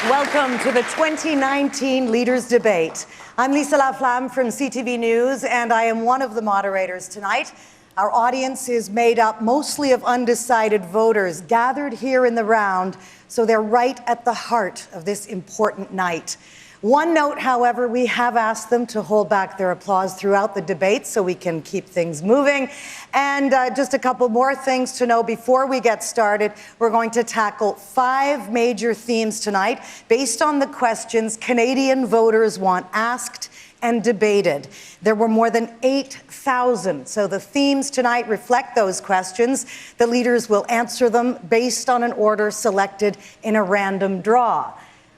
Welcome to the 2019 Leaders Debate. I'm Lisa Laflamme from CTV News, and I am one of the moderators tonight. Our audience is made up mostly of undecided voters gathered here in the round, so they're right at the heart of this important night. One note, however, we have asked them to hold back their applause throughout the debate so we can keep things moving. And just a couple more things to know before we get started. We're going to tackle 5 major themes tonight based on the questions Canadian voters want asked and debated. There were more than 8,000, so the themes tonight reflect those questions. The leaders will answer them based on an order selected in a random draw.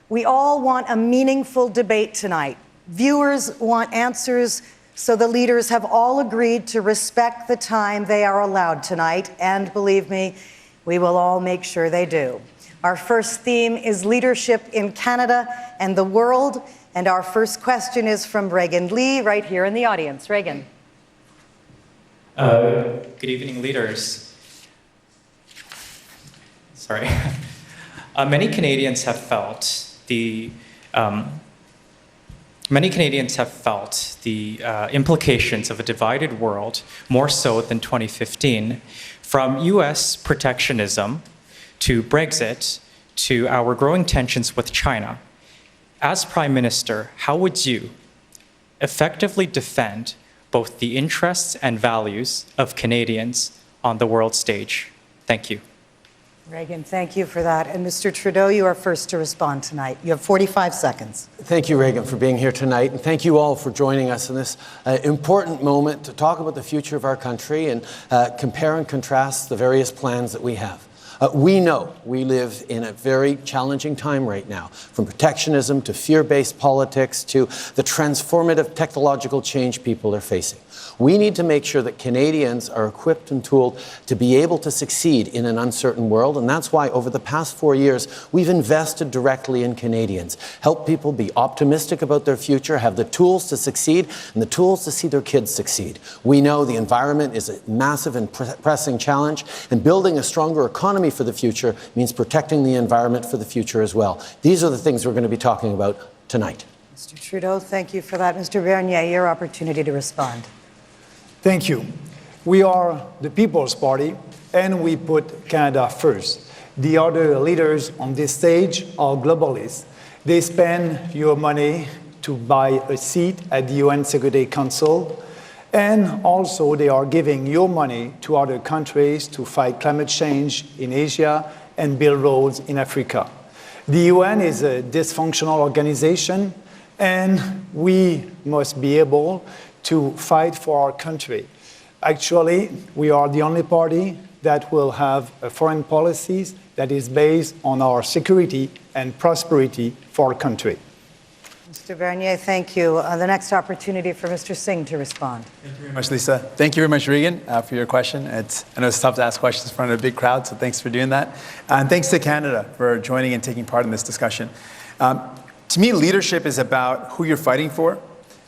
We all want a meaningful debate tonight. Viewers want answers, so the leaders have all agreed to respect the time they are allowed tonight, and believe me, we will all make sure they do. Our first theme is leadership in Canada and the world, and our first question is from Reagan Lee, right here in the audience. Reagan. Good evening, leaders. Sorry. Many Canadians have felt the implications of a divided world more so than 2015, from U.S. protectionism to Brexit to our growing tensions with China. As Prime Minister, how would you effectively defend both the interests and values of Canadians on the world stage? Thank you. Reagan, thank you for that. And Mr. Trudeau, you are first to respond tonight. You have 45 seconds. Thank you, Reagan, for being here tonight. And thank you all for joining us in this important moment to talk about the future of our country and compare and contrast the various plans that we have. We know we live in a very challenging time right now, from protectionism to fear-based politics to the transformative technological change people are facing. We need to make sure that Canadians are equipped and tooled to be able to succeed in an uncertain world, and that's why over the past 4 years, we've invested directly in Canadians, help people be optimistic about their future, have the tools to succeed, and the tools to see their kids succeed. We know the environment is a massive and pressing challenge, and building a stronger economy for the future means protecting the environment for the future as well. These are the things we're going to be talking about tonight. Mr. Trudeau, thank you for that. Mr. Bernier, your opportunity to respond. Thank you. We are the People's Party, and we put Canada first. The other leaders on this stage are globalists. They spend your money to buy a seat at the UN Security Council, and also they are giving your money to other countries to fight climate change in Asia and build roads in Africa. The UN is a dysfunctional organization, and we must be able to fight for our country. Actually, we are the only party that will have a foreign policies that is based on our security and prosperity for our country. Mr. Bernier, thank you. The next opportunity for Mr. Singh to respond. Thank you very much, Lisa. Thank you very much, Reagan, for your question. I know it's tough to ask questions in front of a big crowd, so thanks for doing that. And thanks to Canada for joining and taking part in this discussion. To me, leadership is about who you're fighting for,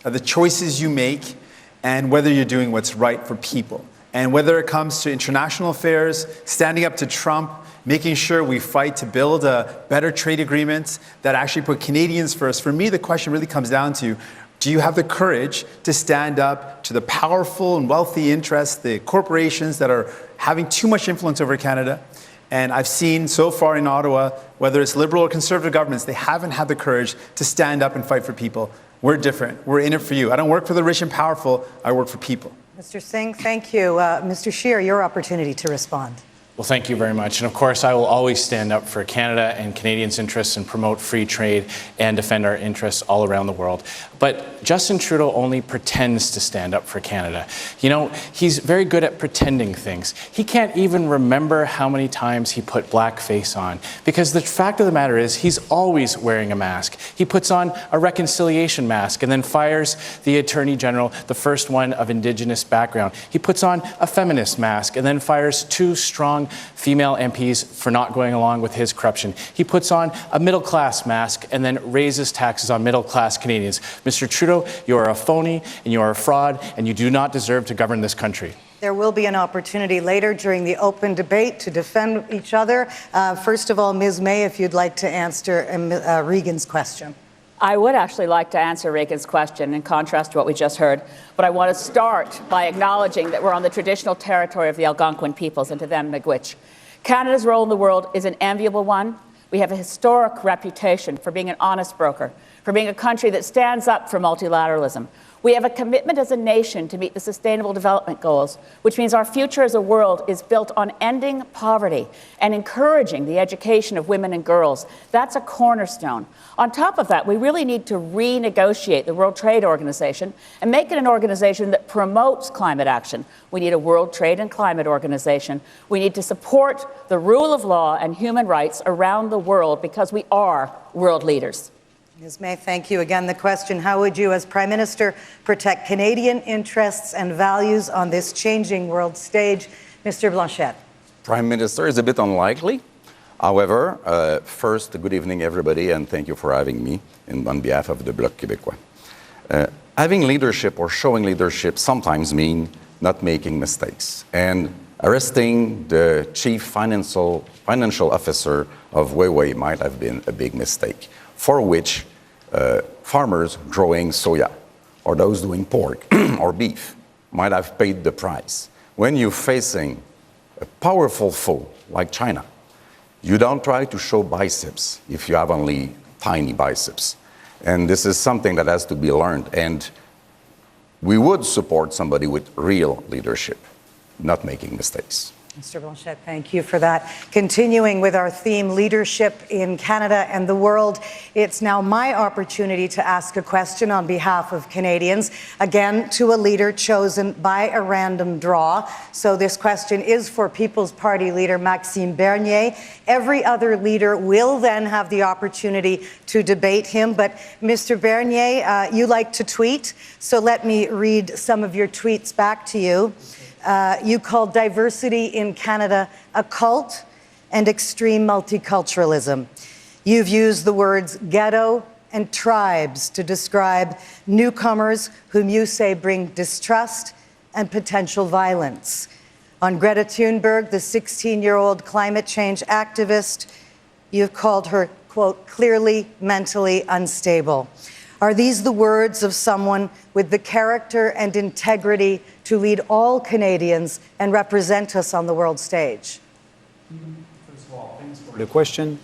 the choices you make, and whether you're doing what's right for people. And whether it comes to international affairs, standing up to Trump, making sure we fight to build better trade agreements that actually put Canadians first. For me, the question really comes down to, do you have the courage to stand up to the powerful and wealthy interests, the corporations that are having too much influence over Canada? And I've seen so far in Ottawa, whether it's Liberal or Conservative governments, they haven't had the courage to stand up and fight for people. We're different. We're in it for you. I don't work for the rich and powerful. I work for people. Mr. Singh, thank you. Mr. Scheer, your opportunity to respond. Well, thank you very much. And of course, I will always stand up for Canada and Canadians' interests and promote free trade and defend our interests all around the world. But Justin Trudeau only pretends to stand up for Canada. You know, he's very good at pretending things. He can't even remember how many times he put blackface on, because the fact of the matter is he's always wearing a mask. He puts on a reconciliation mask and then fires the Attorney General, the first one of Indigenous background. He puts on a feminist mask and then fires 2 strong female MPs for not going along with his corruption. He puts on a middle-class mask and then raises taxes on middle-class Canadians. Mr. Trudeau, you are a phony and you are a fraud and you do not deserve to govern this country. There will be an opportunity later during the open debate to defend each other. First of all, Ms. May, if you'd like to answer Regan's question. I would actually like to answer Regan's question in contrast to what we just heard, but I want to start by acknowledging that we're on the traditional territory of the Algonquin peoples, and to them, miigwech. Canada's role in the world is an enviable one. We have a historic reputation for being an honest broker, for being a country that stands up for multilateralism. We have a commitment as a nation to meet the Sustainable Development Goals, which means our future as a world is built on ending poverty and encouraging the education of women and girls. That's a cornerstone. On top of that, we really need to renegotiate the World Trade Organization and make it an organization that promotes climate action. We need a World Trade and Climate Organization. We need to support the rule of law and human rights around the world because we are world leaders. Ms. May, thank you. Again, the question, how would you as Prime Minister protect Canadian interests and values on this changing world stage? Mr. Blanchette. Prime Minister is a bit unlikely. However, first, good evening, everybody, and thank you for having me on behalf of the Bloc Québécois. Having leadership or showing leadership sometimes mean not making mistakes. And arresting the chief financial officer of Huawei might have been a big mistake, for which farmers growing soya or those doing pork or beef might have paid the price. When you're facing a powerful foe like China, you don't try to show biceps if you have only tiny biceps. And this is something that has to be learned. And we would support somebody with real leadership, not making mistakes. Mr. Blanchette, thank you for that. Continuing with our theme, leadership in Canada and the world, it's now my opportunity to ask a question on behalf of Canadians, again, to a leader chosen by a random draw. So this question is for People's Party leader Maxime Bernier. Every other leader will then have the opportunity to debate him. But Mr. Bernier, you like to tweet, so let me read some of your tweets back to you. You called diversity in Canada a cult and extreme multiculturalism. You've used the words ghetto and tribes to describe newcomers whom you say bring distrust and potential violence. On Greta Thunberg, the 16-year-old climate change activist, you've called her, quote, clearly mentally unstable. Are these the words of someone with the character and integrity to lead all Canadians and represent us on the world stage? First of all, thanks for the question.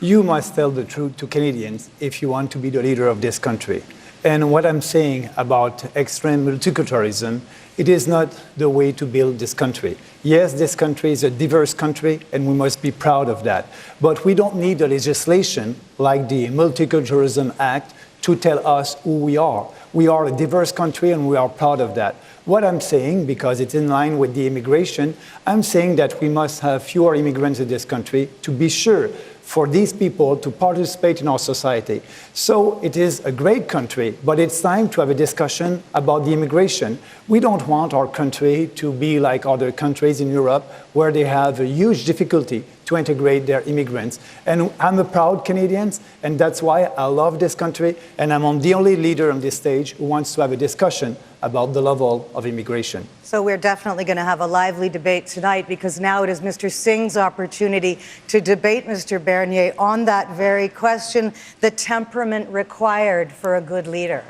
You must tell the truth to Canadians if you want to be the leader of this country. And what I'm saying about extreme multiculturalism, it is not the way to build this country. Yes, this country is a diverse country, and we must be proud of that. But we don't need a legislation like the Multiculturalism Act to tell us who we are. We are a diverse country, and we are proud of that. What I'm saying, because it's in line with the immigration, I'm saying that we must have fewer immigrants in this country to be sure for these people to participate in our society. So it is a great country, but it's time to have a discussion about the immigration. We don't want our country to be like other countries in Europe where they have a huge difficulty to integrate their immigrants. And I'm a proud Canadian, and that's why I love this country, and I'm the only leader on this stage who wants to have a discussion about the level of immigration. So we're definitely going to have a lively debate tonight, because now it is Mr. Singh's opportunity to debate Mr. Bernier on that very question, the temperament required for a good leader.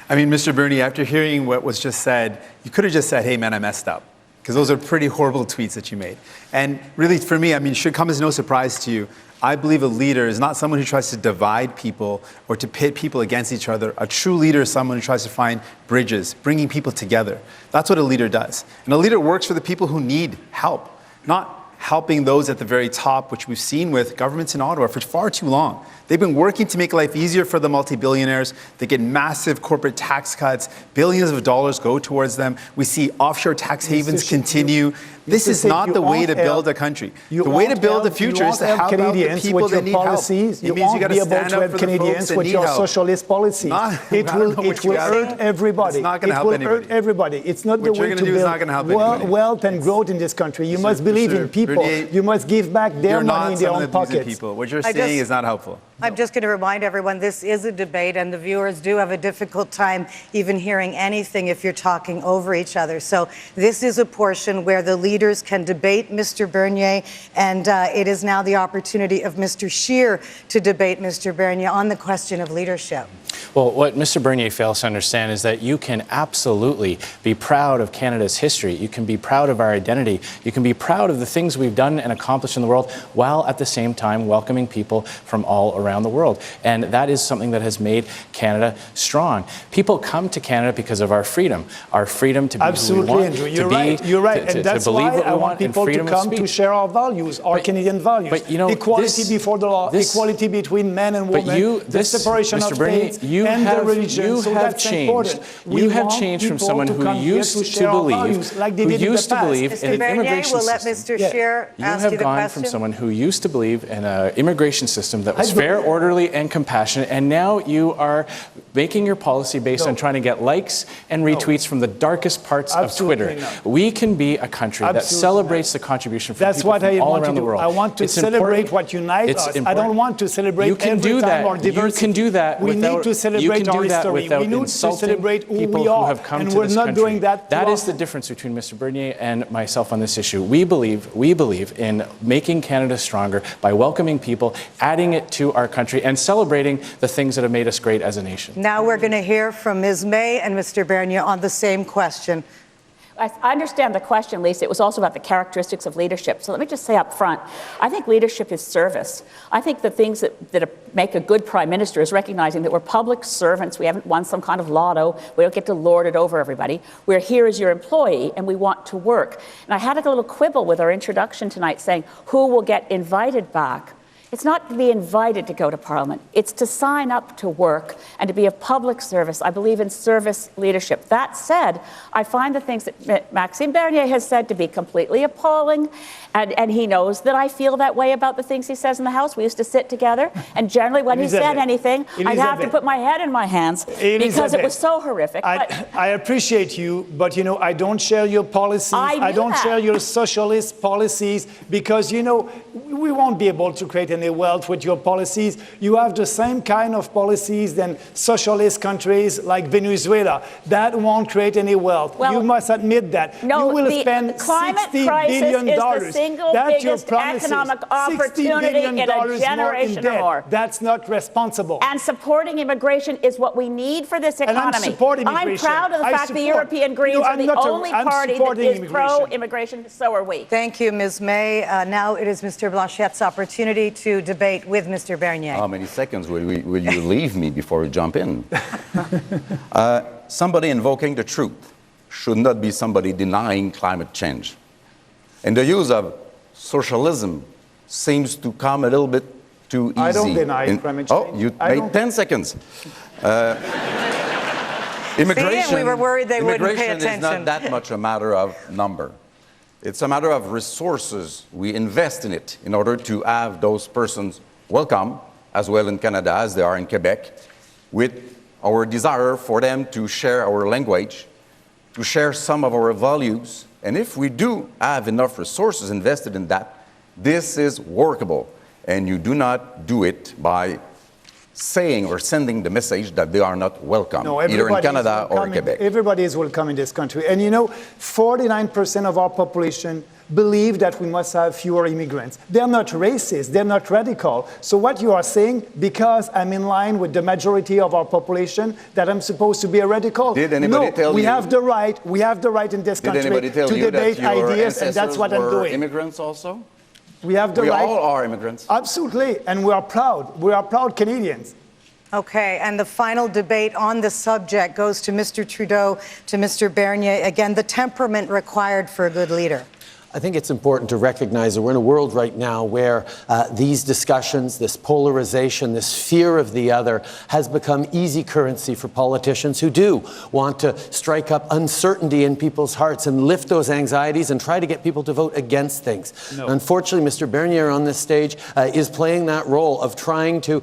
I mean, Mr. Bernier, after hearing what was just said, you could have just said, hey, man, I messed up. Because those are pretty horrible tweets that you made. And really, for me, I mean, it should come as no surprise to you. I believe a leader is not someone who tries to divide people or to pit people against each other. A true leader is someone who tries to find bridges, bringing people together. That's what a leader does. And a leader works for the people who need help, not helping those at the very top, which we've seen with governments in Ottawa for far too long. They've been working to make life easier for the multi-billionaires. They get massive corporate tax cuts. Billions of dollars go towards them. We see offshore tax havens continue. This is not the way to build a country. The way to build the future is to help Canadians with your policies. You won't be able to help Canadians with your socialist policies. It will hurt everybody. It's not going to help anybody. It will hurt everybody. It's not the way to build wealth and growth in this country. You must believe in people. You must give back their money in their own pockets. What you're saying is not helpful. I'm just going to remind everyone this is a debate, and the viewers do have a difficult time even hearing anything if you're talking over each other. So this is a portion where the leaders can debate Mr. Bernier, and it is now the opportunity of Mr. Scheer to debate Mr. Bernier on the question of leadership. Well, what Mr. Bernier fails to understand is that you can absolutely be proud of Canada's history. You can be proud of our identity. You can be proud of the things we've done and accomplished in the world, while at the same time welcoming people from all around the world. And that is something that has made Canada strong. People come to Canada because of our freedom to be Absolutely, who we want, Andrew. to You're be, right. You're right. to And that's believe why what we I want people to come to share our values, our Canadian values. But, you know, equality before the law, equality between men and women, the separation Mr. of Bernier, states and the religion. You so have that's changed. important. You have changed from someone who used to believe, like they did in the past. in an immigration we'll let system. Mr. Scheer You ask have you the gone question. from someone who used to believe in an immigration system that was fair, orderly, and compassionate, and now you are making your policy based on trying to get likes and retweets from the darkest parts of Twitter. We can be a country that celebrates the contribution from people from all around the world. I want to celebrate what unites us. I don't want to celebrate every time our diversity. You can do that we need to celebrate our history. We need to celebrate who we are, and we're not doing that. That is the difference between Mr. Bernier and myself on this issue. We believe in making Canada stronger by welcoming people, adding it to our country, and celebrating the things that have made us great as a nation. Now we're going to hear from Ms. May and Mr. Bernier on the same question. I understand the question, Lisa. It was also about the characteristics of leadership. So let me just say up front, I think leadership is service. I think the things that make a good prime minister is recognizing that we're public servants. We haven't won some kind of lotto. We don't get to lord it over everybody. We're here as your employee, and we want to work. And I had a little quibble with our introduction tonight saying, who will get invited back? It's not to be invited to go to Parliament. It's to sign up to work and to be of public service. I believe in service leadership. That said, I find the things that Maxime Bernier has said to be completely appalling, and he knows that I feel that way about the things he says in the House. We used to sit together, and generally when he said anything, I'd have to put my head in my hands because it was so horrific. I appreciate you, but, you know, I don't share your policies. I don't share your socialist policies because, you know, we won't be able to create any wealth with your policies. You have the same kind of policies than socialist countries like Venezuela. That won't create any wealth. Well, you must admit that. No, you will spend $60 billion. Is the single biggest economic opportunity in a generation or more. That's not responsible. And supporting immigration is what we need for this economy. And I'm supporting I'm proud of the fact the European Greens are the only party that is pro-immigration. So are we. Thank you, Ms. May. Now it is Mr. Blanchette's opportunity to debate with Mr. Bernier. How many seconds will you leave me before you jump in? Somebody invoking the truth should not be somebody denying climate change. And the use of socialism seems to come a little bit too easy. I don't deny climate change. Oh, you made 10 seconds. Immigration, See, we were worried they wouldn't pay attention. Immigration is not that much a matter of number. It's a matter of resources. We invest in it in order to have those persons welcome, as well in Canada as they are in Quebec, with our desire for them to share our language, to share some of our values. And if we do have enough resources invested in that, this is workable. And you do not do it by saying or sending the message that they are not welcome, either in Canada or Quebec. Everybody is welcome in this country. And you know, 49% of our population believe that we must have fewer immigrants. They're not racist, they're not radical. So what you are saying, because I'm in line with the majority of our population, that I'm supposed to be a radical? Did anybody tell you? We have the right in this country to debate ideas, and that's what I'm doing. Immigrants also? We have the right. We all are immigrants. Absolutely, and we are proud. We are proud Canadians. Okay, and the final debate on the subject goes to Mr. Trudeau, to Mr. Bernier. Again, the temperament required for a good leader. I think it's important to recognize that we're in a world right now where these discussions, this polarization, this fear of the other has become easy currency for politicians who do want to strike up uncertainty in people's hearts and lift those anxieties and try to get people to vote against things. No. Unfortunately, Mr. Bernier on this stage is playing that role of trying to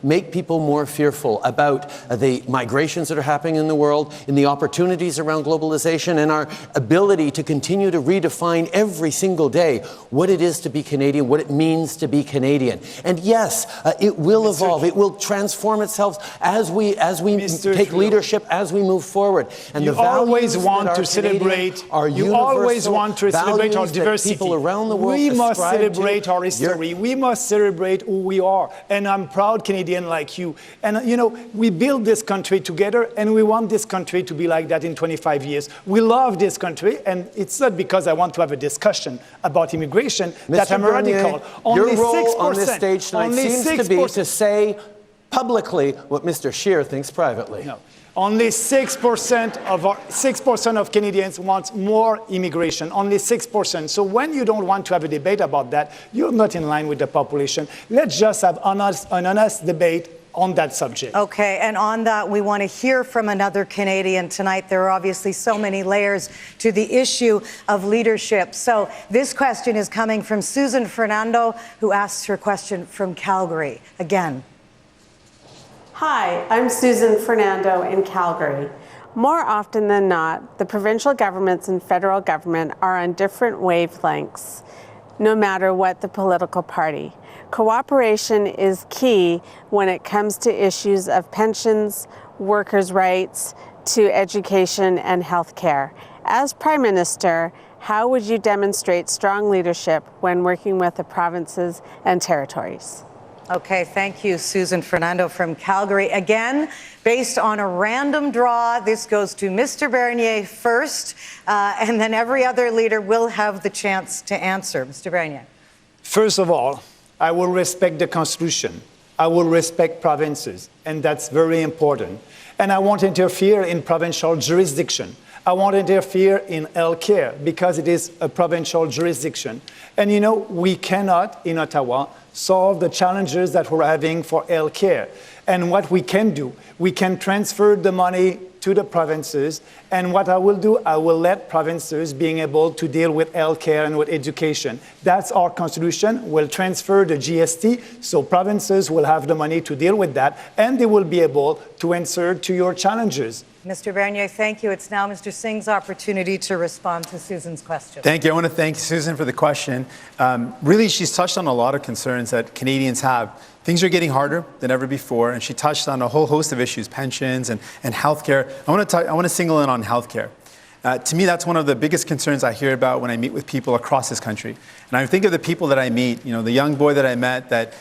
make people more fearful about the migrations that are happening in the world, in the opportunities around globalization, and our ability to continue to redefine redefine every single day what it is to be Canadian, what it means to be Canadian. And yes, it will evolve. It will transform itself as we take leadership, as we move forward. And you always want to celebrate. You always want to celebrate our diversity. People around the world we must celebrate our history. We must celebrate who we are. And I'm proud Canadian like you. And you know, we built this country together, and we want this country to be like that in 25 years. We love this country, and it's not because I want to have a discussion about immigration that I'm a radical. Only your role 6%, on this stage tonight seems 6%. To be to say publicly what Mr. Scheer thinks privately. No. Only 6% of Canadians want more immigration. Only 6%. So when you don't want to have a debate about that, you're not in line with the population. Let's just have an honest debate on that subject. Okay, and on that, we want to hear from another Canadian tonight. There are obviously so many layers to the issue of leadership. So this question is coming from Susan Fernando, who asks her question from Calgary. Again. Hi, I'm Susan Fernando in Calgary. More often than not, the provincial governments and federal government are on different wavelengths, no matter what the political party. Cooperation is key when it comes to issues of pensions, workers' rights, to education and health care. As Prime Minister, how would you demonstrate strong leadership when working with the provinces and territories? Okay, thank you, Susan Fernando from Calgary. Again, based on a random draw, this goes to Mr. Bernier first, and then every other leader will have the chance to answer. Mr. Bernier. First of all, I will respect the Constitution. I will respect provinces, and that's very important. And I won't interfere in provincial jurisdiction. I won't interfere in health care because it is a provincial jurisdiction. And you know, we cannot, in Ottawa, solve the challenges that we're having for health care. And what we can do, we can transfer the money to the provinces. And what I will do, I will let provinces being able to deal with health care and with education. That's our constitution. We'll transfer the GST, so provinces will have the money to deal with that, and they will be able to answer to your challenges. Mr. Bernier, thank you. It's now Mr. Singh's opportunity to respond to Susan's question. Thank you. I want to thank Susan for the question. Really, she's touched on a lot of concerns that Canadians have. Things are getting harder than ever before, and she touched on a whole host of issues, pensions and healthcare. I want to single in on healthcare. To me, that's one of the biggest concerns I hear about when I meet with people across this country. And I think of the people that I meet, you know, the young boy that I met that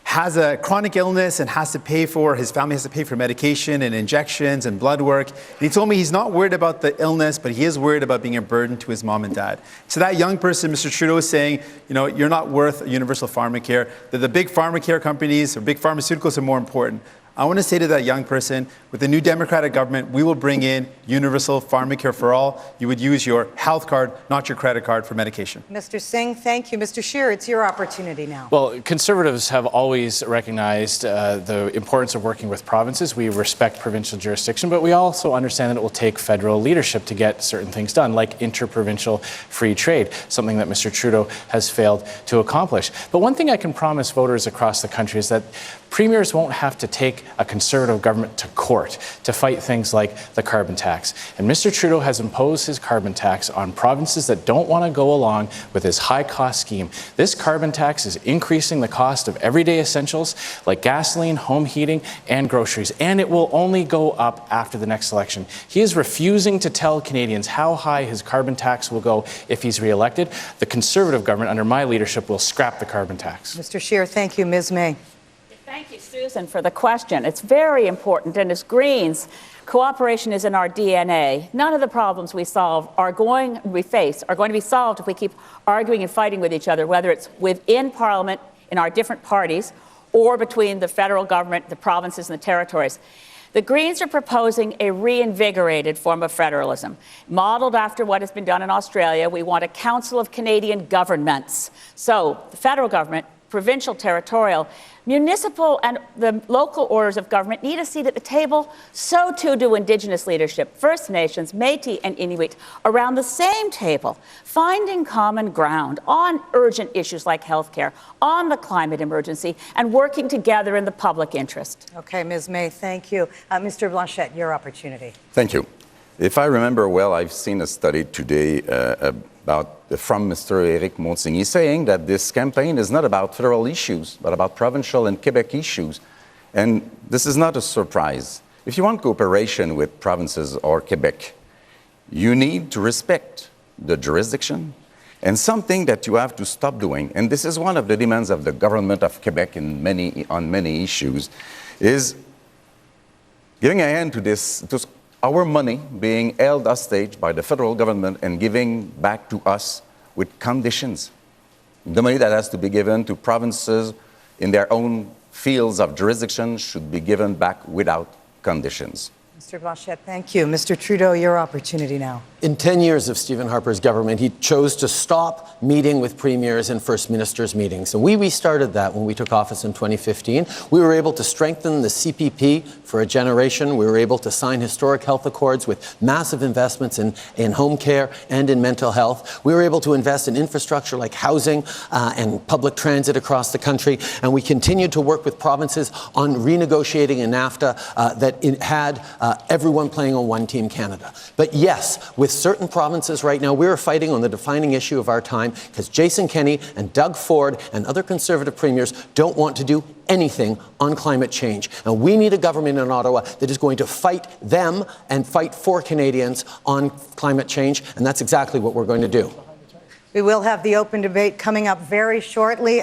has a chronic illness and his family has to pay for medication and injections and blood work. And he told me he's not worried about the illness, but he is worried about being a burden to his mom and dad. So that young person, Mr. Trudeau, is saying, you know, you're not worth universal pharmacare, that the big pharmacare companies or big pharmaceuticals are more important. I want to say to that young person, with the new Democratic government, we will bring in universal pharmacare for all. You would use your health card, not your credit card, for medication. Mr. Singh, thank you. Mr. Scheer, it's your opportunity now. Well, Conservatives have always recognized the importance of working with provinces. We respect provincial jurisdiction, but we also understand that it will take federal leadership to get certain things done, like interprovincial free trade, something that Mr. Trudeau has failed to accomplish. But one thing I can promise voters across the country is that premiers won't have to take a Conservative government to court to fight things like the carbon tax. And Mr. Trudeau has imposed his carbon tax on provinces that don't want to go along with his high-cost scheme. This carbon tax is increasing the cost of everyday essentials like gasoline, home heating, and groceries, and it will only go up after the next election. He is refusing to tell Canadians how high his carbon tax will go if he's re-elected. The Conservative government, under my leadership, will scrap the carbon tax. Mr. Scheer, thank you. Ms. May. Thank you, Susan, for the question. It's very important, and as Greens, cooperation is in our DNA. None of the problems we face are going to be solved if we keep arguing and fighting with each other, whether it's within Parliament, in our different parties, or between the federal government, the provinces, and the territories. The Greens are proposing a reinvigorated form of federalism. Modeled after what has been done in Australia, we want a Council of Canadian Governments. So the federal government, provincial, territorial, municipal and the local orders of government need a seat at the table. So too do Indigenous leadership, First Nations, Métis and Inuit around the same table, finding common ground on urgent issues like healthcare, on the climate emergency, and working together in the public interest. Okay, Ms. May, thank you. Mr. Blanchette, your opportunity. Thank you. If I remember well, I've seen a study today from Mr. Éric Montigny saying that this campaign is not about federal issues, but about provincial and Quebec issues. And this is not a surprise. If you want cooperation with provinces or Quebec, you need to respect the jurisdiction, and something that you have to stop doing, and this is one of the demands of the government of Quebec on many issues, is giving a hand to this, to our money being held hostage by the federal government and giving back to us with conditions. The money that has to be given to provinces in their own fields of jurisdiction should be given back without conditions. Mr. Blanchette, thank you. Mr. Trudeau, your opportunity now. In 10 years of Stephen Harper's government, he chose to stop meeting with premiers and first ministers' meetings. And we restarted that when we took office in 2015. We were able to strengthen the CPP for a generation. We were able to sign historic health accords with massive investments in home care and in mental health. We were able to invest in infrastructure like housing and public transit across the country. And we continued to work with provinces on renegotiating a NAFTA that it had everyone playing on one Team Canada. But yes, with certain provinces right now, we're fighting on the defining issue of our time because Jason Kenney and Doug Ford and other Conservative premiers don't want to do anything on climate change. And we need a government in Ottawa that is going to fight them and fight for Canadians on climate change, and that's exactly what we're going to do. We will have the open debate coming up very shortly.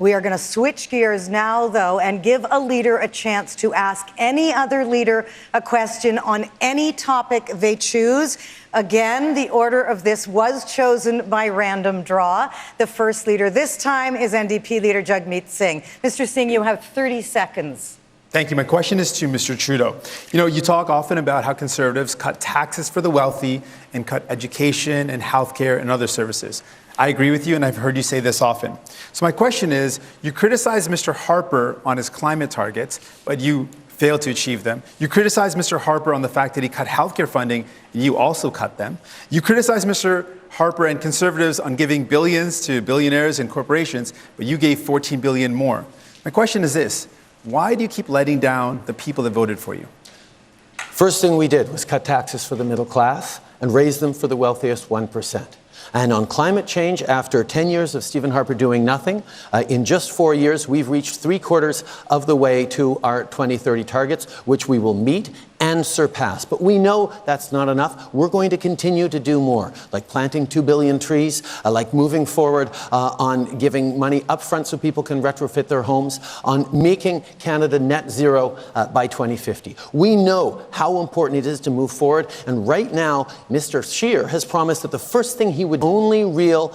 We are going to switch gears now, though, and give a leader a chance to ask any other leader a question on any topic they choose. Again, the order of this was chosen by random draw. The first leader this time is NDP leader Jagmeet Singh. Mr. Singh, you have 30 seconds. Thank you. My question is to Mr. Trudeau. You know, you talk often about how Conservatives cut taxes for the wealthy and cut education and healthcare and other services. I agree with you, and I've heard you say this often. So my question is, you criticize Mr. Harper on his climate targets, but you failed to achieve them. You criticize Mr. Harper on the fact that he cut healthcare funding, and you also cut them. You criticize Mr. Harper and Conservatives on giving billions to billionaires and corporations, but you gave $14 billion more. My question is this. Why do you keep letting down the people that voted for you? First thing we did was cut taxes for the middle class and raise them for the wealthiest 1%. And on climate change, after 10 years of Stephen Harper doing nothing, in just 4 years, we've reached 3/4 of the way to our 2030 targets, which we will meet and surpass. But we know that's not enough. We're going to continue to do more, like planting 2 billion trees, like moving forward on giving money upfront so people can retrofit their homes, on making Canada net zero by 2050. We know how important it is to move forward. And right now, Mr. Scheer has promised that the first thing he would only real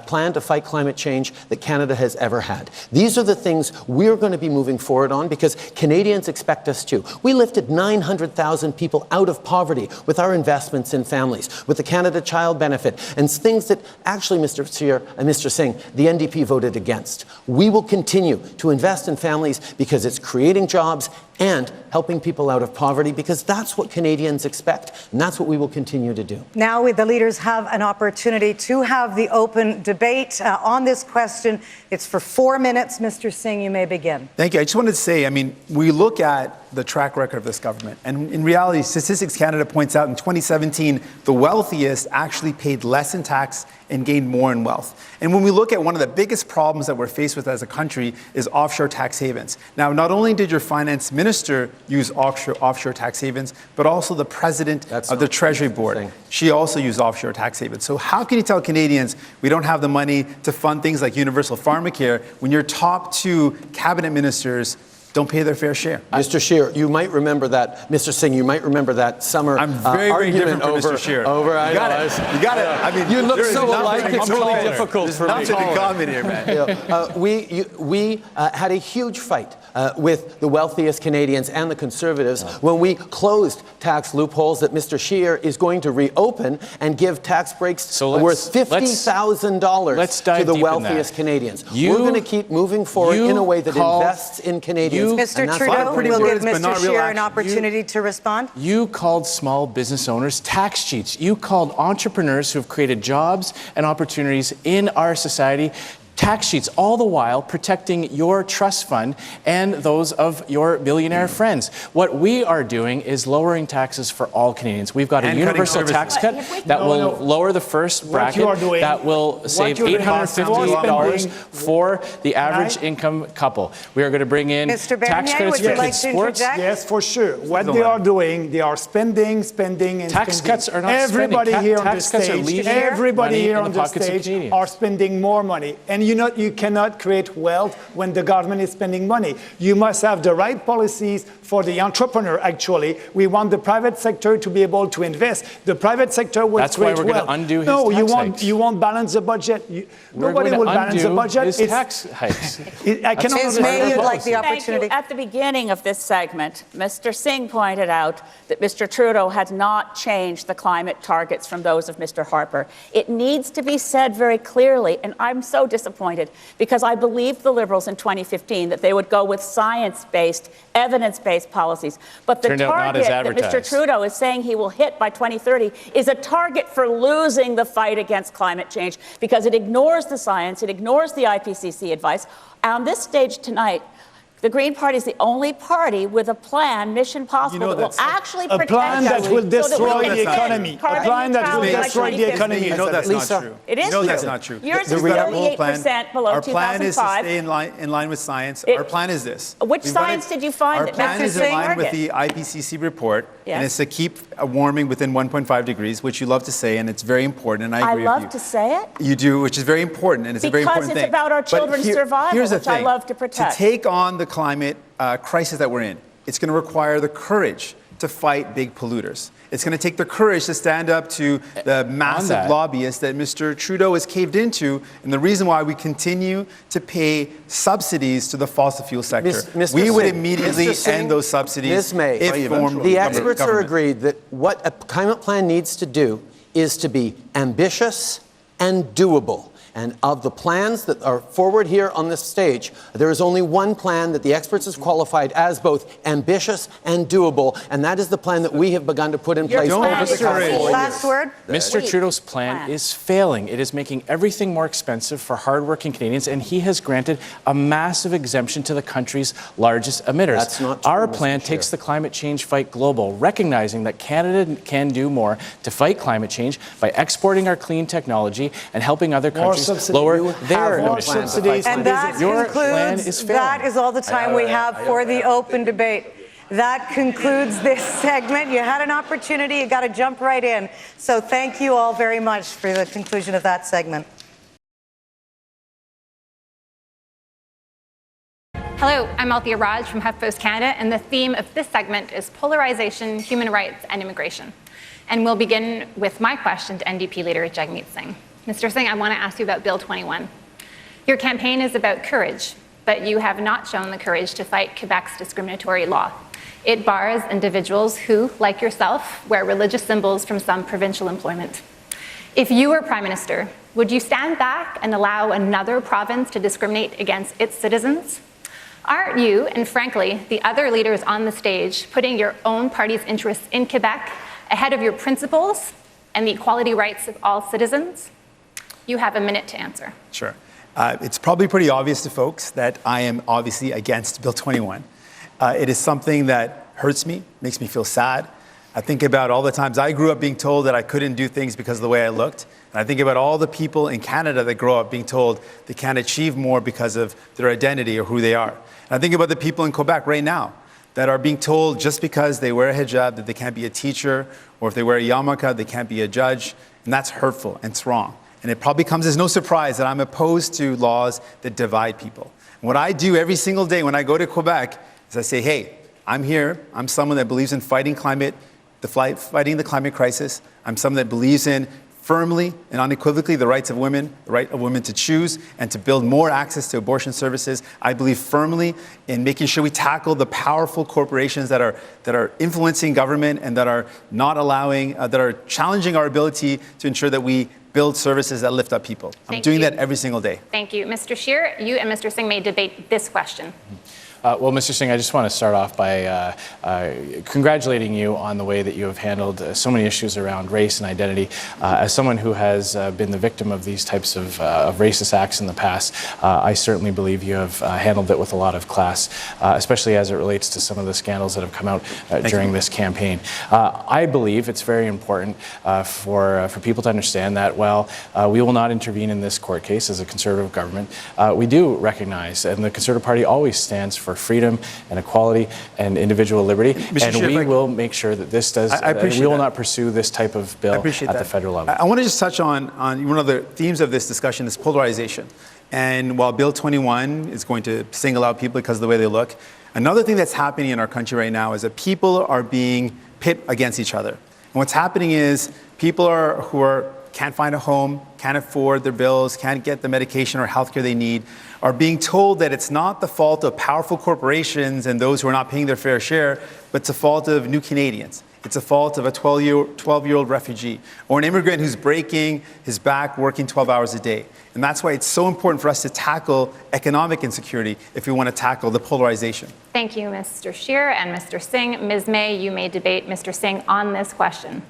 plan to fight climate change that Canada has ever had. These are the things we're going to be moving forward on because Canadians expect us to. We lifted 900,000 people out of poverty with our investments in families, with the Canada Child Benefit, and things that actually, Mr. Scheer and Mr. Singh, the NDP voted against. We will continue to invest in families because it's creating jobs and helping people out of poverty because that's what Canadians expect, and that's what we will continue to do. Now the leaders have an opportunity to have the open debate on this question. It's for 4 minutes. Mr. Singh, you may begin. Thank you. I just wanted to say, I mean, we look at the track record of this government, and in reality, Statistics Canada points out in 2017, the wealthiest actually paid less in tax and gained more in wealth. And when we look at one of the biggest problems that we're faced with as a country is offshore tax havens. Now, not only did your finance minister use offshore tax havens, but also the president of the Treasury Board. She also used offshore tax havens. So how can you tell Canadians we don't have the money to fund things like universal pharmacare when your top 2 cabinet ministers don't pay their fair share? Mr. Scheer, you might remember that, Mr. Singh, you might remember that summer I'm very different from Mr. Scheer. You got it. I mean, you look so alike, it's really difficult for me. There's nothing in common here, man. We had a huge fight with the wealthiest Canadians and the Conservatives when we closed tax loopholes that Mr. Scheer is going to reopen and give tax breaks worth $50,000 to the wealthiest Canadians. We're going to keep moving forward in a way that invests in Canadians. Mr. Trudeau, we'll give Mr. Scheer an opportunity to respond. You called small business owners tax cheats. You called entrepreneurs who have created jobs and opportunities in our society tax sheets, all the while protecting your trust fund and those of your billionaire friends. What we are doing is lowering taxes for all Canadians. We've got a universal tax cut that will lower the first bracket, that will save $850 for the average income couple. We are going to bring in tax credits for kids' sports. Yes, for sure. What they are doing, they are spending, and tax cuts are not everybody spending. here on the Tax cuts are stage, leaving everybody money here in on the the pockets of stage Canadians. are spending more money. And you cannot create wealth when the government is spending money. You must have the right policies for the entrepreneur, actually. We want the private sector to be able to invest. The private sector will That's why create we're wealth. going to undo his No, tax hikes. you won't balance the budget. Nobody will balance the budget. His tax hikes. I cannot Ms. May, you'd like the opportunity. At the beginning of this segment, Mr. Singh pointed out that Mr. Trudeau had not changed the climate targets from those of Mr. Harper. It needs to be said very clearly, and I'm so disappointed because I believed the Liberals in 2015 that they would go with science-based, evidence-based policies. But the target that Mr. Trudeau is saying he will hit by 2030 is a target for losing the fight against climate change because it ignores the science, it ignores the IPCC advice. On this stage tonight, the Green Party is the only party with a plan, Mission Possible, that will actually protect us. A plan that will destroy the economy. A plan that will destroy the economy. You know that's not true. It is true. true. That's not true. Yours is 38% below 2005. Our plan is to stay in line with science. Our plan is this. Which science did you find that Our plan is in line target? with the IPCC report, Yes. and it's to keep warming within 1.5 degrees, which you love to say, and it's very important, and I agree with you. I love to say it. You do, which is very important, and it's a very important thing. Because it's about our children's survival, here's the which I thing. love to protect. To take on the climate crisis that we're in, it's going to require the courage to fight big polluters. It's going to take the courage to stand up to the massive lobbyists that Mr. Trudeau has caved into, and the reason why we continue to pay subsidies to the fossil fuel sector. We would immediately end those subsidies if formed. The experts are agreed that what a climate plan needs to do is to be ambitious and doable. And of the plans that are forward here on this stage, there is only one plan that the experts has qualified as both ambitious and doable, and that is the plan that we have begun to put in place over the past 4 years. Last word. Mr. Trudeau's plan is failing. It is making everything more expensive for hardworking Canadians, and he has granted a massive exemption to the country's largest emitters. That's not true, Our plan takes the climate change fight global, recognizing that Canada can do more to fight climate change by exporting our clean technology and helping other countries lower their emissions. And that concludes, that is all the time we have for the open debate. That concludes this segment. You had an opportunity, you got to jump right in. So thank you all very much for the conclusion of that segment. Hello, I'm Althea Raj from HuffPost Canada, and the theme of this segment is polarization, human rights, and immigration. And we'll begin with my question to NDP leader Jagmeet Singh. Mr. Singh, I want to ask you about Bill 21. Your campaign is about courage, but you have not shown the courage to fight Quebec's discriminatory law. It bars individuals who, like yourself, wear religious symbols from some provincial employment. If you were Prime Minister, would you stand back and allow another province to discriminate against its citizens? Aren't you, and frankly, the other leaders on the stage, putting your own party's interests in Quebec ahead of your principles and the equality rights of all citizens? You have a minute to answer. Sure. It's probably pretty obvious to folks that I am obviously against Bill 21. It is something that hurts me, makes me feel sad. I think about all the times I grew up being told that I couldn't do things because of the way I looked. And I think about all the people in Canada that grow up being told they can't achieve more because of their identity or who they are. And I think about the people in Quebec right now that are being told just because they wear a hijab that they can't be a teacher, or if they wear a yarmulke, they can't be a judge. And that's hurtful and it's wrong. And it probably comes as no surprise that I'm opposed to laws that divide people. And what I do every single day when I go to Quebec is I say, hey, I'm here. I'm someone that believes in fighting the climate crisis. I'm someone that believes in firmly and unequivocally the rights of women, the right of women to choose and to build more access to abortion services. I believe firmly in making sure we tackle the powerful corporations that are influencing government and that are not allowing, that are challenging our ability to ensure that we build services that lift up people. I'm doing that every single day. Thank you. Mr. Scheer, you and Mr. Singh may debate this question. Well, Mr. Singh, I just want to start off by congratulating you on the way that you have handled so many issues around race and identity. As someone who has been the victim of these types of racist acts in the past, I certainly believe you have handled it with a lot of class, especially as it relates to some of the scandals that have come out during this campaign. I believe it's very important for people to understand that while we will not intervene in this court case as a Conservative government, we do recognize, and the Conservative Party always stands for freedom and equality and individual liberty, and we will make sure that this does, we will not pursue this type of bill at the federal level. I want to just touch on one of the themes of this discussion is polarization. And while Bill 21 is going to single out people because of the way they look, another thing that's happening in our country right now is that people are being pit against each other. And what's happening is people who can't find a home, can't afford their bills, can't get the medication or healthcare they need, are being told that it's not the fault of powerful corporations and those who are not paying their fair share, but it's the fault of new Canadians. It's a fault of a 12-year-old refugee or an immigrant who's breaking his back working 12 hours a day. And that's why it's so important for us to tackle economic insecurity if we want to tackle the polarization. Thank you, Mr. Scheer and Mr. Singh. Ms. May, you may debate Mr. Singh on this question.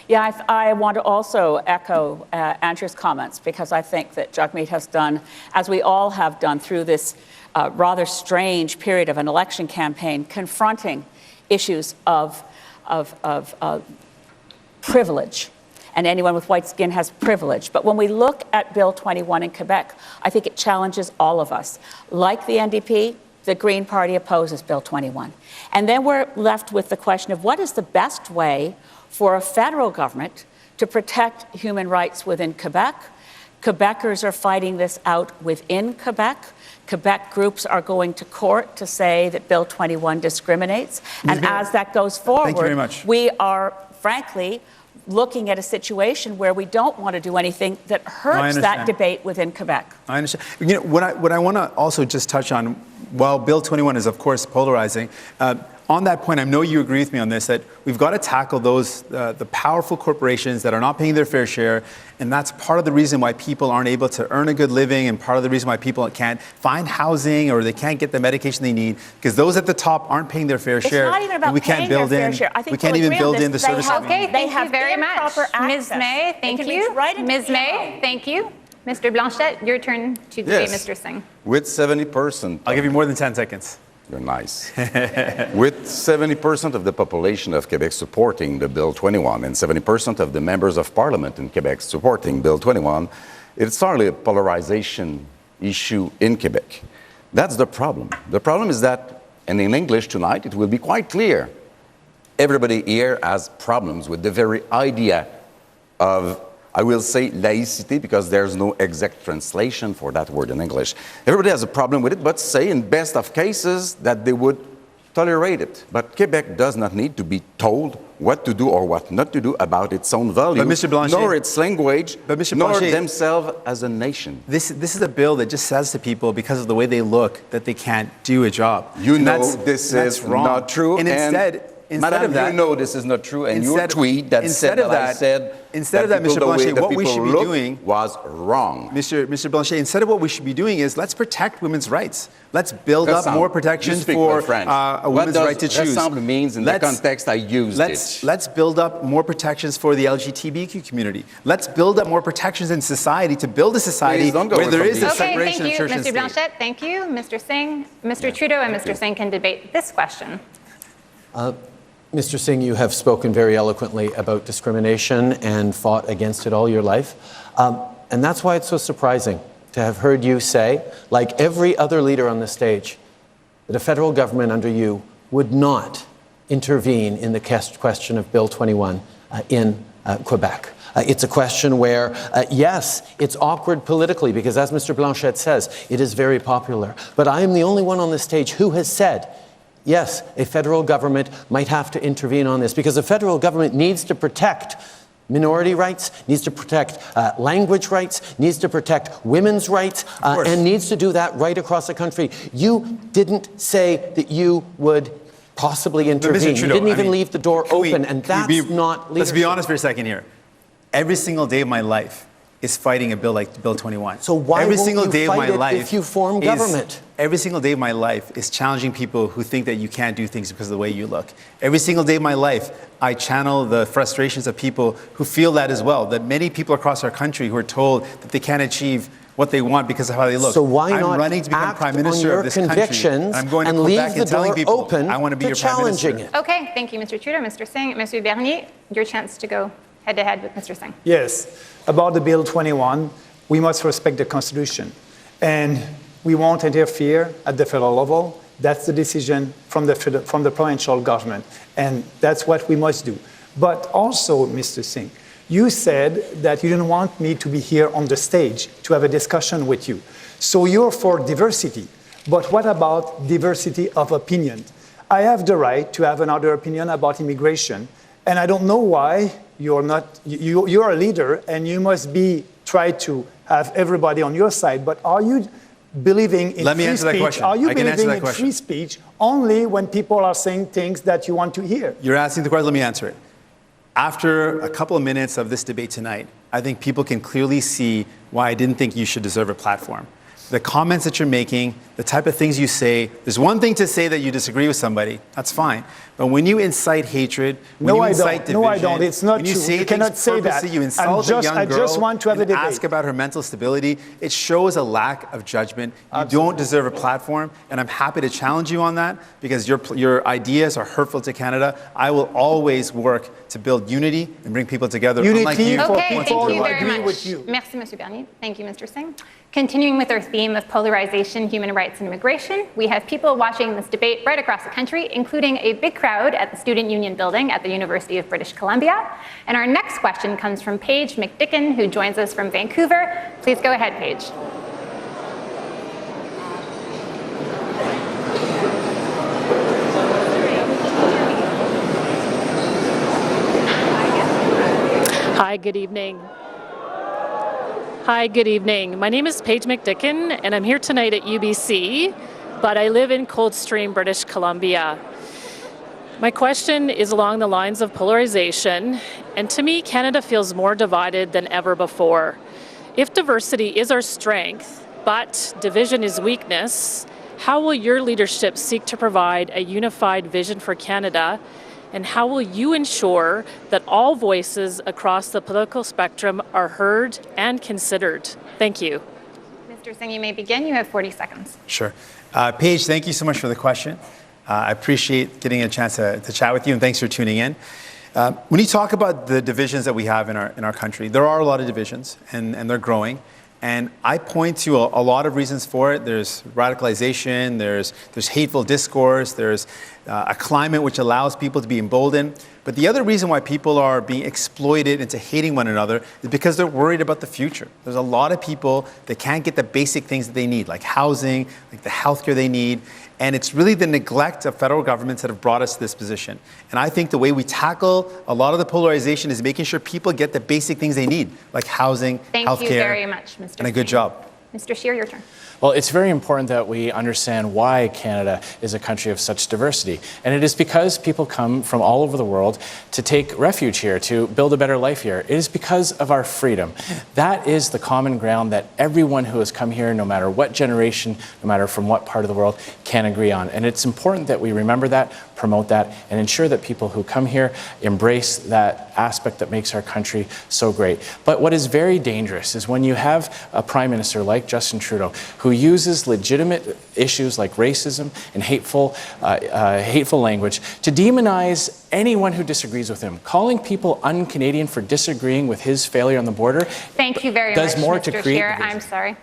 Yeah, I want to also echo Andrew's comments, because I think that Jagmeet has done, as we all have done through this rather strange period of an election campaign, confronting issues of privilege. And anyone with white skin has privilege. But when we look at Bill 21 in Quebec, I think it challenges all of us. Like the NDP, the Green Party opposes Bill 21. And then we're left with the question of what is the best way for a federal government to protect human rights within Quebec. Quebecers are fighting this out within Quebec. Quebec groups are going to court to say that Bill 21 discriminates. And as that goes forward, we are, frankly, looking at a situation where we don't want to do anything that hurts that debate within Quebec. I understand. You know, what I want to also just touch on, while Bill 21 is, of course, polarizing, on that point, I know you agree with me on this, that we've got to tackle those, the powerful corporations that are not paying their fair share, and that's part of the reason why people aren't able to earn a good living, and part of the reason why people can't find housing or they can't get the medication they need, because those at the top aren't paying their fair share. It's not even about we can't paying build their fair in, share. I think we can't even build in the services. Okay, they thank have you very much. Ms. May, thank you. Ms. May, thank you. Mr. Blanchette, your turn to debate Mr. Singh. With 70%. I'll give you more than 10 seconds. You're nice. With 70% of the population of Quebec supporting the Bill 21 and 70% of the members of Parliament in Quebec supporting Bill 21, it's hardly a polarization issue in Quebec. That's the problem. The problem is that, and in English tonight, it will be quite clear, everybody here has problems with the very idea of, I will say laïcité, because there's no exact translation for that word in English. Everybody has a problem with it, but say in best of cases that they would tolerate it. But Quebec does not need to be told what to do or what not to do about its own values, nor its language, nor themselves as a nation. This is a bill that just says to people, because of the way they look, that they can't do a job. You know this is not true. And Madam, you know this is not true, and your tweet that said that I said instead of that, Mr. Blanchet, what we should be doing was wrong. Mr. Blanchet, instead of what we should be doing is let's protect women's rights. Let's build up more protections for a woman's right to choose. What means in the context I used it? Let's build up more protections for the LGBTQ community. Let's build up more protections in society to build a society where there is a separation of church and state. Mr. Blanchet, thank you. Mr. Singh, Mr. Trudeau and Mr. Singh can debate this question. Mr. Singh, you have spoken very eloquently about discrimination and fought against it all your life. And that's why it's so surprising to have heard you say, like every other leader on the stage, that a federal government under you would not intervene in the question of Bill 21 in Quebec. It's a question where, yes, it's awkward politically because, as Mr. Blanchette says, it is very popular. But I am the only one on the stage who has said, yes, a federal government might have to intervene on this because the federal government needs to protect minority rights, needs to protect language rights, needs to protect women's rights, and needs to do that right across the country. You didn't say that you would possibly intervene. You didn't even leave the door open, and that's not leadership. Let's be honest for a second here. Every single day of my life is fighting a bill like Bill 21. So why every won't single you day of fight my it life if you form government? Every single day of my life is challenging people who think that you can't do things because of the way you look. Every single day of my life, I channel the frustrations of people who feel that as well, that many people across our country who are told that they can't achieve what they want because of how they look. So why I'm not running to become act Prime on Minister your of this country, convictions and I'm going to and Quebec leave the and telling door people, open I want to be to your Prime challenging Minister. it? Okay, thank you, Mr. Trudeau. Mr. Singh, Monsieur Bernier, your chance to go head-to-head with Mr. Singh. Yes, about the Bill 21, we must respect the Constitution. And we won't interfere at the federal level. That's the decision from the provincial government. And that's what we must do. But also, Mr. Singh, you said that you didn't want me to be here on the stage to have a discussion with you. So you're for diversity. But what about diversity of opinion? I have the right to have another opinion about immigration. And I don't know why you're not, you're a leader and you must try to have everybody on your side. But are you believing in Let me free answer that speech? question. Are you I can answer believing that in question. free speech only when people are saying things that you want to hear? You're asking the question, let me answer it. After a couple of minutes of this debate tonight, I think people can clearly see why I didn't think you should deserve a platform. The comments that you're making, the type of things you say, there's one thing to say that you disagree with somebody, that's fine. But when you incite hatred, when you incite division, No, I don't. It's not when you true. say You cannot things say that. purposely, you insult a young girl I just want to have a and debate. ask about her mental stability, it shows a lack of judgment. You don't deserve a platform, and I'm happy to challenge you on that because your ideas are hurtful to Canada. I will always work to build unity and bring people together. Unlike you. Okay, thank you very much. Merci, Monsieur Bernier. Thank you, Mr. Singh. Continuing with our theme of polarization, human rights, and immigration, we have people watching this debate right across the country, including a big crowd at the Student Union building at the University of British Columbia. And our next question comes from Paige McDicken, who joins us from Vancouver. Please go ahead, Paige. Hi, good evening. Hi, good evening. My name is Paige McDicken, and I'm here tonight at UBC, but I live in Coldstream, British Columbia. My question is along the lines of polarization, and to me, Canada feels more divided than ever before. If diversity is our strength, but division is weakness, how will your leadership seek to provide a unified vision for Canada? And how will you ensure that all voices across the political spectrum are heard and considered? Thank you. Mr. Singh, you may begin. You have 40 seconds. Sure. Paige, thank you so much for the question. I appreciate getting a chance to chat with you, and thanks for tuning in. When you talk about the divisions that we have in our country, there are a lot of divisions, and they're growing. And I point to a lot of reasons for it. There's radicalization, there's hateful discourse, there's a climate which allows people to be emboldened. But the other reason why people are being exploited into hating one another is because they're worried about the future. There's a lot of people that can't get the basic things that they need, like housing, like the healthcare they need. And it's really the neglect of federal governments that have brought us to this position. And I think the way we tackle a lot of the polarization is making sure people get the basic things they need, like housing, healthcare. Thank you very much, Mr. And a good job. Mr. Scheer, your turn. Well, it's very important that we understand why Canada is a country of such diversity. And it is because people come from all over the world to take refuge here, to build a better life here. It is because of our freedom. That is the common ground that everyone who has come here, no matter what generation, no matter from what part of the world, can agree on. And it's important that we remember that, promote that, and ensure that people who come here embrace that aspect that makes our country so great. But what is very dangerous is when you have a Prime Minister like Justin Trudeau, who uses legitimate issues like racism and hateful language to demonize anyone who disagrees with him, calling people un-Canadian for disagreeing with his failure on the border. Thank you very does much, more Mr. to create Scheer. I'm sorry.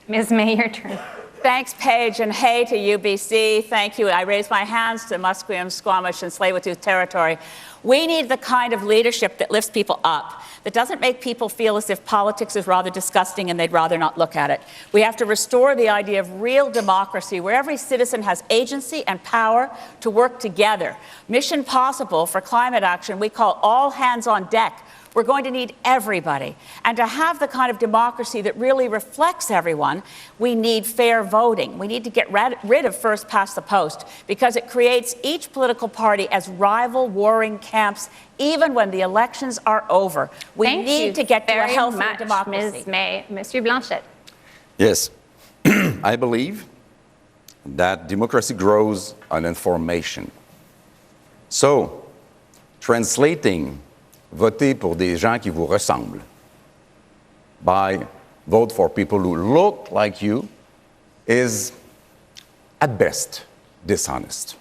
Ms. May, your turn. Thanks, Paige, and hey to UBC. Thank you. I raise my hands to Musqueam, Squamish, and Tsleil-Waututh territory. We need the kind of leadership that lifts people up, that doesn't make people feel as if politics is rather disgusting and they'd rather not look at it. We have to restore the idea of real democracy, where every citizen has agency and power to work together. Mission Possible for climate action, we call all hands on deck. We're going to need everybody. And to have the kind of democracy that really reflects everyone, we need fair voting. We need to get rid of first past the post, because it creates each political party as rival warring camps even when the elections are over. We need to get to a healthy democracy. Ms. May. Mr. Blanchet. Yes, I believe that democracy grows on information. So, translating voter pour des gens qui vous ressemblent by vote for people who look like you is, at best, dishonest.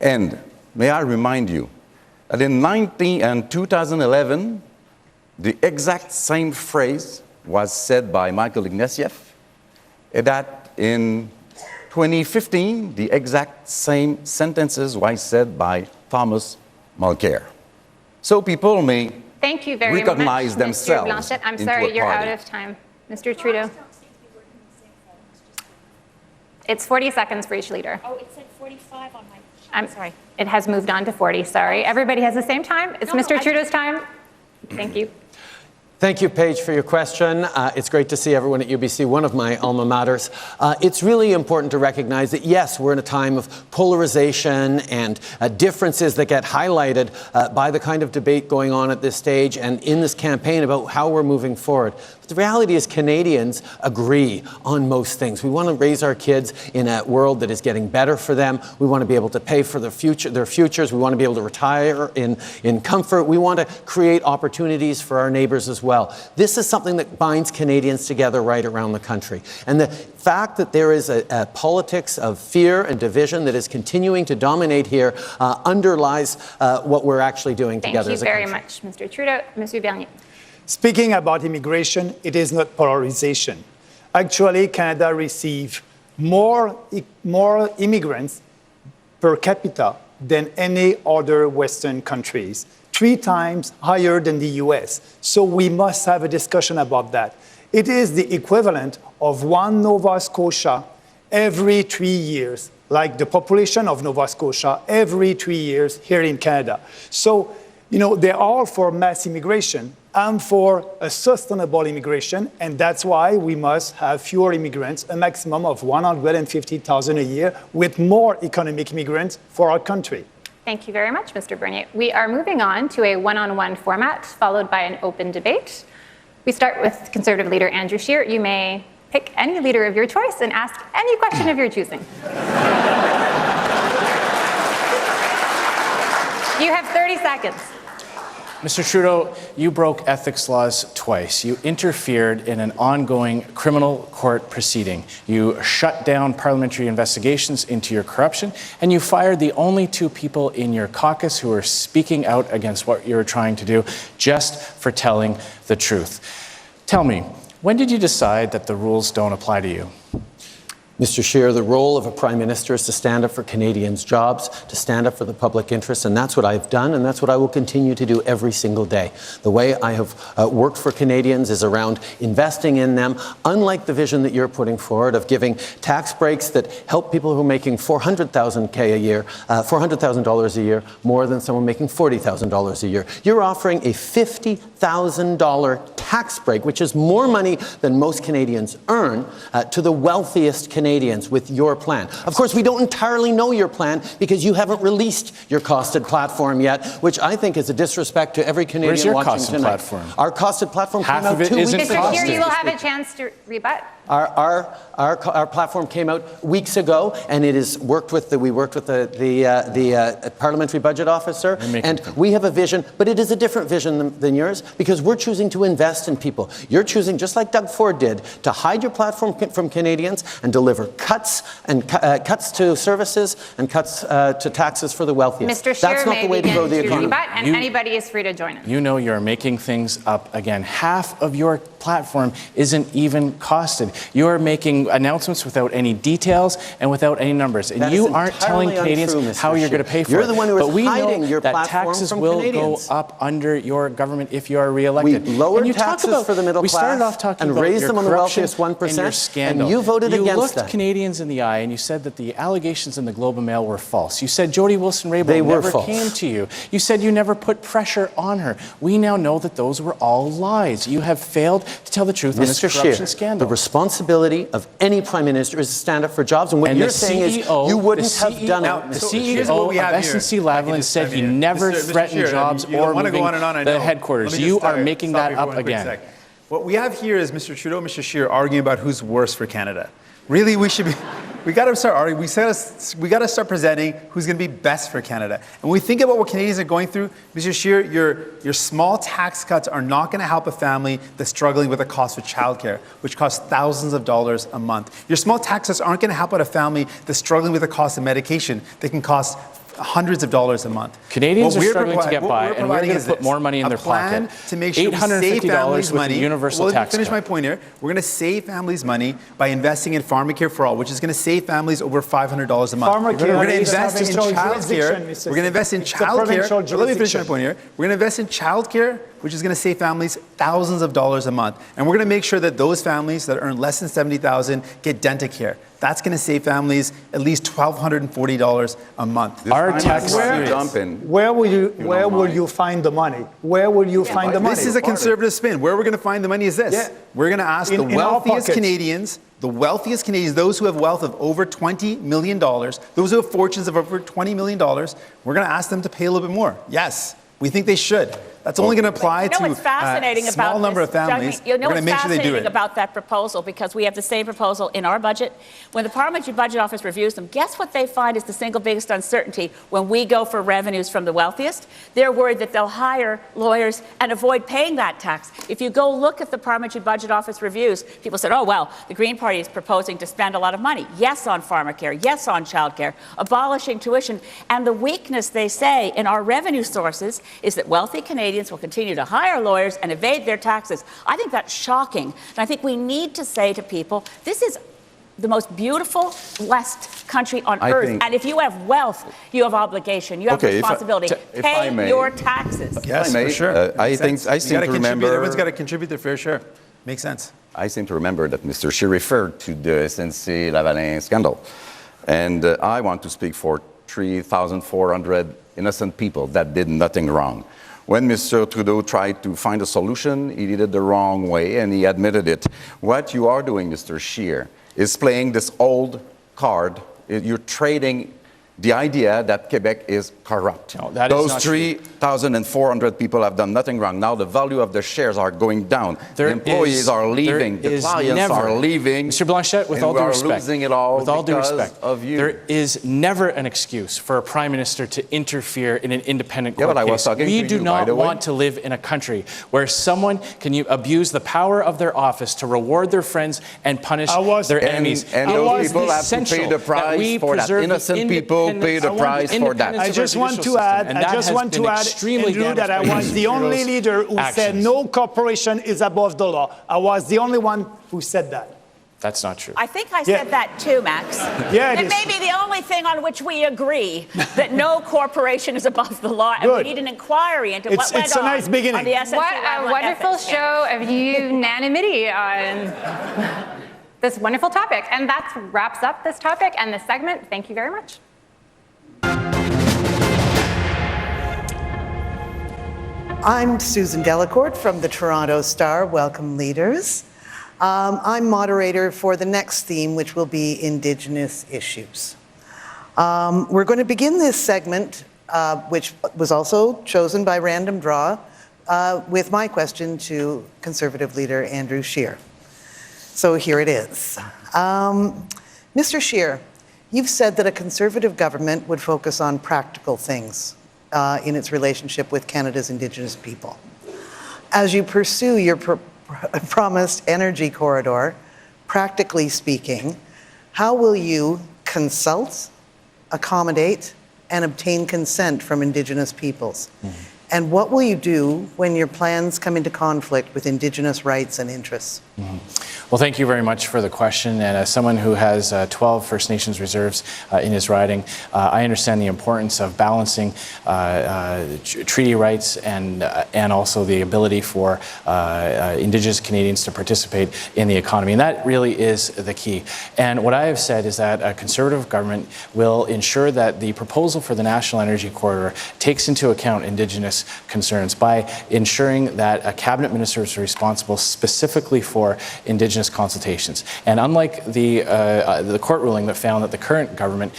And may I remind you that in 2011, the exact same phrase was said by Michael Ignatieff, and that in 2015, the exact same sentences were said by Thomas Mulcair. So people may Thank you very recognize much, themselves. Mr. Blanchet. I'm into sorry, a you're party. out of time. Mr. Trudeau. It's 40 seconds for each leader. Oh, it said 45 on my... I'm sorry. It has moved on to 40, sorry. Everybody has the same time? It's Mr. Trudeau's time. Thank you. Thank you, Paige, for your question. It's great to see everyone at UBC, one of my alma maters. It's really important to recognize that, yes, we're in a time of polarization and differences that get highlighted by the kind of debate going on at this stage and in this campaign about how we're moving forward. But the reality is Canadians agree on most things. We want to raise our kids in a world that is getting better for them. We want to be able to pay for their futures. We want to be able to retire in comfort. We want to create opportunities for our neighbors as well. This is something that binds Canadians together right around the country. And the fact that there is a politics of fear and division that is continuing to dominate here underlies what we're actually doing together as a country. Thank you very much, Mr. Trudeau. Monsieur Bernier. Speaking about immigration, it is not polarization. Actually, Canada receives more immigrants per capita than any other Western countries, 3 times higher than the US. So we must have a discussion about that. It is the equivalent of 1 Nova Scotia every 3 years, like the population of Nova Scotia every 3 years here in Canada. So, they're all for mass immigration. I'm for a sustainable immigration, and that's why we must have fewer immigrants, a maximum of 150,000 a year, with more economic immigrants for our country. Thank you very much, Mr. Bernier. We are moving on to a one-on-one format, followed by an open debate. We start with Conservative leader Andrew Scheer. You may pick any leader of your choice and ask any question of your choosing. You have 30 seconds. Mr. Trudeau, you broke ethics laws twice. You interfered in an ongoing criminal court proceeding. You shut down parliamentary investigations into your corruption, and you fired the only 2 people in your caucus who were speaking out against what you were trying to do just for telling the truth. Tell me, when did you decide that the rules don't apply to you? Mr. Scheer, the role of a Prime Minister is to stand up for Canadians' jobs, to stand up for the public interest, and that's what I've done, and that's what I will continue to do every single day. The way I have worked for Canadians is around investing in them, unlike the vision that you're putting forward of giving tax breaks that help people who are making $400,000 a year, $400,000 a year, more than someone making $40,000 a year. You're offering a $50,000 tax break, which is more money than most Canadians earn, to the wealthiest Canadians with your plan. Of course, we don't entirely know your plan because you haven't released your costed platform yet, which I think is a disrespect to every Canadian Where's your watching costed tonight. platform? Our costed platform Half came out of it 2 weeks isn't ago. Mr. Scheer, costed. you will have a chance to rebut. Our platform came out weeks ago, and we worked with the parliamentary budget officer, and we have a vision, but it is a different vision than yours because we're choosing to invest in people. You're choosing, just like Doug Ford did, to hide your platform from Canadians and deliver cuts to services and cuts to taxes for the wealthiest. Mr. Scheer, That's not the way to grow the economy. Rebut, and anybody is free to join in. You know you're making things up again. Half of your platform isn't even costed. You are making announcements without any details and without any numbers. And you aren't telling Canadians how you're going to pay for it. You're the one who is but we hiding know your that platform taxes from will Canadians. go up under your government if you are re-elected. We lowered and you taxes talk about, for the middle we class started off talking and about raised your them on the corruption wealthiest 1%, and your scandal. and you voted against You looked that. Canadians in the eye and you said that the allegations in the Globe and Mail were false. You said Jody Wilson-Raybould never came to you. You said you never put pressure on her. We now know that those were all lies. You have failed to tell the truth on this corruption scandal. The responsibility of any Prime Minister is to stand up for jobs. And what you're saying is you wouldn't have done it. The CEO of SNC-Lavalin said he never threatened jobs or moving the headquarters. You are making that up again. What we have here is Mr. Trudeau, Mr. Scheer arguing about who's worse for Canada. Really, we got to start arguing. We got to start presenting who's going to be best for Canada. And when we think about what Canadians are going through, Mr. Scheer, your small tax cuts are not going to help a family that's struggling with the cost of childcare, which costs thousands of dollars a month. Your small tax cuts aren't going to help out a family that's struggling with the cost of medication that can cost hundreds of dollars a month. Canadians are struggling to get by, and we're going to put more money in their pocket. To make sure $850 with the universal tax finish my point here. We're going to save families money by investing in Pharmacare for All, which is going to save families over $500 a month. We're going to invest in childcare. We're going to invest in childcare. Let me finish my point here. We're going to invest in childcare, which is going to save families thousands of dollars a month. And we're going to make sure that those families that earn less than $70,000 get dental care. That's going to save families at least $1,240 a month. Our tax where will you find the money? Where will you find the money? This is a conservative spin. Where we're going to find the money is this. Yeah. We're going to ask the wealthiest Canadians, those who have wealth of over $20 million, those who have fortunes of over $20 million, we're going to ask them to pay a little bit more. Yes, we think they should. That's only going to apply to a small number of families. You know we're going to make sure they do it. What's fascinating about that proposal, because we have the same proposal in our budget. When the Parliamentary Budget Office reviews them, guess what they find is the single biggest uncertainty when we go for revenues from the wealthiest? They're worried that they'll hire lawyers and avoid paying that tax. If you go look at the Parliamentary Budget Office reviews, people said, oh, well, the Green Party is proposing to spend a lot of money. Yes, on pharmacare. Yes, on childcare. Abolishing tuition. And the weakness, they say, in our revenue sources is that wealthy Canadians will continue to hire lawyers and evade their taxes. I think that's shocking. And I think we need to say to people, this is the most beautiful, blessed country on earth. And if you have wealth, you have obligation. You have responsibility. Pay your taxes. Yes, for sure. I seem to remember... Everyone's got to contribute their fair share. Makes sense. I seem to remember that Mr. Scheer referred to the SNC-Lavalin scandal. And I want to speak for 3,400 innocent people that did nothing wrong. When Mr. Trudeau tried to find a solution, he did it the wrong way, and he admitted it. What you are doing, Mr. Scheer, is playing this old card. You're trading the idea that Quebec is corrupt. No, that Those is not 3,400 people have done nothing wrong. Now the value of their shares are going down. The employees are leaving. The clients are leaving. Mr. Blanchette, with all due respect, losing it all with all due because respect, of you. There is never an excuse for a Prime Minister to interfere in an independent court but I was case. talking We to do you, not by the way. want to live in a country where someone can abuse the power of their office to reward their friends and punish their enemies. And those people have to pay the price for that. Innocent people pay the price for that. I just want to add, Andrew, that I was the only leader who said no corporation is above the law. I was the only one who said that. That's not true. I think I said that too, Max. It may be the only thing on which we agree, that no corporation is above the law, and we need an inquiry into what went on nice beginning. On the SNC. What a wonderful show of unanimity on this wonderful topic. And that wraps up this topic and this segment. Thank you very much. I'm Susan Delacourt from the Toronto Star. Welcome, leaders. I'm moderator for the next theme, which will be Indigenous issues. We're going to begin this segment, which was also chosen by random draw, with my question to Conservative leader Andrew Scheer. So here it is. Mr. Scheer, you've said that a Conservative government would focus on practical things in its relationship with Canada's Indigenous people. As you pursue your promised energy corridor, practically speaking, how will you consult, accommodate, and obtain consent from Indigenous peoples? And what will you do when your plans come into conflict with Indigenous rights and interests? Well, thank you very much for the question. And as someone who has 12 First Nations reserves in his riding, I understand the importance of balancing treaty rights and also the ability for Indigenous Canadians to participate in the economy. And that really is the key. And what I have said is that a Conservative government will ensure that the proposal for the National Energy Corridor takes into account Indigenous concerns by ensuring that a cabinet minister is responsible specifically for Indigenous consultations. And unlike the court ruling that found that the current government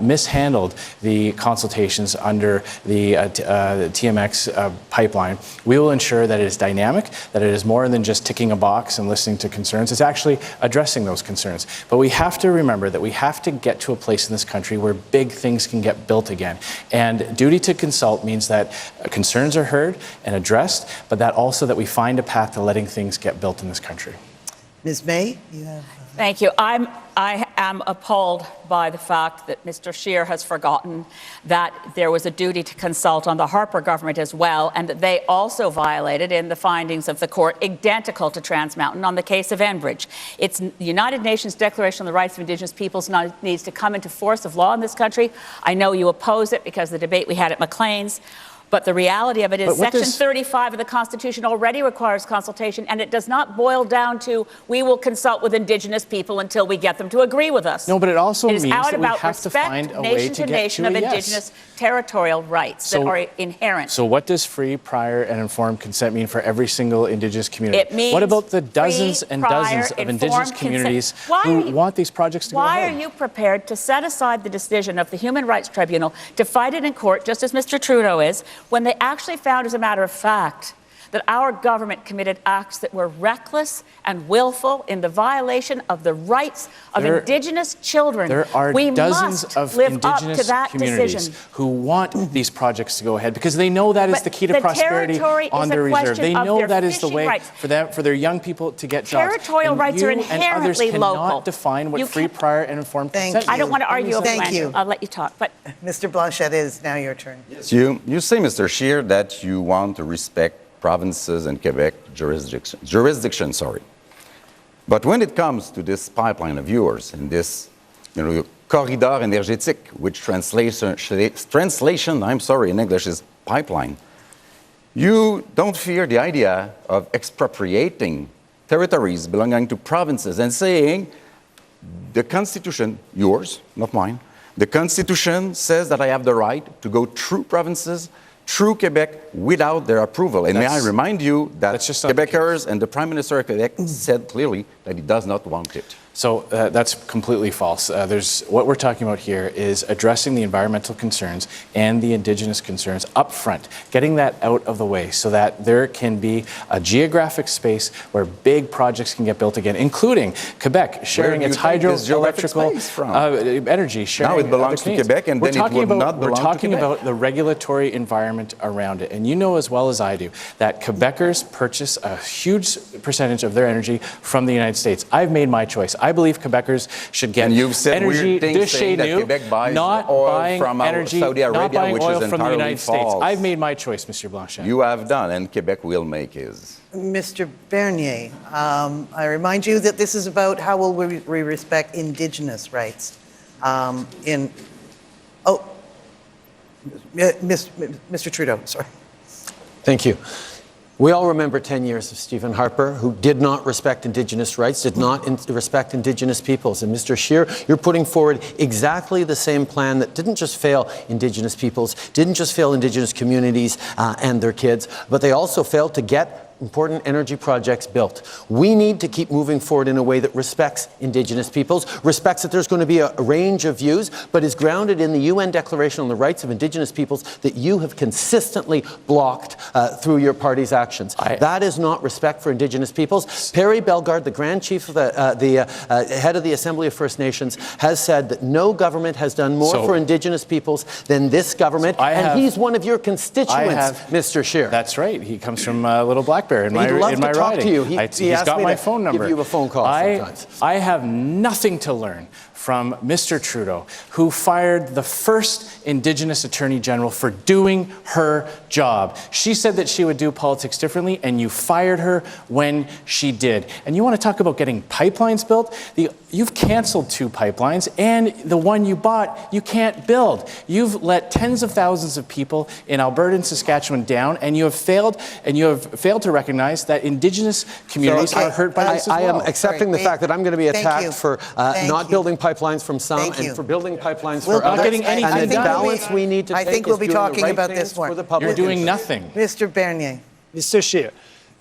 mishandled the consultations under the TMX pipeline, we will ensure that it is dynamic, that it is more than just ticking a box and listening to concerns. It's actually addressing those concerns. But we have to remember that we have to get to a place in this country where big things can get built again. And duty to consult means that concerns are heard and addressed, but that also that we find a path to letting things get built in this country. Ms. May, you have... Thank you. I am appalled by the fact that Mr. Scheer has forgotten that there was a duty to consult on the Harper government as well, and that they also violated in the findings of the court identical to Trans Mountain on the case of Enbridge. It's the United Nations Declaration on the Rights of Indigenous Peoples needs to come into force of law in this country. I know you oppose it because of the debate we had at Maclean's. But the reality of it is Section 35 of the Constitution already requires consultation, and it does not boil down to we will consult with Indigenous people until we get them to agree with us. No, but it also means that we have respect, to find a way to get to of a yes. Indigenous territorial rights that are inherent. So what does free, prior, and informed consent mean for every single Indigenous community? It means what about the dozens free, and prior, dozens of Indigenous communities who want these projects to go ahead? Why are you prepared to set aside the decision of the Human Rights Tribunal to fight it in court, just as Mr. Trudeau is, when they actually found, as a matter of fact, that our government committed acts that were reckless and willful in the violation of the rights of Indigenous children? There are dozens of Indigenous communities decision. who want these projects to go ahead because they know that is the key to prosperity on their reserve. They know that is the way for them, for their young people to get jobs. Territorial rights are inherently and others cannot local. Define what free, prior, and informed consent. I don't want to argue over Thank you. I'll let you talk. But Mr. Blanchet, it is now your turn. Yes, you say, Mr. Scheer, that you want to respect provinces and Quebec jurisdiction. But when it comes to this pipeline of yours and this corridor énergétique, which translation, I'm sorry, in English is pipeline, you don't fear the idea of expropriating territories belonging to provinces and saying the Constitution, yours, not mine, the Constitution says that I have the right to go through provinces, through Quebec, without their approval. And may I remind you that Quebecers and the Prime Minister of Quebec said clearly that he does not want it. So that's completely false. What we're talking about here is addressing the environmental concerns and the Indigenous concerns up front, getting that out of the way so that there can be a geographic space where big projects can get built again, including Quebec sharing its hydroelectrical energy. Now it belongs to Quebec, and then it would not belong to Quebec. We're talking about the regulatory environment around it. And you know as well as I do that Quebecers purchase a huge percentage of their energy from the United States. I've made my choice. I believe Quebecers should get energy de chez nous, not buying energy, not buying oil from the United States. I've made my choice, Mr. Blanchet. You have done, and Quebec will make his. Mr. Bernier, I remind you that this is about how will we respect Indigenous rights. Mr. Trudeau, sorry. Thank you. We all remember 10 years of Stephen Harper, who did not respect Indigenous rights, did not respect Indigenous peoples. And Mr. Scheer, you're putting forward exactly the same plan that didn't just fail Indigenous peoples, didn't just fail Indigenous communities and their kids, but they also failed to get important energy projects built. We need to keep moving forward in a way that respects Indigenous peoples, respects that there's going to be a range of views, but is grounded in the UN Declaration on the Rights of Indigenous Peoples that you have consistently blocked through your party's actions. That is not respect for Indigenous peoples. Perry Bellegarde, the Grand Chief of the head of the Assembly of First Nations, has said that no government has done more for Indigenous peoples than this government, and he's one of your constituents, Mr. Scheer. That's right. He comes from Little Black in my riding. Talk to you. He's got my phone number. Give you a phone call sometimes. I have nothing to learn from Mr. Trudeau, who fired the first Indigenous Attorney General for doing her job. She said that she would do politics differently, and you fired her when she did. And you want to talk about getting pipelines built? You've canceled 2 pipelines, and the one you bought, you can't build. You've let tens of thousands of people in Alberta and Saskatchewan down, and you have failed to recognize that Indigenous communities are hurt by this as well. I am accepting the fact that I'm going to be attacked for not building pipelines from some and for building pipelines for others. Not getting anything and the done. balance we need to take I think we'll be is doing talking the right about things this more. for the public You're doing interest. nothing. Mr. Bernier. Mr. Scheer,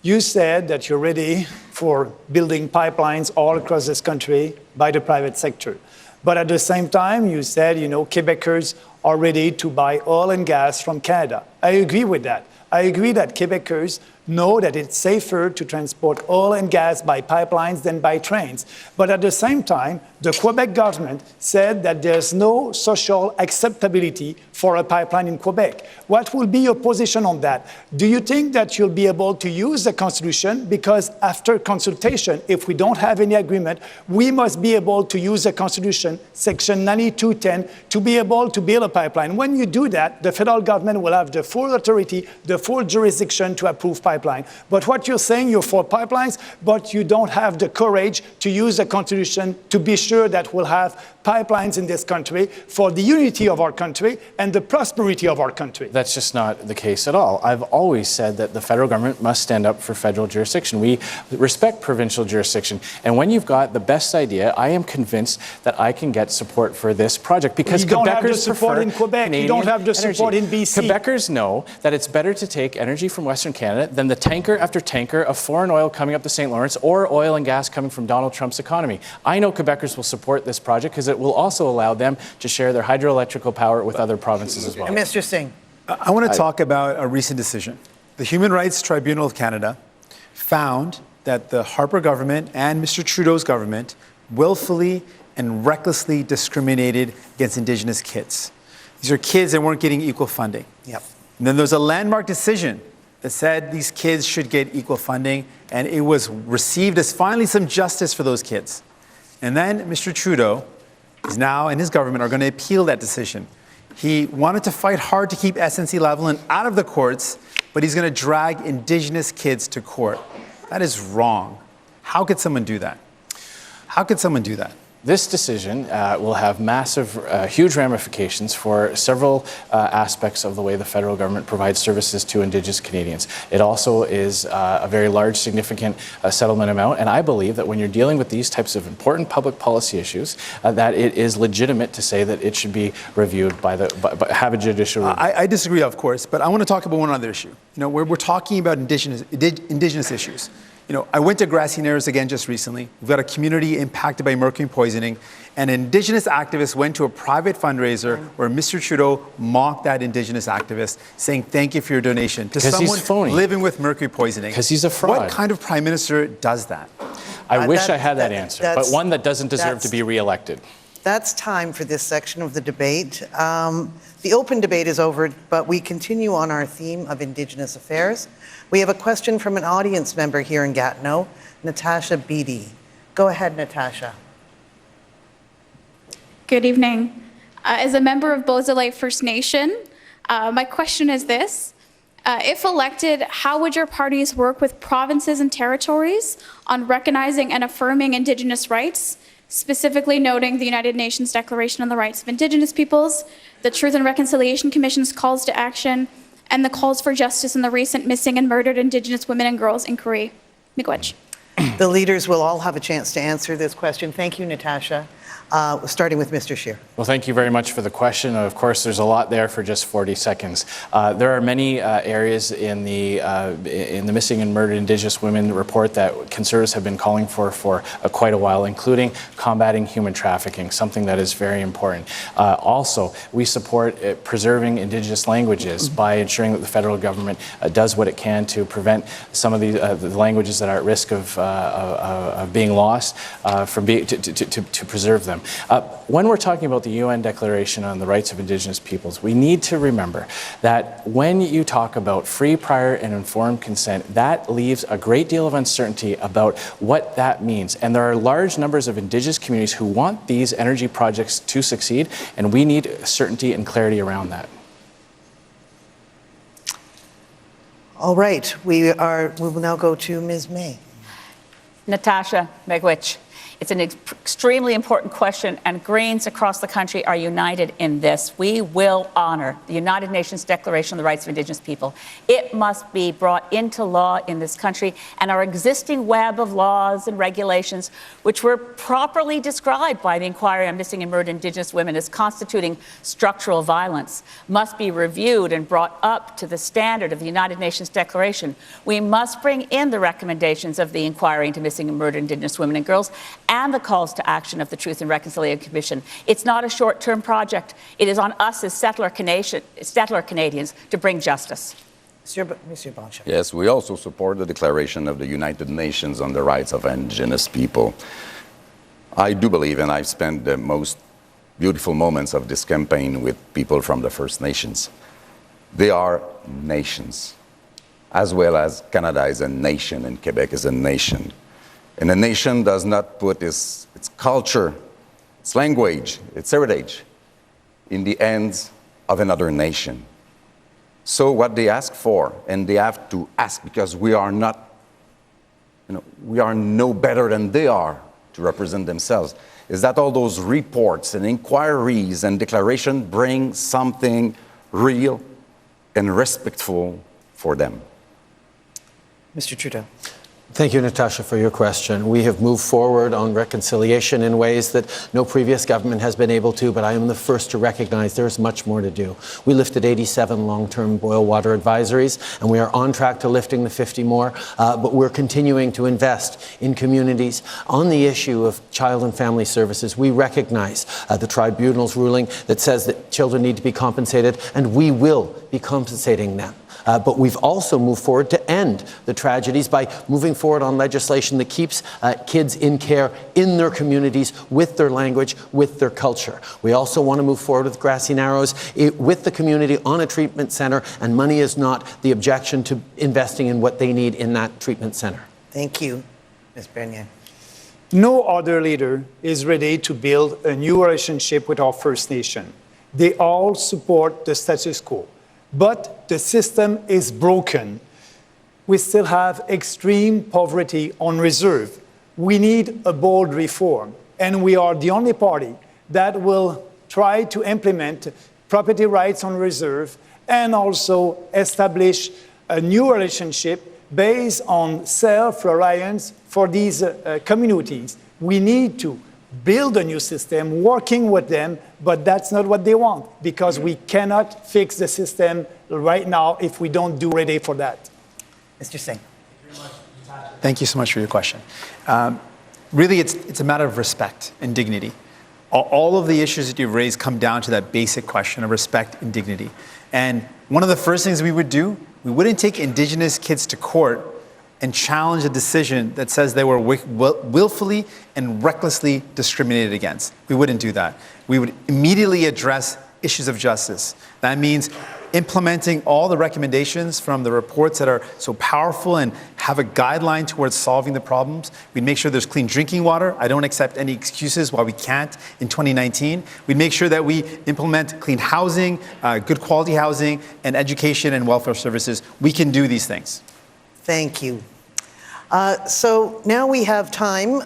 you said that you're ready for building pipelines all across this country by the private sector. But at the same time, you said, Quebecers are ready to buy oil and gas from Canada. I agree with that. I agree that Quebecers know that it's safer to transport oil and gas by pipelines than by trains. But at the same time, the Quebec government said that there's no social acceptability for a pipeline in Quebec. What will be your position on that? Do you think that you'll be able to use the Constitution? Because after consultation, if we don't have any agreement, we must be able to use the Constitution, Section 9210, to be able to build a pipeline. When you do that, the federal government will have the full authority, the full jurisdiction to approve pipeline. But what you're saying, you're for pipelines, but you don't have the courage to use the Constitution to be sure that we'll have pipelines in this country for the unity of our country and the prosperity of our country. That's just not the case at all. I've always said that the federal government must stand up for federal jurisdiction. We respect provincial jurisdiction. And when you've got the best idea, I am convinced that I can get support for this project because you don't Quebecers have the support prefer in Quebec. Canadian You don't have the support energy. in BC. Quebecers know that it's better to take energy from Western Canada than the tanker after tanker of foreign oil coming up the St. Lawrence or oil and gas coming from Donald Trump's economy. I know Quebecers will support this project because it will also allow them to share their hydroelectrical power with other provinces as well. And Mr. Singh. I want to talk about a recent decision. The Human Rights Tribunal of Canada found that the Harper government and Mr. Trudeau's government willfully and recklessly discriminated against Indigenous kids. These are kids that weren't getting equal funding. Yep. And then there's a landmark decision that said these kids should get equal funding, and it was received as finally some justice for those kids. And then Mr. Trudeau is now, and his government are going to appeal that decision. He wanted to fight hard to keep SNC-Lavalin out of the courts, but he's going to drag Indigenous kids to court. That is wrong. How could someone do that? How could someone do that? This decision will have massive, huge ramifications for several aspects of the way the federal government provides services to Indigenous Canadians. It also is a very large, significant settlement amount, and I believe that when you're dealing with these types of important public policy issues, that it is legitimate to say that it should be reviewed by have a judicial review. I disagree, of course, but I want to talk about one other issue. We're talking about Indigenous issues. I went to Grassy Narrows again just recently. We've got a community impacted by mercury poisoning, and an Indigenous activist went to a private fundraiser where Mr. Trudeau mocked that Indigenous activist, saying thank you for your donation to someone living with mercury poisoning. Because he's a fraud. What kind of prime minister does that? I wish I had that answer, but one that doesn't deserve to be reelected. That's time for this section of the debate. The open debate is over, but we continue on our theme of Indigenous affairs. We have a question from an audience member here in Gatineau, Natasha Beatty. Go ahead, Natasha. Good evening. As a member of Beausoleil First Nation, my question is this. If elected, how would your parties work with provinces and territories on recognizing and affirming Indigenous rights, specifically noting the United Nations Declaration on the Rights of Indigenous Peoples, the Truth and Reconciliation Commission's calls to action, and the calls for justice in the recent missing and murdered Indigenous women and girls inquiry? Miigwech. The leaders will all have a chance to answer this question. Thank you, Natasha. Starting with Mr. Scheer. Well, thank you very much for the question. Of course, there's a lot there for just 40 seconds. There are many areas in the Missing and Murdered Indigenous Women report that Conservatives have been calling for quite a while, including combating human trafficking, something that is very important. Also, we support preserving Indigenous languages by ensuring that the federal government does what it can to prevent some of the languages that are at risk of being lost to preserve them. one. When we're talking about the UN Declaration on the Rights of Indigenous Peoples, we need to remember that when you talk about free, prior, and informed consent, that leaves a great deal of uncertainty about what that means. And there are large numbers of Indigenous communities who want these energy projects to succeed, and we need certainty and clarity around that. All right, we will now go to Ms. May. Natasha Miigwech. It's an extremely important question, and Greens across the country are united in this. We will honor the United Nations Declaration on the Rights of Indigenous People. It must be brought into law in this country, and our existing web of laws and regulations, which were properly described by the Inquiry on Missing and Murdered Indigenous Women as constituting structural violence, must be reviewed and brought up to the standard of the United Nations Declaration. We must bring in the recommendations of the Inquiry into Missing and Murdered Indigenous Women and Girls and the calls to action of the Truth and Reconciliation Commission. It's not a short-term project. It is on us as settler Canadians to bring justice. Monsieur Blanchet. Yes, we also support the Declaration of the United Nations on the Rights of Indigenous People. I do believe, and I've spent the most beautiful moments of this campaign with people from the First Nations. They are nations, as well as Canada is a nation and Quebec is a nation. And a nation does not put its culture, its language, its heritage in the hands of another nation. So what they ask for, and they have to ask because we are not, we are no better than they are to represent themselves, is that all those reports and inquiries and declarations bring something real and respectful for them. Mr. Trudeau. Thank you, Natasha, for your question. We have moved forward on reconciliation in ways that no previous government has been able to, but I am the first to recognize there is much more to do. We lifted 87 long-term boil water advisories, and we are on track to lifting the 50 more, but we're continuing to invest in communities. On the issue of child and family services, we recognize the tribunal's ruling that says that children need to be compensated, and we will be compensating them. But we've also moved forward to end the tragedies by moving forward on legislation that keeps kids in care in their communities with their language, with their culture. We also want to move forward with Grassy Narrows with the community on a treatment center, and money is not the objection to investing in what they need in that treatment center. Thank you, Ms. Bernier. No other leader is ready to build a new relationship with our First Nation. They all support the status quo. But the system is broken. We still have extreme poverty on reserve. We need a bold reform, and we are the only party that will try to implement property rights on reserve and also establish a new relationship based on self-reliance for these communities. We need to build a new system, working with them, but that's not what they want, because we cannot fix the system right now if we don't do ready for that. Mr. Singh. Thank you so much for your question. Really, it's a matter of respect and dignity. All of the issues that you've raised come down to that basic question of respect and dignity. And one of the first things we would do, we wouldn't take Indigenous kids to court and challenge a decision that says they were willfully and recklessly discriminated against. We wouldn't do that. We would immediately address issues of justice. That means implementing all the recommendations from the reports that are so powerful and have a guideline towards solving the problems. We'd make sure there's clean drinking water. I don't accept any excuses why we can't in 2019. We'd make sure that we implement clean housing, good quality housing, and education and welfare services. We can do these things. Thank you. So now we have time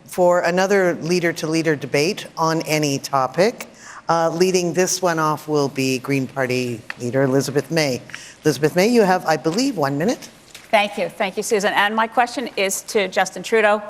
for another leader-to-leader debate on any topic. Leading this one off will be Green Party leader Elizabeth May. Elizabeth May, you have, I believe, 1 minute. Thank you, Susan. And my question is to Justin Trudeau.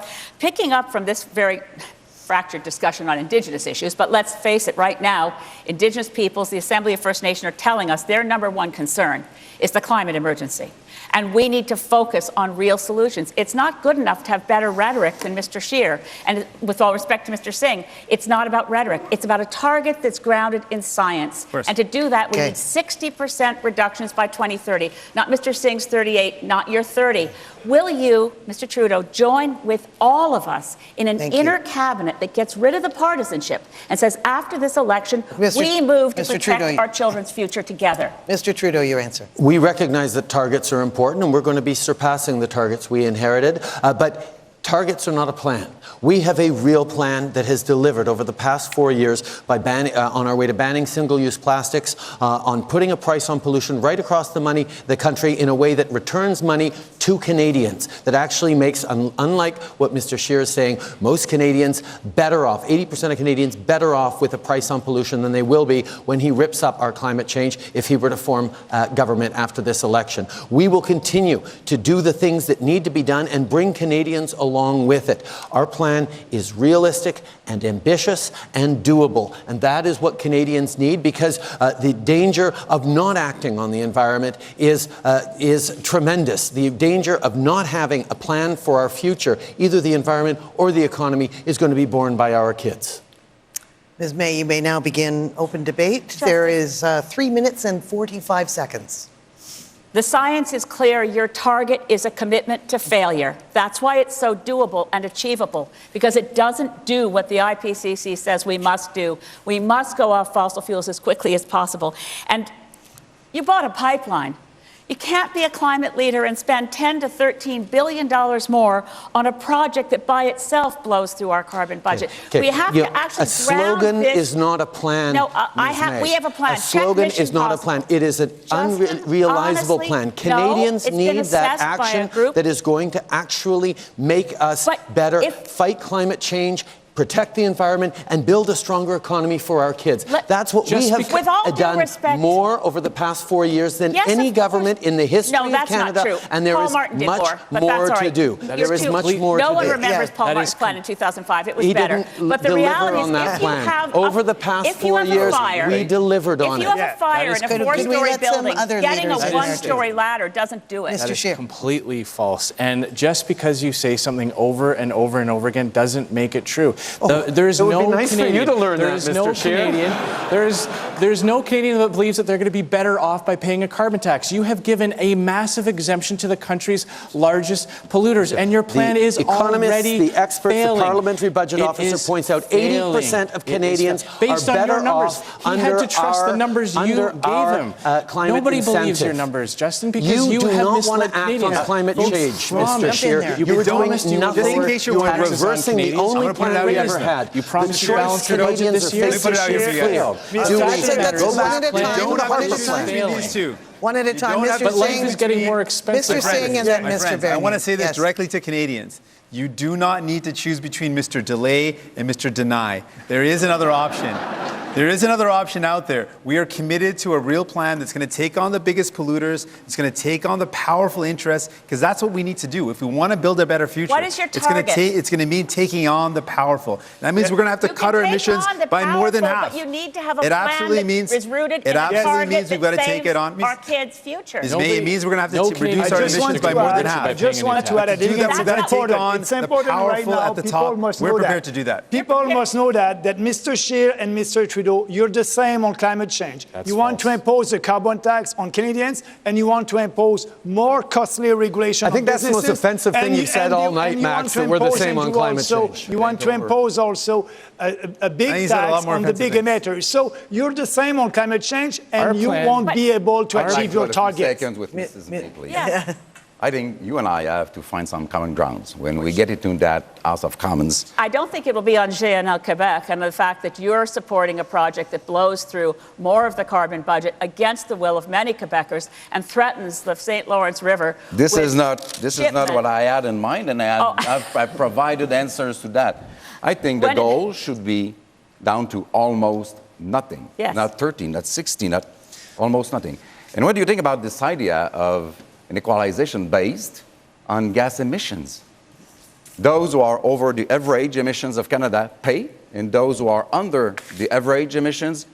Picking up from this very fractured discussion on Indigenous issues, but let's face it right now, Indigenous peoples, the Assembly of First Nation are telling us their number one concern is the climate emergency. And we need to focus on real solutions. It's not good enough to have better rhetoric than Mr. Scheer. And with all respect to Mr. Singh, it's not about rhetoric. It's about a target that's grounded in science. And to do that, we need 60% reductions by 2030. Not Mr. Singh's 38, not your 30. Will you, Mr. Trudeau, join with all of us in an inner cabinet cabinet that gets rid of the partisanship and says, after this election, we move to protect our children's future together. Mr. Trudeau, your answer. We recognize that targets are important, and we're going to be surpassing the targets we inherited. But targets are not a plan. We have a real plan that has delivered over the past 4 years by on our way to banning single-use plastics, on putting a price on pollution right across the country in a way that returns money to Canadians, that actually makes, unlike what Mr. Scheer is saying, most Canadians better off, 80% of Canadians better off with a price on pollution than they will be when he rips up our climate change if he were to form government after this election. We will continue to do the things that need to be done and bring Canadians along with it. Our plan is realistic and ambitious and doable, and that is what Canadians need, because the danger of not acting on the environment is tremendous. The danger of not having a plan for our future, either the environment or the economy, is going to be borne by our kids. Ms. May, you may now begin open debate. There is 3 minutes and 45 seconds. The science is clear. Your target is a commitment to failure. That's why it's so doable and achievable, because it doesn't do what the IPCC says we must do. We must go off fossil fuels as quickly as possible. And you bought a pipeline. You can't be a climate leader and spend $10 to $13 billion more on a project that by itself blows through our carbon budget. Okay. We have to actually a slogan this. is not a plan. No, we have a plan. A slogan is not a plan. It is an unrealizable plan. Canadians need that action that is going to actually make us better, fight climate change, protect the environment, and build a stronger economy for our kids. That's what we have done more over the past 4 years than any government in the history of Canada, and there is much more to do. There is much more to do. No one remembers Paul Martin's plan in 2005. It was better. But the reality is, if you have over the past 4 years, we delivered on it. If you have a fire in a 4-story building, getting a 1-story ladder doesn't do it. That is completely false. And just because you say something over and over and over again doesn't make it true. There's no Canadian that believes that they're going to be better off by paying a carbon tax. You have given a massive exemption to the country's largest polluters, and your plan is already the experts, failing. The parliamentary budget officer points out 80% of Canadians are better off under he had to trust the numbers you gave him. Nobody believes your numbers, Justin, because you do have not want to act on climate change, Mr. Scheer. You're doing nothing. You are reversing the only plan we ever had. You promised to balance your budget this year. Go back. One at a time. But life is getting more expensive. Mr. Singh and then Mr. Bernier. I want to say this directly to Canadians. You do not need to choose between Mr. Delay and Mr. Deny. There is another option. There is another option out there. We are committed to a real plan that's going to take on the biggest polluters. It's going to take on the powerful interests, because that's what we need to do. If we want to build a better future, what is your target? It's going to mean taking on the powerful. That means we're going to have to cut our emissions by more than half. But you need to have a plan that is rooted in a target that saves our kids' future. It means we're going to have to reduce our emissions by more than half. I just want to add, it's important right now. People must know that. We're prepared to do that. People must know that Mr. Scheer and Mr. Trudeau, you're the same on climate change. You want to impose a carbon tax on Canadians, and you want to impose more costly regulation on businesses. I think that's the most offensive thing you've said all night, Max, that we're the same on climate change. You want to impose also a big tax on the big emitters. So you're the same on climate change, and you won't be able to achieve your target. With Mrs. Mapley. I think you and I have to find some common grounds when we get into that House of Commons. I don't think it will be on GNL Quebec and the fact that you're supporting a project that blows through more of the carbon budget against the will of many Quebecers and threatens the St. Lawrence River. This is not what I had in mind, and I've provided answers to that. I think the goal should be down to almost nothing. Yes. Not 13, not 16, not almost nothing. And what do you think about this idea of an equalization based on gas emissions? Those who are over the average emissions of Canada pay, and those who are under the average emissions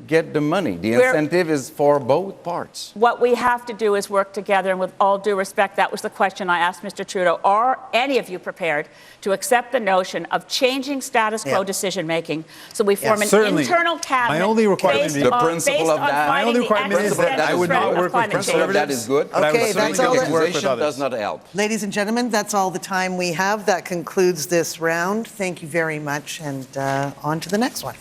get the money. The incentive is for both parts. What we have to do is work together, and with all due respect, that was the question I asked Mr. Trudeau. Are any of you prepared to accept the notion of changing status quo decision-making so we form an internal cabinet? My only requirement the principle of that. My only requirement is that I would not work with conservatives. That is good. Okay, that's all. Accusation does not help. Ladies and gentlemen, that's all the time we have. That concludes this round. Thank you very much, and on to the next one.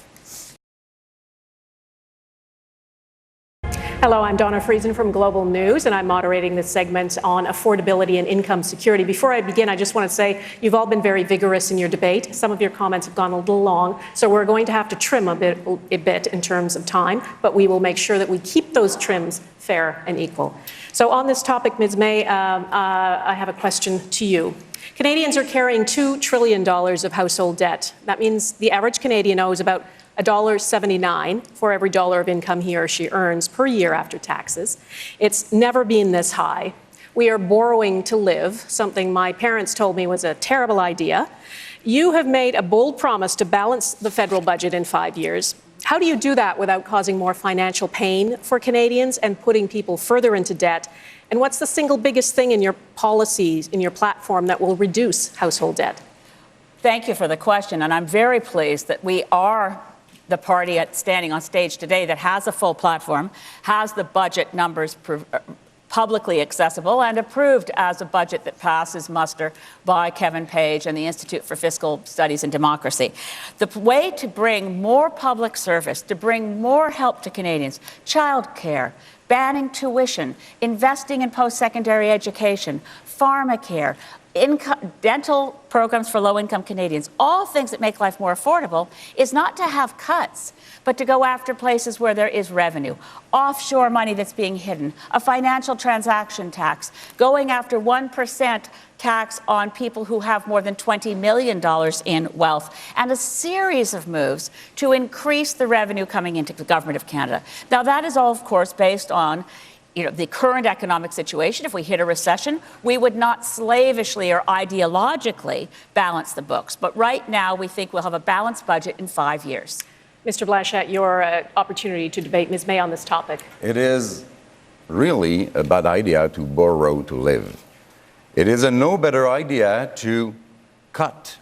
Hello, I'm Donna Friesen from Global News, and I'm moderating this segment on affordability and income security. Before I begin, I just want to say you've all been very vigorous in your debate. Some of your comments have gone a little long, so we're going to have to trim a bit in terms of time, but we will make sure that we keep those trims fair and equal. So on this topic, Ms. May, I have a question to you. Canadians are carrying $2 trillion of household debt. That means the average Canadian owes about $1.79 for every dollar of income he or she earns per year after taxes. It's never been this high. We are borrowing to live, something my parents told me was a terrible idea. You have made a bold promise to balance the federal budget in 5 years. How do you do that without causing more financial pain for Canadians and putting people further into debt? And what's the single biggest thing in your policies, in your platform, that will reduce household debt? Thank you for the question, and I'm very pleased that we are the party standing on stage today that has a full platform, has the budget numbers publicly accessible, and approved as a budget that passes muster by Kevin Page and the Institute for Fiscal Studies and Democracy. The way to bring more public service, to bring more help to Canadians, childcare, banning tuition, investing in post-secondary education, pharmacare, dental programs for low-income Canadians, all things that make life more affordable, is not to have cuts, but to go after places where there is revenue, offshore money that's being hidden, a financial transaction tax, going after 1% tax on people who have more than $20 million in wealth, and a series of moves to increase the revenue coming into the Government of Canada. Now, that is all, of course, based on the current economic situation. If we hit a recession, we would not slavishly or ideologically balance the books. But right now, we think we'll have a balanced budget in 5 years. Mr. Blanchette, your opportunity to debate Ms. May on this topic. It is really a bad idea to borrow to live. It is a no better idea to cut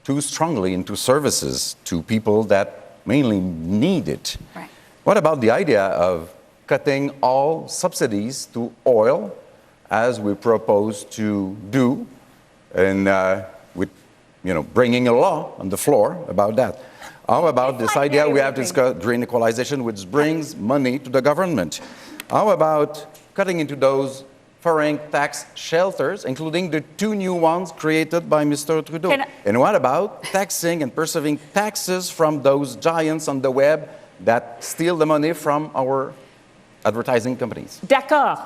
too strongly into services to people that mainly need it. Right. What about the idea of cutting all subsidies to oil, as we propose to do, and with bringing a law on the floor about that? How about this idea we have to discuss green equalization, which brings money to the government? How about cutting into those foreign tax shelters, including the 2 new ones created by Mr. Trudeau? And what about taxing and perceiving taxes from those giants on the web that steal the money from our advertising companies? D'accord.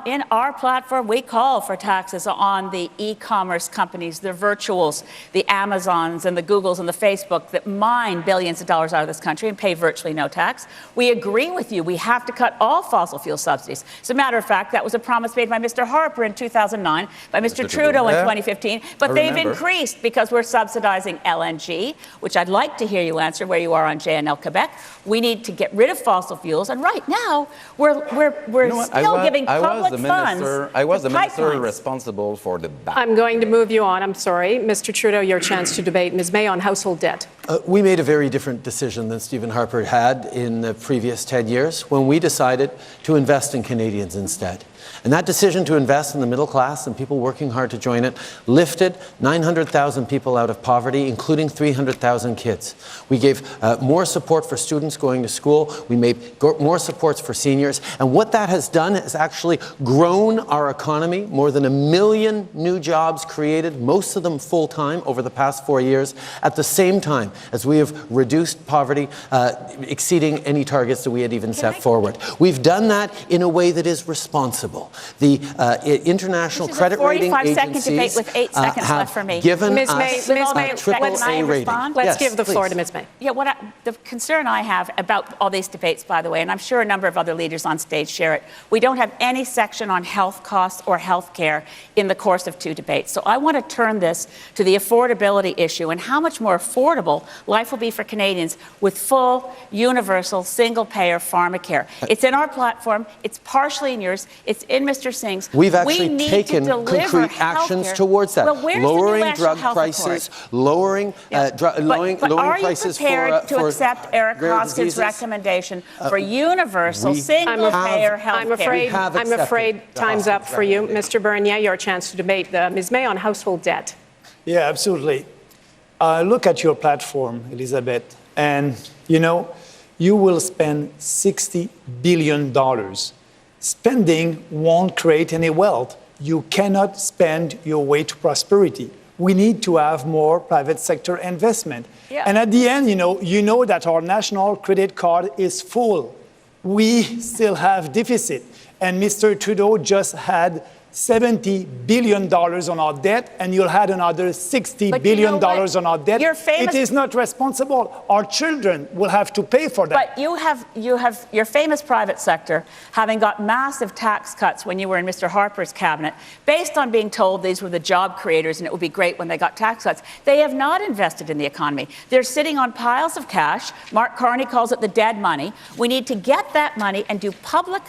In our platform, we call for taxes on the e-commerce companies, the virtuals, the Amazons and the Googles and the Facebook that mine billions of dollars out of this country and pay virtually no tax. We agree with you. We have to cut all fossil fuel subsidies. As a matter of fact, that was a promise made by Mr. Harper in 2009, by Mr. Trudeau in 2015. But they've increased because we're subsidizing LNG, which I'd like to hear you answer where you are on JNL Quebec. We need to get rid of fossil fuels. And right now, we're still giving public funds. I was the minister responsible for the back. I'm going to move you on. I'm sorry. Mr. Trudeau, your chance to debate Ms. May on household debt. We made a very different decision than Stephen Harper had in the previous 10 years when we decided to invest in Canadians instead. And that decision to invest in the middle class and people working hard to join it lifted 900,000 people out of poverty, including 300,000 kids. We gave more support for students going to school. We made more supports for seniors. And what that has done is actually grown our economy. More than 1 million new jobs created, most of them full-time over the past 4 years, at the same time as we have reduced poverty, exceeding any targets that we had even set forward. We've done that in a way that is responsible. The international credit rating agencies debate with 8 seconds left for me. Given Ms. May, us a triple A rating. Let's give the floor to Ms. May. Yeah, the concern I have about all these debates, by the way, and I'm sure a number of other leaders on stage share it, we don't have any any section on health costs or health care in the course of 2 debates. So I want to turn this to the affordability issue and how much more affordable life will be for Canadians with full, universal, single-payer pharmacare. It's in our platform. It's partially in yours. It's in Mr. Singh's. We've actually taken concrete actions towards that. Well, lowering drug prices, lowering lowering prices for are you prepared to accept Eric Hoskins' recommendation for universal single-payer health care? I'm afraid time's up for you. Mr. Bernier, your chance to debate Ms. May on household debt. Yeah, absolutely. Look at your platform, Elizabeth, and you will spend $60 billion. Spending won't create any wealth. You cannot spend your way to prosperity. We need to have more private sector investment. Yeah. And at the end, you know that our national credit card is full. We still have deficit. And Mr. Trudeau just had $70 billion on our debt, and you'll have another $60 billion on our debt. It is not responsible. Our children will have to pay for that. But you have your famous private sector having got massive tax cuts when you were in Mr. Harper's cabinet, based on being told these were the job creators and it would be great when they got tax cuts. They have not invested in the economy. They're sitting on piles of cash. Mark Carney calls it the dead money. We need to get that money and do public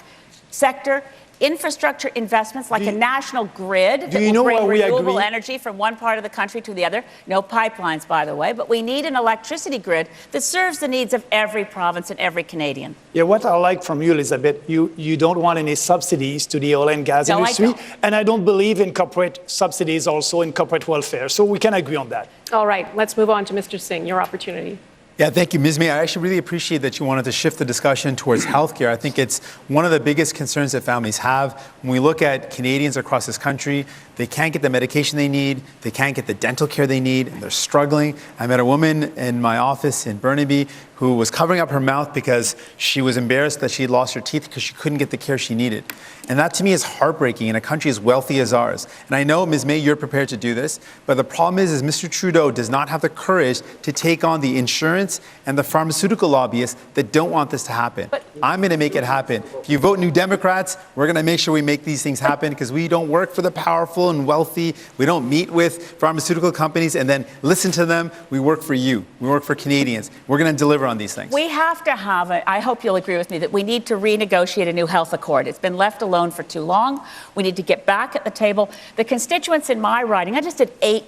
sector infrastructure investments like a national grid that will bring renewable energy from one part of the country to the other. No pipelines, by the way, but we need an electricity grid that serves the needs of every province and every Canadian. Yeah, what I like from you, Elizabeth, you don't want any subsidies to the oil and gas industry, and I don't believe in corporate subsidies also in corporate welfare, so we can agree on that. All right, let's move on to Mr. Singh, your opportunity. Yeah, thank you, Ms. May. I actually really appreciate that you wanted to shift the discussion towards healthcare. I think it's one of the biggest concerns that families have. When we look at Canadians across this country, they can't get the medication they need, they can't get the dental care they need, and they're struggling. I met a woman in my office in Burnaby who was covering up her mouth because she was embarrassed that she had lost her teeth because she couldn't get the care she needed. And that to me is heartbreaking in a country as wealthy as ours. And I know, Ms. May, you're prepared to do this, but the problem is Mr. Trudeau does not have the courage to take on the insurance and the pharmaceutical lobbyists that don't want this to happen. I'm going to make it happen. If you vote New Democrats, we're going to make sure we make these things happen because we don't work for the powerful and wealthy. We don't meet with pharmaceutical companies and then listen to them. We work for you. We work for Canadians. We're going to deliver on these things. We have to have I hope you'll agree with me, that we need to renegotiate a new health accord. It's been left alone for too long. We need to get back at the table. The constituents in my riding, I just did 8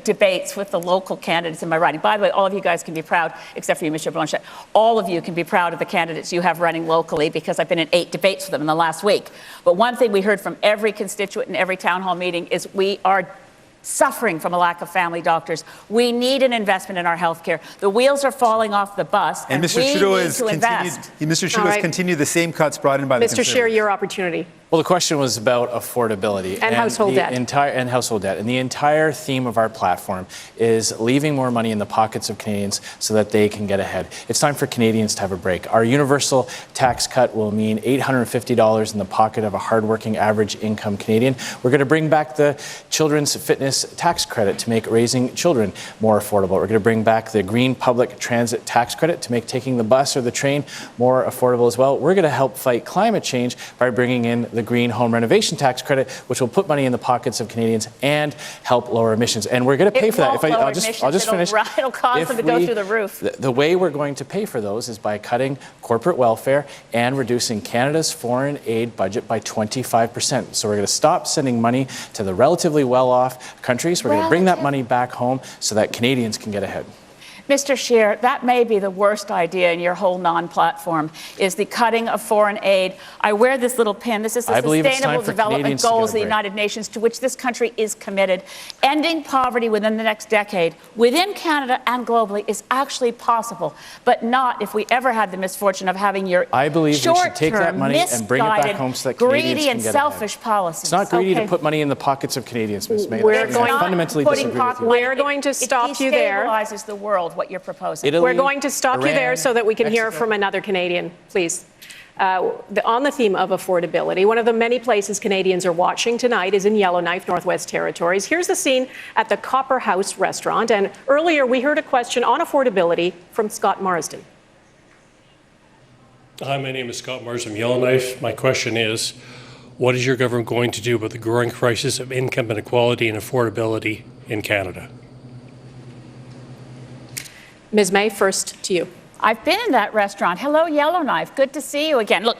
debates with the local candidates in my riding. By the way, all of you guys can be proud, except for you, Mr. Blanchet. All of you can be proud of the candidates you have running locally because I've been in 8 debates with them in the last week. But one thing we heard from every constituent in every town hall meeting is we are suffering from a lack of family doctors. We need an investment in our health care. The wheels are falling off the bus, and Mr. we Trudeau need to invest. Mr. Trudeau has continued the same cuts brought in by the Conservatives. Mr. Scheer, your opportunity. Well, the question was about affordability and household debt. And household debt. And the entire theme of our platform is leaving more money in the pockets of Canadians so that they can get ahead. It's time for Canadians to have a break. Our universal tax cut will mean $850 in the pocket of a hardworking average income Canadian. We're going to bring back the children's fitness tax credit to make raising children more affordable. We're going to bring back the green public transit tax credit to make taking the bus or the train more affordable as well. We're going to help fight climate change by bringing in the green home renovation tax credit, which will put money in the pockets of Canadians and help lower emissions. And we're going to pay for that. I'll just finish. It'll cause them to go through the roof. The way we're going to pay for those is by cutting corporate welfare and reducing Canada's foreign aid budget by 25%. So we're going to stop sending money to the relatively well-off countries. We're going to bring that money back home so that Canadians can get ahead. Mr. Scheer, that may be the worst idea in your whole non-platform, is the cutting of foreign aid. I wear this little pin. This is the Sustainable Development Goals of the United Nations, to which this country is committed. Ending poverty within the next decade, within Canada and globally, is actually possible, but not if we ever had the misfortune of having your I believe we should take that money and bring it back home so that Canadians greedy and selfish policies. It's not greedy to put money in the pockets of Canadians, Ms. May. We're going to stop you there. It destabilizes the world, what you're proposing. Italy, we're going to stop you there so that we can hear from another Canadian, please. On the theme of affordability, one of the many places Canadians are watching tonight is in Yellowknife, Northwest Territories. Here's the scene at the Copper House restaurant. And earlier we heard a question on affordability from Scott Marsden. Hi, my name is Scott Marsden from Yellowknife. My question is, what is your government going to do about the growing crisis of income inequality and affordability in Canada? Ms. May, first to you. I've been in that restaurant. Hello, Yellowknife. Good to see you again. Look,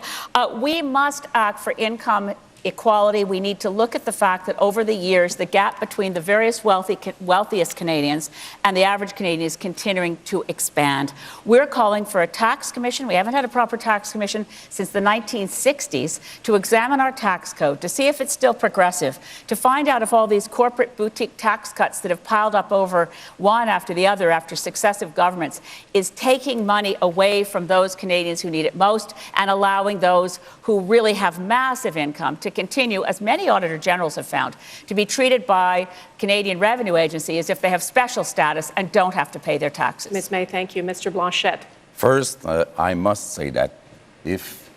we must act for income equality. We need to look at the fact that over the years, the gap between the various wealthiest Canadians and the average Canadian is continuing to expand. We're calling for a tax commission. We haven't had a proper tax commission since the 1960s to examine our tax code, to see if it's still progressive, to find out if all these corporate boutique tax cuts that have piled up over one after the other after successive governments is taking money away from those Canadians who need it most and allowing those who really have massive income to continue, as many Auditor Generals have found, to be treated by Canadian Revenue Agency as if they have special status and don't have to pay their taxes. Ms. May, thank you. Mr. Blanchet. First, I must say that if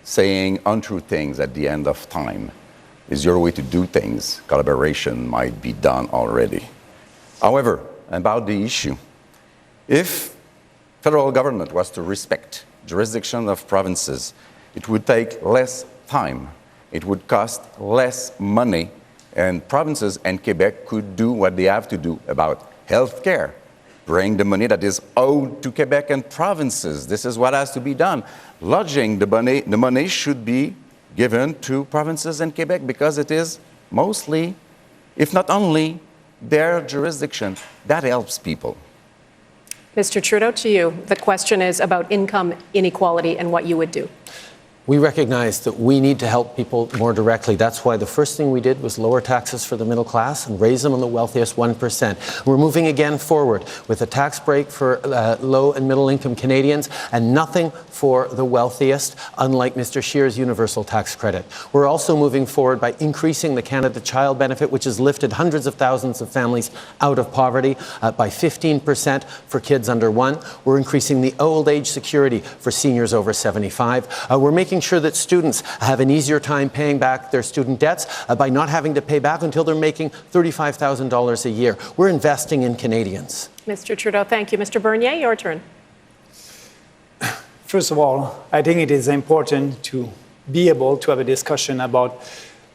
saying untrue things at the end of time is your way to do things, collaboration might be done already. However, about the issue, if federal government was to respect jurisdiction of provinces, it would take less time. It would cost less money, and provinces and Quebec could do what they have to do about health care, bring the money that is owed to Quebec and provinces. This is what has to be done. Lodging, the money should be given to provinces and Quebec because it is mostly, if not only, their jurisdiction. That helps people. Mr. Trudeau, to you. The question is about income inequality and what you would do. We recognize that we need to help people more directly. That's why the first thing we did was lower taxes for the middle class and raise them on the wealthiest 1%. We're moving again forward with a tax break for low and middle income Canadians and nothing for the wealthiest, unlike Mr. Scheer's universal tax credit. We're also moving forward by increasing the Canada Child Benefit, which has lifted hundreds of thousands of families out of poverty by 15% for kids under 1. We're increasing the old age security for seniors over 75. We're making sure that students have an easier time paying back their student debts by not having to pay back until they're making $35,000 a year. We're investing in Canadians. Mr. Trudeau, thank you. Mr. Bernier, your turn. First of all, I think it is important to be able to have a discussion about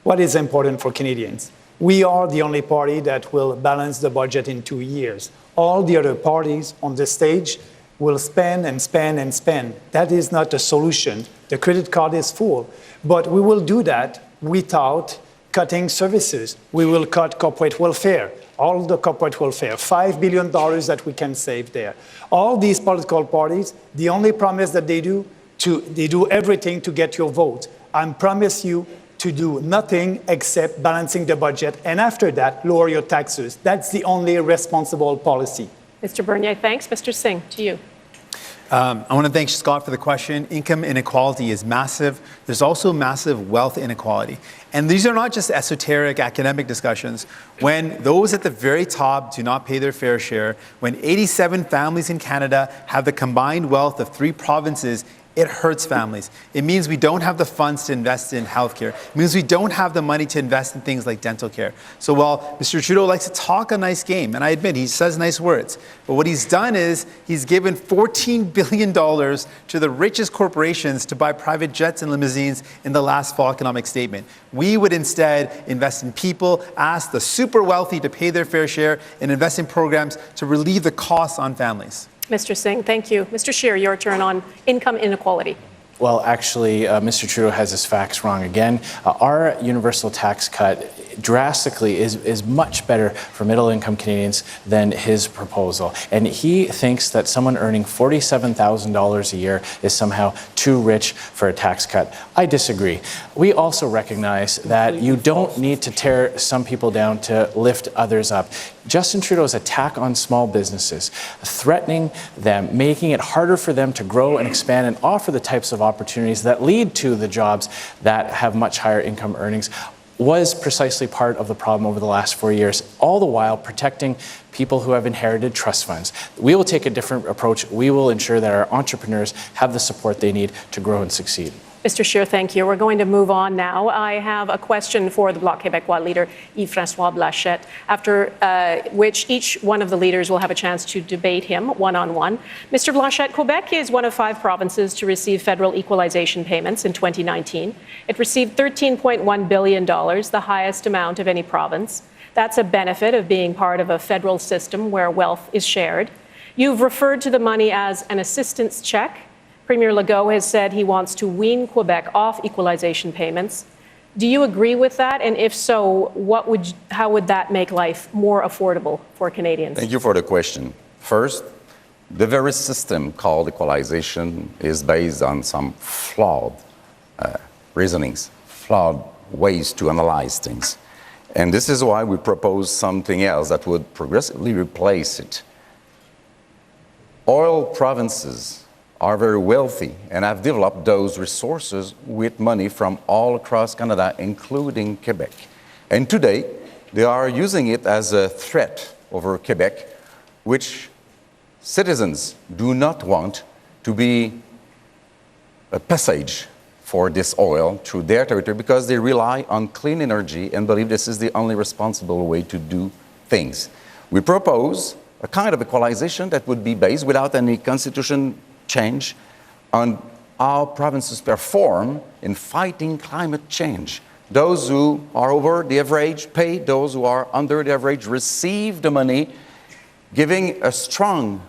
what is important for Canadians. We are the only party that will balance the budget in 2 years. All the other parties on the stage will spend and spend and spend. That is not a solution. The credit card is full. But we will do that without cutting services. We will cut corporate welfare, all the corporate welfare, $5 billion that we can save there. All these political parties, the only promise that they do everything to get your vote. I promise you to do nothing except balancing the budget, and after that, lower your taxes. That's the only responsible policy. Mr. Bernier, thanks. Mr. Singh, to you. I want to thank Scott for the question. Income inequality is massive. There's also massive wealth inequality. And these are not just esoteric academic discussions. When those at the very top do not pay their fair share, when 87 families in Canada have the combined wealth of 3 provinces, it hurts families. It means we don't have the funds to invest in healthcare. It means we don't have the money to invest in things like dental care. So while Mr. Trudeau likes to talk a nice game, and I admit he says nice words, but what he's done is he's given $14 billion to the richest corporations to buy private jets and limousines in the last fall economic statement. We would instead invest in people, ask the super wealthy to pay their fair share, and invest in programs to relieve the costs on families. Mr. Singh, thank you. Mr. Scheer, your turn on income inequality. Well, actually, Mr. Trudeau has his facts wrong again. Our universal tax cut drastically is much better for middle-income Canadians than his proposal. And he thinks that someone earning $47,000 a year is somehow too rich for a tax cut. I disagree. We also recognize that you don't need to tear some people down to lift others up. Justin Trudeau's attack on small businesses, threatening them, making it harder for them to grow and expand and offer the types of opportunities that lead to the jobs that have much higher income earnings, was precisely part of the problem over the last 4 years, all the while protecting people who have inherited trust funds. We will take a different approach. We will ensure that our entrepreneurs have the support they need to grow and succeed. Mr. Scheer, thank you. We're going to move on now. I have a question for the Bloc Québécois leader, Yves-François Blanchet, after which each one of the leaders will have a chance to debate him one-on-one. Mr. Blanchet, Quebec is one of 5 provinces to receive federal equalization payments in 2019. It received $13.1 billion, the highest amount of any province. That's a benefit of being part of a federal system where wealth is shared. You've referred to the money as an assistance check. Premier Legault has said he wants to wean Quebec off equalization payments. Do you agree with that? And if so, how would that make life more affordable for Canadians? Thank you for the question. First, the very system called equalization is based on some flawed reasonings, flawed ways to analyze things. And this is why we propose something else that would progressively replace it. Oil provinces are very wealthy and have developed those resources with money from all across Canada, including Quebec. And today, they are using it as a threat over Quebec, which citizens do not want to be a passage for this oil through their territory because they rely on clean energy and believe this is the only responsible way to do things. We propose a kind of equalization that would be based without any constitution change on how provinces perform in fighting climate change. Those who are over the average pay, those who are under the average receive the money, giving a strong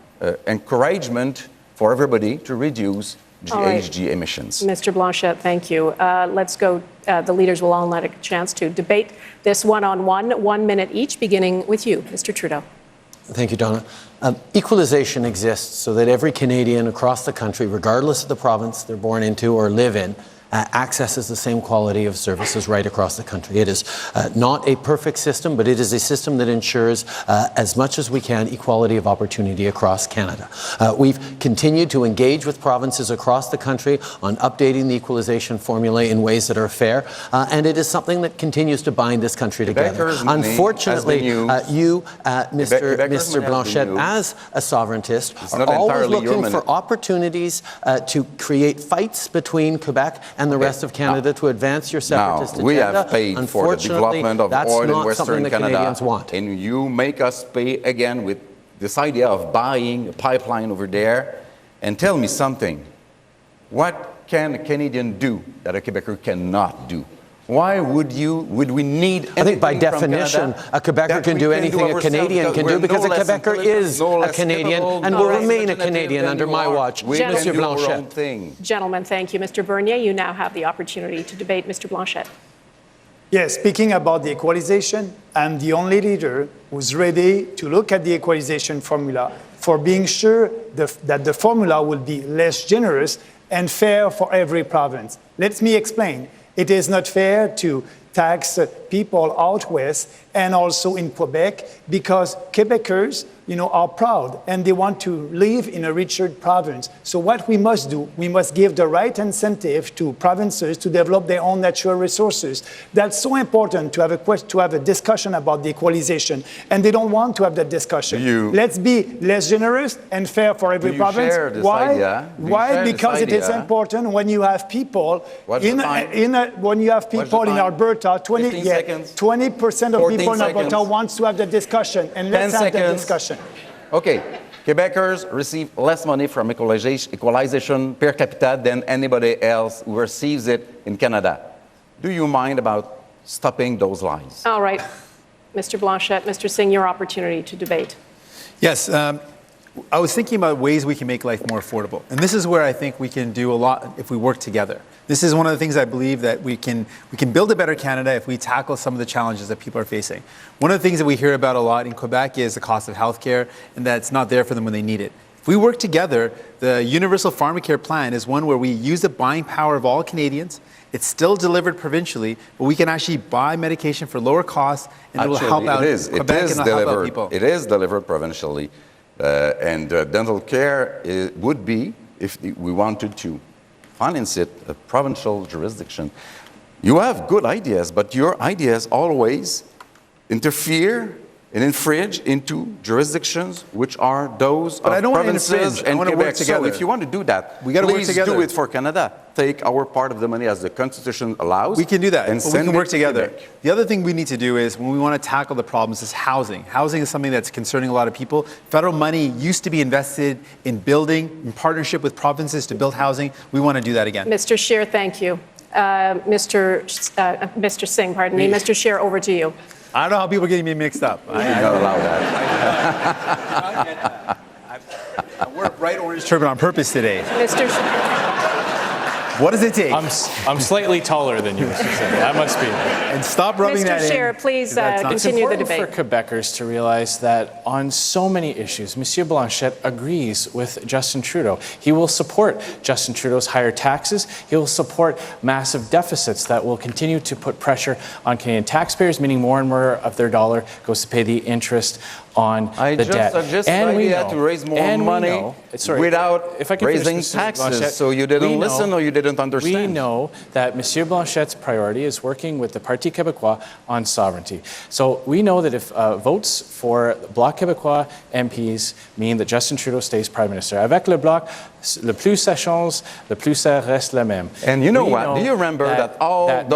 encouragement for everybody to reduce GHG emissions. Mr. Blanchet, thank you. Let's go. The leaders will all get a chance to debate this one-on-one, 1 minute each, beginning with you, Mr. Trudeau. Thank you, Donna. Equalization exists so that every Canadian across the country, regardless of the province they're born into or live in, accesses the same quality of services right across the country. It is not a perfect system, but it is a system that ensures, as much as we can, equality of opportunity across Canada. We've continued to engage with provinces across the country on updating the equalization formula in ways that are fair, and it is something that continues to bind this country together. Unfortunately, you, Mr. Blanchet, as a sovereigntist, are always looking for opportunities to create fights between Quebec and the rest of Canada to advance your separatist agenda. We have paid for the development of oil in Western Canada, and you make us pay again with this idea of buying a pipeline over there. And tell me something, what can a Canadian do that a Quebecer cannot do? Why would we need anything? I think by definition, a Quebecer can do anything a Canadian can do because a Quebecer is a Canadian and will remain a Canadian under my watch. Monsieur Blanchet. Gentlemen, thank you. Mr. Bernier, you now have the opportunity to debate Mr. Blanchet. Yes, speaking about the equalization, I'm the only leader who's ready to look at the equalization formula for being sure that the formula will be less generous and fair for every province. Let me explain. It is not fair to tax people out west and also in Quebec because Quebecers, are proud and they want to live in a richer province. So what we must do, we must give the right incentive to provinces to develop their own natural resources. That's so important to have a discussion about the equalization, and they don't want to have that discussion. Let's be less generous and fair for every province. Why? Because it is important when you have people in Alberta. 20% of people in Alberta wants to have the discussion, and let's have that discussion. Okay, Quebecers receive less money from equalization per capita than anybody else who receives it in Canada. Do you mind about stopping those lies? All right, Mr. Blanchet, Mr. Singh, your opportunity to debate. Yes, I was thinking about ways we can make life more affordable. And this is where I think we can do a lot if we work together. This is one of the things I believe that we can build a better Canada if we tackle some of the challenges that people are facing. One of the things that we hear about a lot in Quebec is the cost of healthcare and that it's not there for them when they need it. If we work together, the Universal Pharmacare Plan is one where we use the buying power of all Canadians. It's still delivered provincially, but we can actually buy medication for lower costs and it will help out Quebec and help out people. It is delivered provincially. And dental care would be, if we wanted to finance it, a provincial jurisdiction. You have good ideas, but your ideas always interfere and infringe into jurisdictions which are those But I of don't want to provinces infringe. I and want to Quebec. work together. So if you want to do that, We gotta work please together. do it for Canada. Take our part of the money as the Constitution allows. We can do that, and but we send can it work to together. Quebec. The other thing we need to do is, when we want to tackle the problems, is housing. Housing is something that's concerning a lot of people. Federal money used to be invested in building, in partnership with provinces to build housing. We want to do that again. Mr. Scheer, thank you. Mr. Singh, pardon me. Mr. Scheer, over to you. I don't know how people are getting me mixed up. You don't allow that. I wore a bright orange turban on purpose today. Mr. What does it take? I'm slightly taller than you, Mr. Singh. That must be it. And stop rubbing that Mr. in. Scheer, please That's not- continue the It's debate. important for Quebecers to realize that on so many issues, Monsieur Blanchet agrees with Justin Trudeau. He will support Justin Trudeau's higher taxes. He will support massive deficits that will continue to put pressure on Canadian taxpayers, meaning more and more of their dollar goes to pay the interest on the debt. Suggest the idea to raise more money without raising taxes. So you didn't listen or you didn't understand? We know that Monsieur Blanchet's priority is working with the Parti Québécois on sovereignty. So we know that if votes for Bloc Québécois MPs mean that Justin Trudeau stays Prime Minister. Avec le Bloc, le plus ça change, le plus ça reste le même. And you know what? Do you remember that all that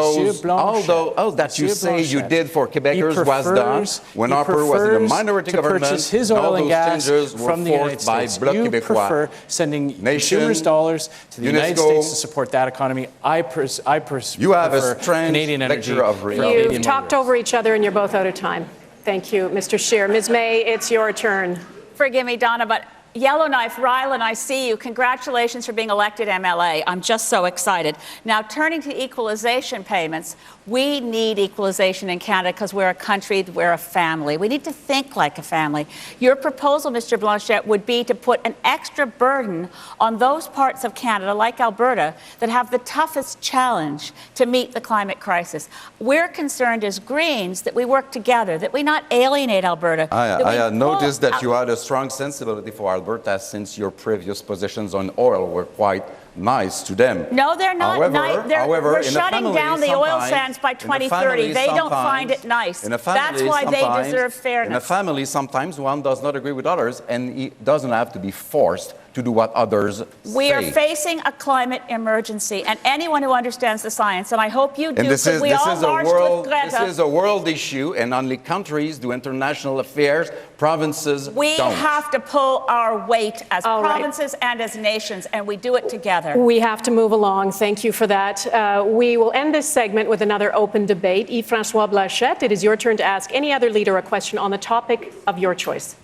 you say you did for Quebecers was done when Harper was in a minority government? Purchase his oil and gas from the United States. You prefer sending consumers' dollars to the United States to support that economy. I you have a prefer strange Canadian energy. picture of reality. You've talked over each other and you're both out of time. Thank you, Mr. Scheer. Ms. May, it's your turn. Forgive me, Donna, but Yellowknife, Ryland, I see you. Congratulations for being elected MLA. I'm just so excited. Now, turning to equalization payments, we need equalization in Canada because we're a country, we're a family. We need to think like a family. Your proposal, Mr. Blanchet, would be to put an extra burden on those parts of Canada, like Alberta, that have the toughest challenge to meet the climate crisis. We're concerned as Greens that we work together, that we not alienate Alberta. I noticed that you had a strong sensibility for Alberta since your previous positions on oil were quite nice to them. No, they're not nice. We're shutting down the oil sands by 2030. They don't find it nice. That's why they deserve fairness. In a family, sometimes one does not agree with others, and it doesn't have to be forced to do what others We say. are facing a climate emergency, and anyone who understands the science, and I hope you do, And this is Greta. a world issue, and only countries do international affairs. Provinces We don't. have to pull our weight as provinces and as nations, and we do it together. We have to move along. Thank you for that. We will end this segment with another open debate. Yves-François Blanchet, it is your turn to ask any other leader a question on the topic of your choice.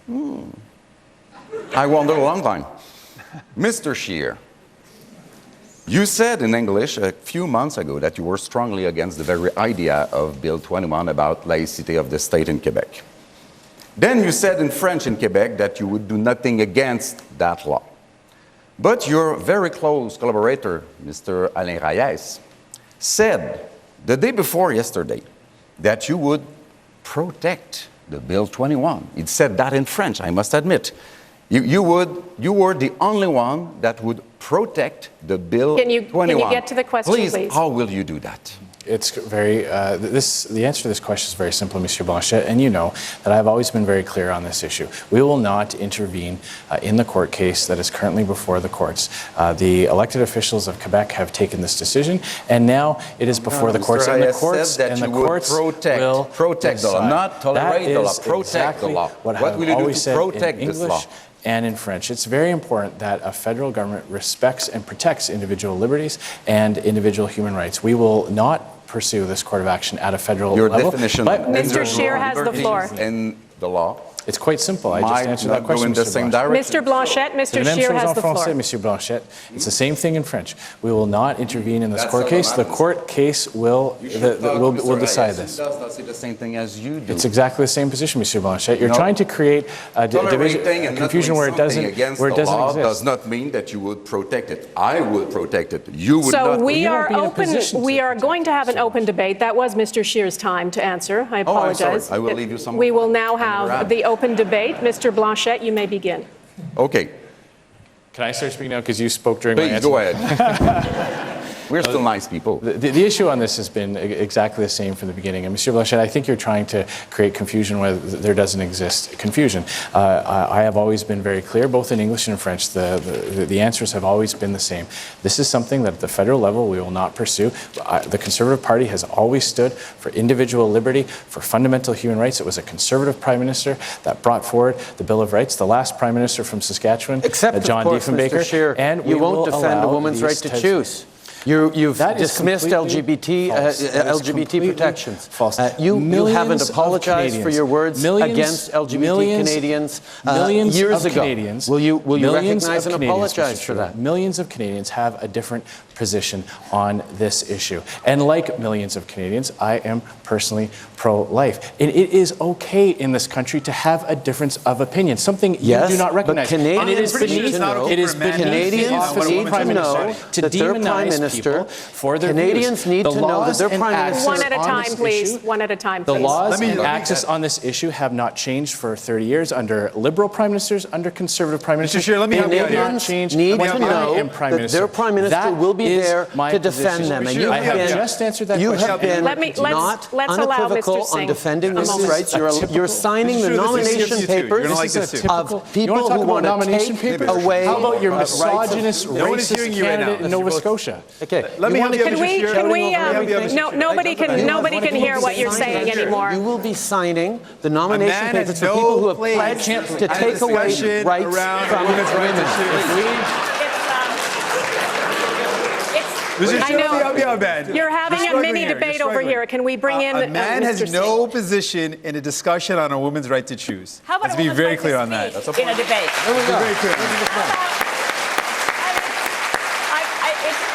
I wondered a long time. Mr. Scheer, you said in English a few months ago that you were strongly against the very idea of Bill 21 about laicity of the state in Quebec. Then you said in French in Quebec that you would do nothing against that law. But your very close collaborator, Mr. Alain Reyes, said the day before yesterday that you would protect the Bill 21. He said that in French, I must admit. You were the only one that would protect the Bill 21. Can you get to the question, please? How will you do that? It's very, the answer to this question is very simple, Monsieur Blanchet, and you know that I've always been very clear on this issue. We will not intervene in the court case that is currently before the courts. The elected officials of Quebec have taken this decision, and now it is before the courts, and the courts, will protect the law, not tolerate the law, protect exactly the law. What will you do to protect this law? And in French. It's very important that a federal government respects and protects individual liberties and individual human rights. We will not pursue this court of action at a federal level. Your definition but of Mr. Scheer has the floor. In the law. It's quite simple. I just answered that question, Mr. Blanchet. Mr. Blanchet, Mr. Scheer has the floor. Monsieur Blanchet. It's the same thing in French. We will not intervene in this court case. The court case will decide this. Does not say the same thing as you do. It's exactly the same position, Monsieur Blanchet. You're trying to create a division, confusion where it doesn't exist. Does not mean that you would protect it. I would protect it. You would not. So we are open. We are going to have an open debate. That was Mr. Scheer's time to answer. I apologize. I will leave you some. We will now have the open debate. Mr. Blanchet, you may begin. Okay. Can I start speaking now because you spoke during my answer? Please, go ahead. We're still nice people. The issue on this has been exactly the same from the beginning. And Mr. Blanchet, I think you're trying to create confusion where there doesn't exist confusion. I have always been very clear, both in English and in French. The answers have always been the same. This is something that at the federal level we will not pursue. The Conservative Party has always stood for individual liberty, for fundamental human rights. It was a Conservative Prime Minister that brought forward the Bill of Rights, the last Prime Minister from Saskatchewan, Except, John of course, Diefenbaker. Mr. Scheer, And you won't defend a woman's right to choose. You've dismissed LGBT protections. False. You haven't apologized for your words against LGBT Canadians years ago. Will you recognize and apologize for that? Millions of Canadians have a different position on this issue. And like millions of Canadians, I am personally pro-life. And it is okay in this country to have a difference of opinion, something you do not recognize. But Canadians and it is beneath the office of Prime Minister to demonize people for their Canadians views. need to know that their Prime Minister... One at a time, please. One at a time, please. The laws and access on this issue have not changed for 30 years under Liberal Prime Ministers, under Conservative Prime Ministers. Mr. Scheer, let me help you out here. Canadians need to know that their Prime Minister will be there to defend them. And you have just answered that question. You have been not unequivocal on defending women's rights. You're signing the nomination papers of people who want to take away How about your rights. misogynist, racist candidate in Nova Scotia? Okay. Let me help you. Nobody can hear what you're saying anymore. You will be signing the nomination papers for people who have pledged to take away rights from women. You're having a mini debate over here. Can we bring in a man has no position in a discussion on a woman's right to choose? How about Let's be very clear on that. That's in a debate? Very clear.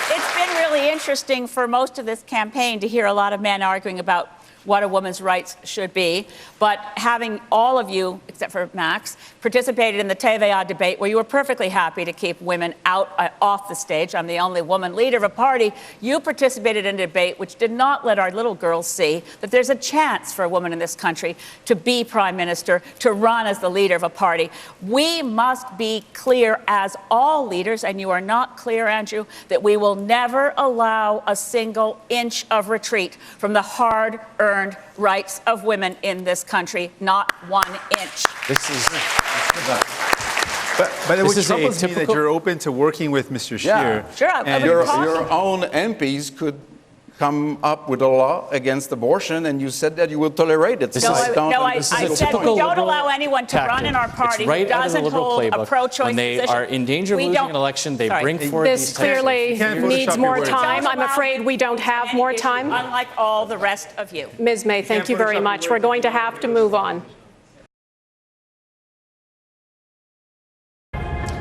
It's been really interesting for most of this campaign to hear a lot of men arguing about what a woman's rights should be, but having all of you, except for Max, participated in the TVA debate where you were perfectly happy to keep women off the stage. I'm the only woman leader of a party. You participated in a debate which did not let our little girls see that there's a chance for a woman in this country to be Prime Minister, to run as the leader of a party. We must be clear as all leaders, and you are not clear, Andrew, that we will never allow a single inch of retreat from the hard-earned rights of women in this country, not 1 inch. This is... But what troubles me that you're open to working with Mr. Scheer. Sure, and your own MPs could come up with a law against abortion, and you said that you will tolerate it. I said we don't allow anyone to run in our party who doesn't hold a pro-choice when they position. are in danger of losing an election, they bring forward This clearly needs more time. I'm afraid we don't have more time. Unlike all the rest of you. Ms. May, thank you very much. We're going to have to move on.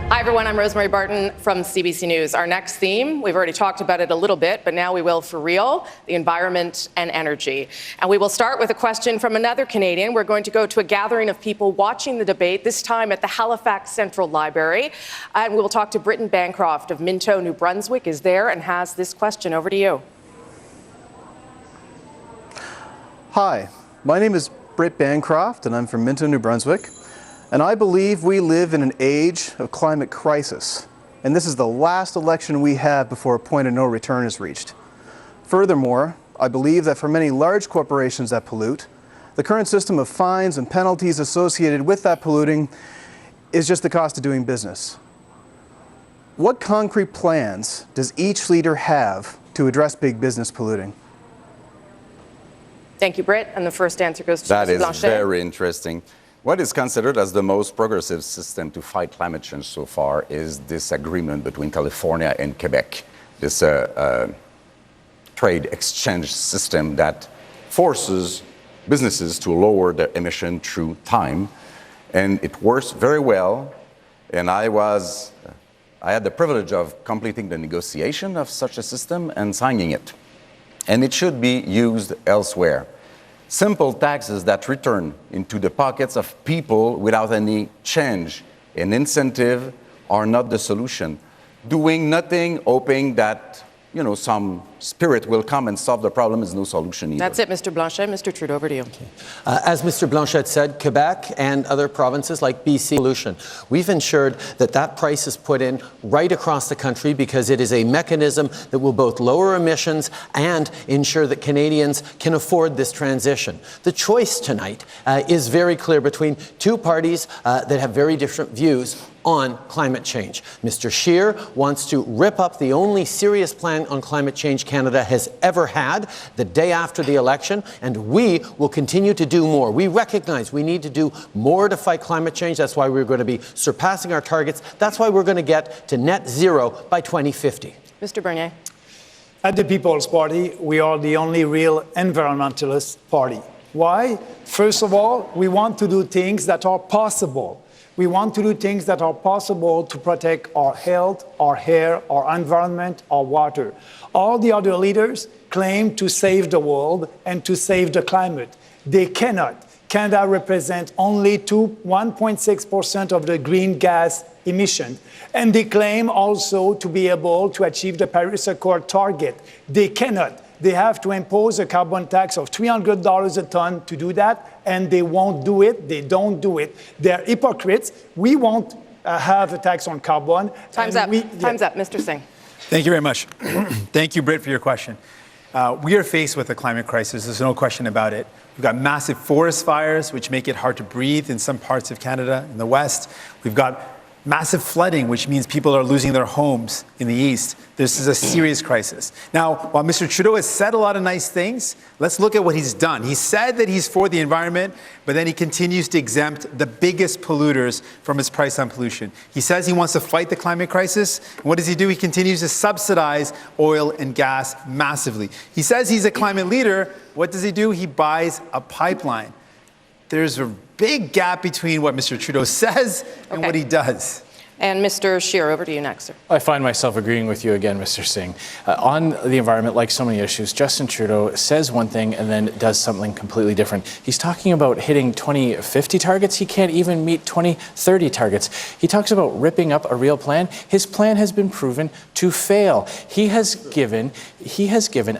Hi, everyone. I'm Rosemary Barton from CBC News. Our next theme, we've already talked about it a little bit, but now we will for real, the environment and energy. And we will start with a question from another Canadian. We're going to go to a gathering of people watching the debate, this time at the Halifax Central Library. And we will talk to Britton Bancroft of Minto, New Brunswick, is there and has this question. Over to you. Hi, my name is Britt Bancroft, and I'm from Minto, New Brunswick. And I believe we live in an age of climate crisis. And this is the last election we have before a point of no return is reached. Furthermore, I believe that for many large corporations that pollute, the current system of fines and penalties associated with that polluting is just the cost of doing business. What concrete plans does each leader have to address big business polluting? Thank you, Britt. And the first answer goes to That Mr. is Blanchet. very interesting. What is considered as the most progressive system to fight climate change so far is this agreement between California and Quebec, this trade exchange system that forces businesses to lower their emission through time. And it works very well. And I had the privilege of completing the negotiation of such a system and signing it. And it should be used elsewhere. Simple taxes that return into the pockets of people without any change in incentive are not the solution. Doing nothing, hoping that some spirit will come and solve the problem is no solution either. That's it, Mr. Blanchet. Mr. Trudeau, over to you. As Mr. Blanchet said, Quebec and other provinces like BC pollution, we've ensured that that price is put in right across the country because it is a mechanism that will both lower emissions and ensure that Canadians can afford this transition. The choice tonight is very clear between two parties that have very different views on climate change. Mr. Scheer wants to rip up the only serious plan on climate change Canada has ever had the day after the election, and we will continue to do more. We recognize we need to do more to fight climate change. That's why we're going to be surpassing our targets. That's why we're going to get to net zero by 2050. Mr. Bernier. At the People's Party, we are the only real environmentalist party. Why? First of all, we want to do things that are possible. We want to do things that are possible to protect our health, our air, our environment, our water. All the other leaders claim to save the world and to save the climate. They cannot. Canada represents only 1.6% of the green gas emissions. And they claim also to be able to achieve the Paris Accord target. They cannot. They have to impose a carbon tax of $300 a ton to do that, and they won't do it. They don't do it. They're hypocrites. We won't have a tax on carbon. Time's up. Time's up. Mr. Singh. Thank you very much. Thank you, Britt, for your question. We are faced with a climate crisis. There's no question about it. We've got massive forest fires, which make it hard to breathe in some parts of Canada, in the west. We've got massive flooding, which means people are losing their homes in the east. This is a serious crisis. Now, while Mr. Trudeau has said a lot of nice things, let's look at what he's done. He said that he's for the environment, but then he continues to exempt the biggest polluters from his price on pollution. He says he wants to fight the climate crisis. And what does he do? He continues to subsidize oil and gas massively. He says he's a climate leader. What does he do? He buys a pipeline. There's a big gap between what Mr. Trudeau says and what he does. And Mr. Scheer, over to you next, sir. I find myself agreeing with you again, Mr. Singh. On the environment, like so many issues, Justin Trudeau says one thing and then does something completely different. He's talking about hitting 2050 targets. He can't even meet 2030 targets. He talks about ripping up a real plan. His plan has been proven to fail. He has given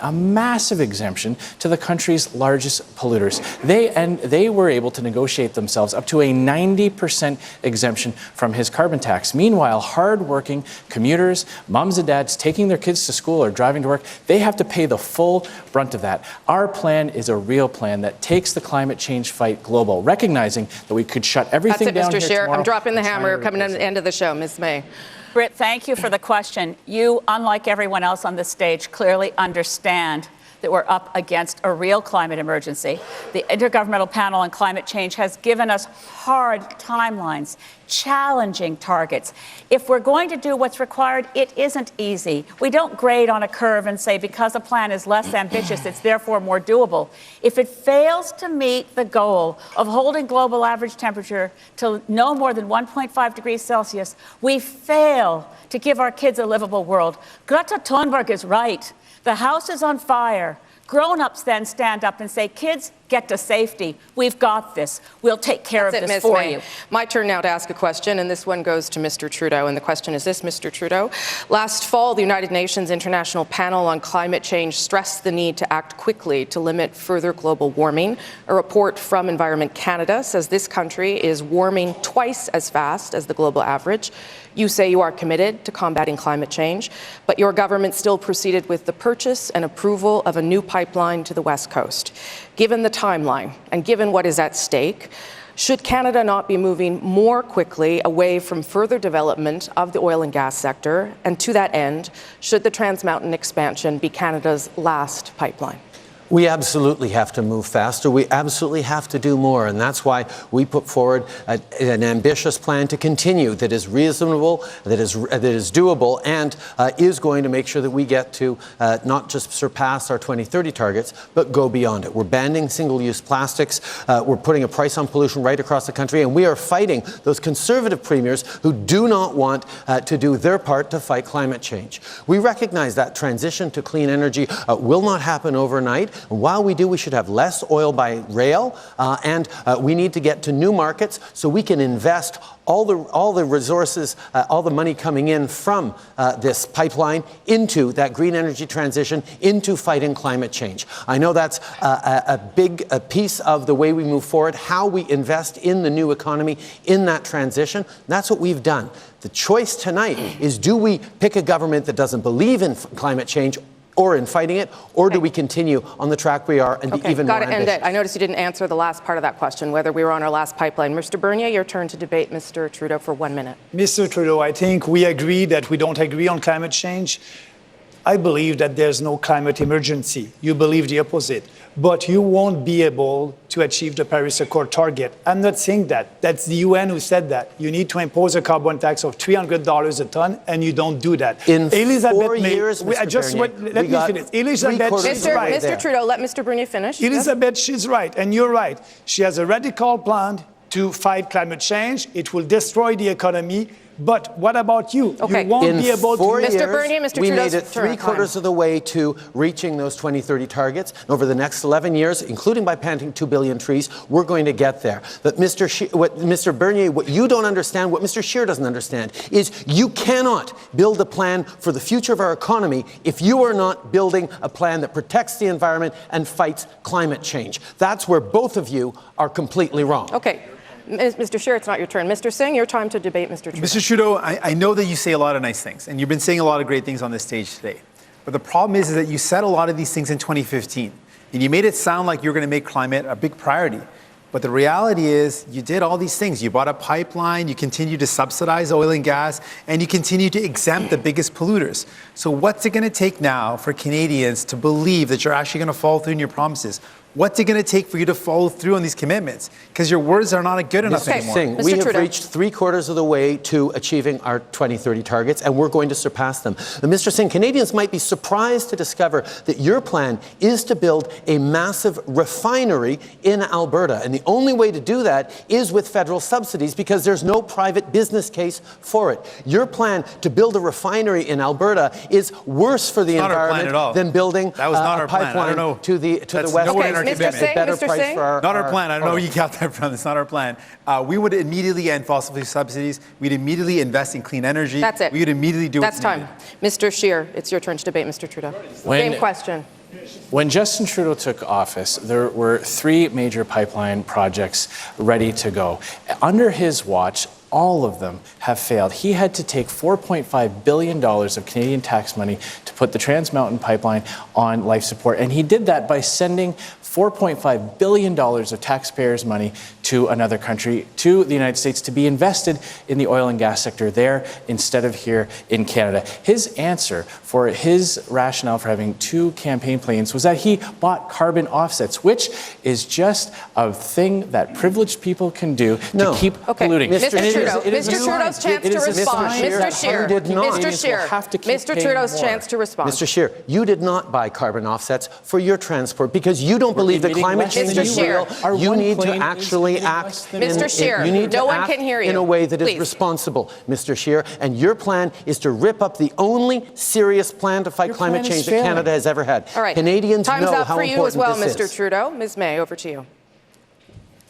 a massive exemption to the country's largest polluters. They were able to negotiate themselves up to a 90% exemption from his carbon tax. Meanwhile, hard-working commuters, moms and dads taking their kids to school or driving to work, they have to pay the full brunt of that. Our plan is a real plan that takes the climate change fight global, recognizing that we could shut everything down here tomorrow. That's it, Mr. Scheer. I'm dropping the hammer, coming to the end of the show. Ms. May. Britt, thank you for the question. You, unlike everyone else on this stage, clearly understand that we're up against a real climate emergency. The Intergovernmental Panel on Climate Change has given us hard timelines, challenging targets. If we're going to do what's required, it isn't easy. We don't grade on a curve and say because a plan is less ambitious, it's therefore more doable. If it fails to meet the goal of holding global average temperature to no more than 1.5 degrees Celsius, we fail to give our kids a livable world. Greta Thunberg is right. The house is on fire. Grown-ups then stand up and say, kids, get to safety. We've got this. We'll take care of this for you. My turn now to ask a question, and this one goes to Mr. Trudeau. And the question is this, Mr. Trudeau. Last fall, the United Nations International Panel on Climate Change stressed the need to act quickly to limit further global warming. A report from Environment Canada says this country is warming twice as fast as the global average. You say you are committed to combating climate change, but your government still proceeded with the purchase and approval of a new pipeline to the West Coast. Given the timeline and given what is at stake, should Canada not be moving more quickly away from further development of the oil and gas sector? And to that end, should the Trans Mountain expansion be Canada's last pipeline? We absolutely have to move faster. We absolutely have to do more. And that's why we put forward an ambitious plan to continue that is reasonable, that is doable, and is going to make sure that we get to not just surpass our 2030 targets, but go beyond it. We're banning single-use plastics. We're putting a price on pollution right across the country. And we are fighting those conservative premiers who do not want to do their part to fight climate change. We recognize that transition to clean energy will not happen overnight. And while we do, we should have less oil by rail, and we need to get to new markets so we can invest all the resources, all the money coming in from this pipeline into that green energy transition, into fighting climate change. I know that's a big piece of the way we move forward, how we invest in the new economy, in that transition. That's what we've done. The choice tonight is, do we pick a government that doesn't believe in climate change or in fighting it, or do we continue on the track we are and be even more ambitious? Got to end it. I noticed you didn't answer the last part of that question, whether we were on our last pipeline. Mr. Bernier, your turn to debate Mr. Trudeau for 1 minute. Mr. Trudeau, I think we agree that we don't agree on climate change. I believe that there's no climate emergency. You believe the opposite. But you won't be able to achieve the Paris Accord target. I'm not saying that. That's the UN who said that. You need to impose a carbon tax of $300 a ton, and you don't do that. In 4 years, Mr. Let me finish. Elizabeth, she's right. Mr. Trudeau, let Mr. Bernier finish. Elizabeth, she's right, and you're right. She has a radical plan to fight climate change. It will destroy the economy. But what about you? Okay. You won't be able to. Mr. Bernier, Mr. We Trudeau's made it three-quarters of the way to reaching those 2030 targets. And over the next 11 years, including by planting 2 billion trees, we're going to get there. But Mr. Bernier, what you don't understand, what Mr. Scheer doesn't understand, is you cannot build a plan for the future of our economy if you are not building a plan that protects the environment and fights climate change. That's where both of you are completely wrong. Okay. Mr. Scheer, it's not your turn. Mr. Singh, your time to debate Mr. Trudeau. Mr. Trudeau, I know that you say a lot of nice things, and you've been saying a lot of great things on this stage today. But the problem is that you said a lot of these things in 2015, and you made it sound like you're going to make climate a big priority. But the reality is you did all these things. You bought a pipeline, you continue to subsidize oil and gas, and you continue to exempt the biggest polluters. So what's it going to take now for Canadians to believe that you're actually going to follow through on your promises? What's it going to take for you to follow through on these commitments? Because your words are not good enough anymore. Singh, we have reached three-quarters of the way to achieving our 2030 targets, and we're going to surpass them. But Mr. Singh, Canadians might be surprised to discover that your plan is to build a massive refinery in Alberta. And the only way to do that is with federal subsidies, because there's no private business case for it. Your plan to build a refinery in Alberta is worse for the environment than building a pipeline to the west. Not our plan. I don't know where you got that from. It's not our plan. We would immediately end fossil fuel subsidies. We'd immediately invest in clean energy. That's it. We would immediately do That's time. Mr. Scheer, it's your turn to debate Mr. Trudeau. Same question. When Justin Trudeau took office, there were 3 major pipeline projects ready to go. Under his watch, all of them have failed. He had to take $4.5 billion of Canadian tax money to put the Trans Mountain Pipeline on life support. And he did that by sending $4.5 billion of taxpayers' money to another country, to the United States, to be invested in the oil and gas sector there instead of here in Canada. His answer for his rationale for having 2 campaign planes was that he bought carbon offsets, which is just a thing that privileged people can do to keep polluting. Mr. Trudeau's chance to respond. Mr. Scheer, Mr. Trudeau's chance to respond. Mr. Scheer, you did not buy carbon offsets for your transport because you don't believe that climate change is real. You need to actually act. Mr. Scheer, no one can hear you. In a way that is responsible, Mr. Scheer. And your plan is to rip up the only serious plan to fight climate change that Canada has ever had. All right. Canadians Time's know up how for you as well, important this Mr. Trudeau. Ms. May, over to you.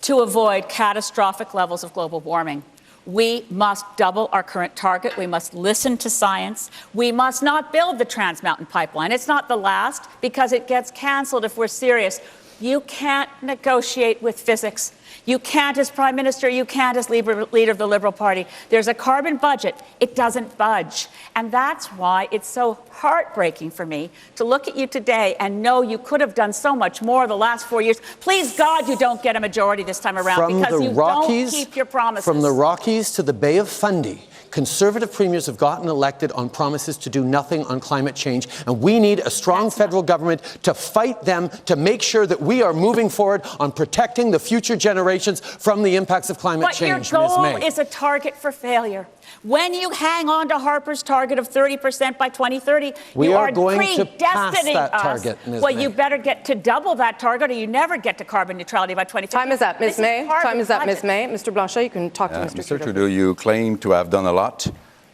To avoid catastrophic levels of global warming, we must double our current target. We must listen to science. We must not build the Trans Mountain Pipeline. It's not the last because it gets canceled if we're serious. You can't negotiate with physics. You can't as Prime Minister, you can't as leader of the Liberal Party. There's a carbon budget. It doesn't budge. And that's why it's so heartbreaking for me to look at you today and know you could have done so much more the last 4 years. Please, God, you don't get a majority this time around because you don't keep your promises. From the Rockies to the Bay of Fundy, Conservative premiers have gotten elected on promises to do nothing on climate change, and we need a strong federal government to fight them, to make sure that we are moving forward on protecting the future generations from the impacts of climate change. But your goal is a target for failure. When you hang on to Harper's target of 30% by 2030, we you are are going to pass predestining that us. target, Ms. Well, May. you better get to double that target, or you never get to carbon neutrality by 2050. Time is up, Ms. May. Time is up, Ms. May. Mr. Blanchet, you can talk to Mr. Trudeau, you claim to have done a lot,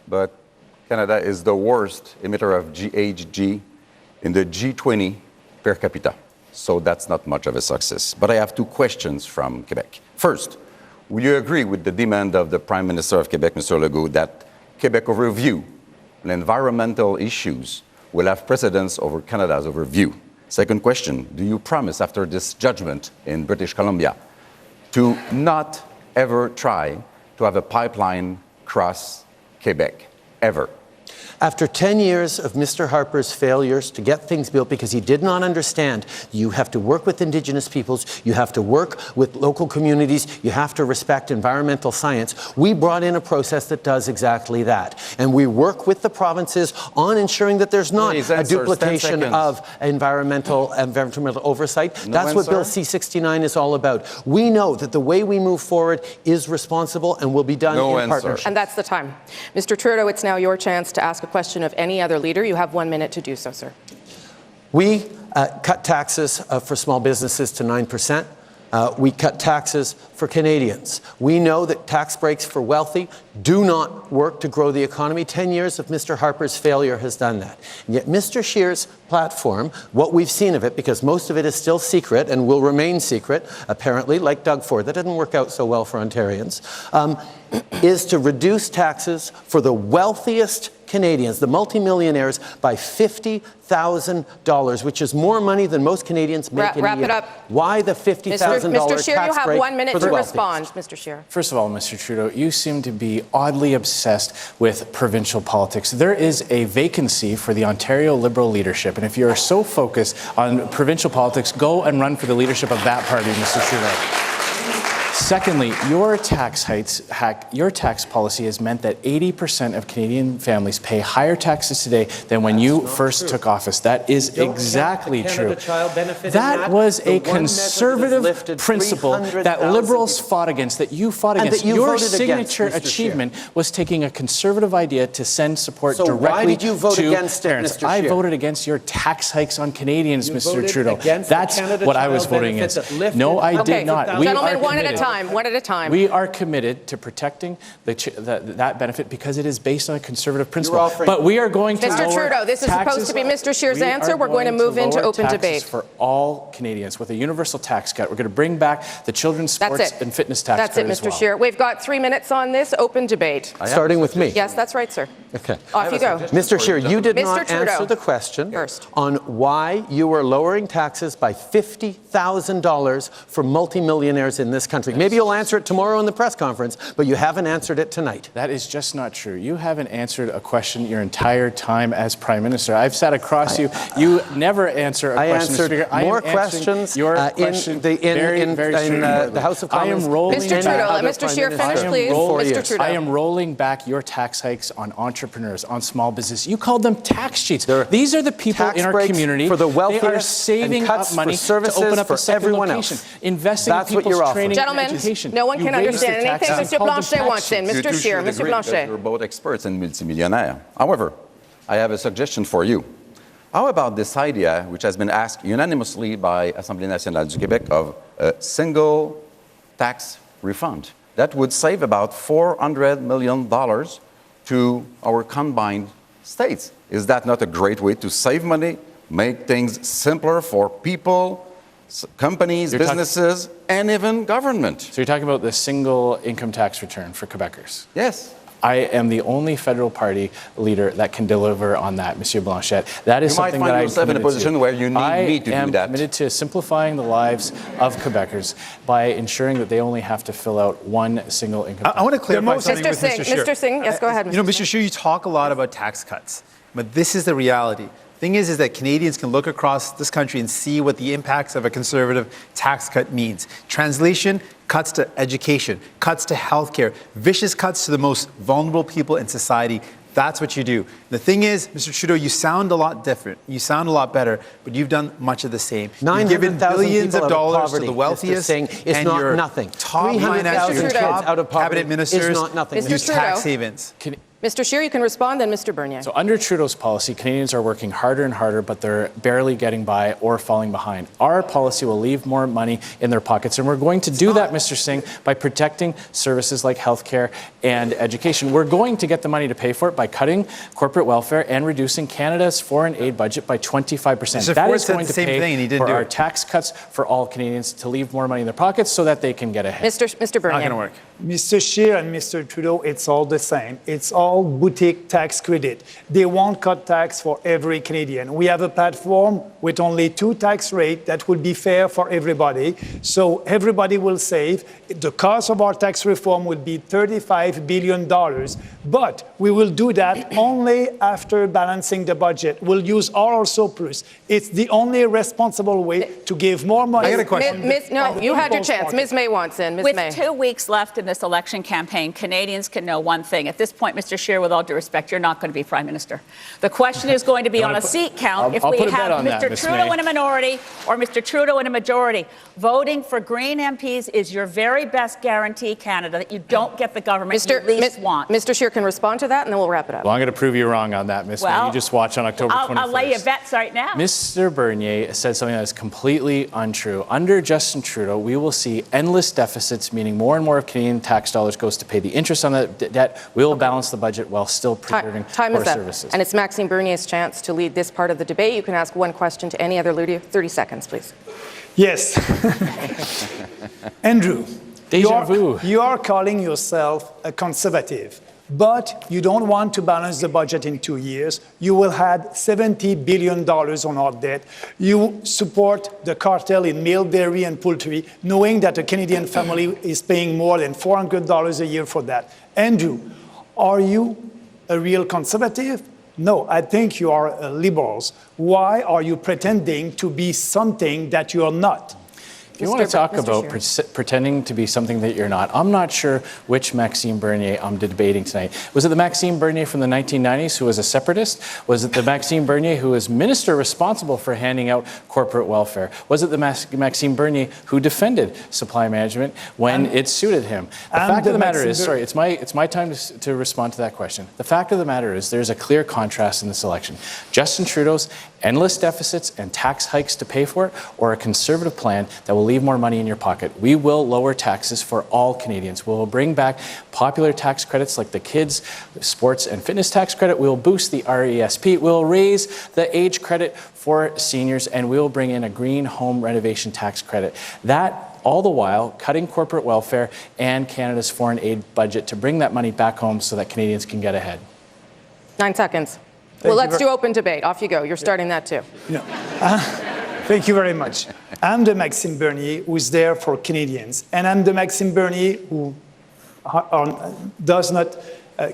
but Canada is the worst emitter of GHG in the G20 per capita. so that's not much of a success. But I have two questions from Quebec. First, will you agree with the demand of the Prime Minister of Quebec, Mr. Legault, that Quebec overview on environmental issues will have precedence over Canada's overview? Second question, do you promise after this judgment in British Columbia to not ever try to have a pipeline cross Quebec, ever? After 10 years of Mr. Harper's failures to get things built because he did not understand you have to work with Indigenous peoples, you have to work with local communities, you have to respect environmental science, we brought in a process that does exactly that. And we work with the provinces on ensuring that there's not a duplication of environmental oversight. That's what Bill C-69 is all about. We know that the way we move forward is responsible and will be done in partnership. And that's the time. Mr. Trudeau, it's now your chance to ask a question of any other leader. You have 1 minute to do so, sir. We cut taxes for small businesses to 9%. We cut taxes for Canadians. We know that tax breaks for wealthy do not work to grow the economy. 10 years of Mr. Harper's failure has done that. And yet Mr. Scheer's platform, what we've seen of it, because most of it is still secret and will remain secret, apparently, like Doug Ford, that didn't work out so well for Ontarians, is to reduce taxes for the wealthiest Canadians, the multimillionaires, by $50,000, which is more money than most Canadians make in a year. Wrap it up. Why the $50,000 tax break? Mr. Scheer, you have 1 minute to wealthiest? respond, Mr. Scheer. First of all, Mr. Trudeau, you seem to be oddly obsessed with provincial politics. There is a vacancy for the Ontario Liberal leadership, and if you're so focused on provincial politics, go and run for the leadership of that party, Mr. Trudeau. Secondly, your tax policy has meant that 80% of Canadian families pay higher taxes today than when you first took office. That is exactly true. That was a conservative principle that Liberals fought against, that you fought against. Your signature achievement was taking a conservative idea to send support directly to parents. Why did you vote against it, Mr. Scheer? I voted against your tax hikes on Canadians, Mr. Trudeau. That's what I was voting against. No, I did not. Gentlemen, one at a time. One at a time. We are committed to protecting that benefit because it is based on a conservative principle. But we are going to Mr. Trudeau, this is supposed to be Mr. Scheer's answer. We're going to move into open debate. For all Canadians with a universal tax cut. We're going to bring back the children's sports and fitness tax cut as well. That's it, Mr. Scheer. We've got 3 minutes on this open debate. Starting with me. Yes, that's right, sir. Okay. Off you go. Mr. Scheer, you did Mr. not Trudeau. answer the question on why you were lowering taxes by $50,000 for multimillionaires in this country. Maybe you'll answer it tomorrow in the press conference, but you haven't answered it tonight. That is just not true. You haven't answered a question your entire time as Prime Minister. I've sat across you. You never answer a question, Mr. Speaker. I answered more questions your in the House of Commons. I am rolling Mr. Trudeau, let Mr. Scheer finish, please. Mr. Trudeau. I am rolling back your tax hikes on entrepreneurs, on small business. You called them tax cheats. These are the people in our community. For the wealthiest, they are saving up money to open up a second location, investing in people's training and education. Gentlemen, no one can understand anything Mr. Blanchet wants in. Mr. Scheer, Mr. Blanchet. You're both experts and multimillionaires. However, I have a suggestion for you. How about this idea, which has been asked unanimously by Assemblée nationale du Québec, of a single tax refund? That would save about $400 million to our combined states. Is that not a great way to save money, make things simpler for people, companies, businesses, and even government? So you're talking about the single income tax return for Quebecers? Yes. I am the only federal party leader that can deliver on that, Monsieur Blanchet. That is something that I'm committed to. You might find yourself in a position where you need me to do that. I am committed to simplifying the lives of Quebecers by ensuring that they only have to fill out one single income tax. I want to clarify something with Mr. Scheer. Mr. Singh, yes, go ahead, Mr. Mr. Scheer, you talk a lot about tax cuts, but this is the reality. Thing is that Canadians can look across this country and see what the impacts of a conservative tax cut means. Translation, cuts to education, cuts to healthcare, vicious cuts to the most vulnerable people in society. That's what you do. The thing is, Mr. Trudeau, you sound a lot different. You sound a lot better, but you've done much of the same. You've given billions of dollars to the wealthiest, and your nothing. top finance, your top cabinet ministers use tax havens. Mr. Scheer, you can respond, then Mr. Bernier. So under Trudeau's policy, Canadians are working harder and harder, but they're barely getting by or falling behind. Our policy will leave more money in their pockets, and we're going to do that, Mr. Singh, by protecting services like healthcare and education. We're going to get the money to pay for it by cutting corporate welfare and reducing Canada's foreign aid budget by 25%. That is going to pay for our tax cuts for all Canadians to leave more money in their pockets so that they can get ahead. Mr. Bernier. Not going to work. Mr. Scheer and Mr. Trudeau, it's all the same. It's all boutique tax credit. They won't cut tax for every Canadian. We have a platform with only 2 tax rates that will be fair for everybody. So everybody will save. The cost of our tax reform will be $35 billion. But we will do that only after balancing the budget. We'll use all our surplus. It's the only responsible way to give more money. I got a question. No, you had your chance. Ms. May wants in. Ms. May. With 2 weeks left in this election campaign, Canadians can know one thing. At this point, Mr. Scheer, with all due respect, you're not going to be Prime Minister. The question is going to be on a seat count if we have Mr. Trudeau in a minority or Mr. Trudeau in a majority. Voting for Green MPs is your very best guarantee, Canada, that you don't get the government you least want. Mr. Scheer can respond to that, and then we'll wrap it up. Well, I'm going to prove you wrong on that, Ms. May. You just watch on October 21st. I'll lay you bets right now. Mr. Bernier said something that is completely untrue. Under Justin Trudeau, we will see endless deficits, meaning more and more of Canadian tax dollars goes to pay the interest on that debt. We will balance the budget while still preserving Time core is up. services. And it's Maxime Bernier's chance to lead this part of the debate. You can ask one question to any other leader. 30 seconds, please. Yes. Andrew, Deja vu. You are calling yourself a conservative, but you don't want to balance the budget in 2 years. You will add $70 billion on our debt. You support the cartel in milk, dairy, and poultry, knowing that a Canadian family is paying more than $400 a year for that. Andrew, are you a real conservative? No, I think you are liberals. Why are you pretending to be something that you are not? If you want to talk about pretending to be something that you're not, I'm not sure which Maxime Bernier I'm debating tonight. Was it the Maxime Bernier from the 1990s who was a separatist? Was it the Maxime Bernier who was minister responsible for handing out corporate welfare? Was it the Maxime Bernier who defended supply management when it suited him? The fact of the matter is, sorry, it's my time to respond to that question. The fact of the matter is there's a clear contrast in this election. Justin Trudeau's endless deficits and tax hikes to pay for it, or a conservative plan that will leave more money in your pocket. We will lower taxes for all Canadians. We will bring back popular tax credits like the kids, sports and fitness tax credit. We will boost the RESP. We will raise the age credit for seniors, and we will bring in a green home renovation tax credit. That all the while cutting corporate welfare and Canada's foreign aid budget to bring that money back home so that Canadians can get ahead. 9 seconds. Well, let's do open debate. Off you go. You're starting that too. Thank you very much. I'm the Maxime Bernier who's there for Canadians, and I'm the Maxime Bernier who does not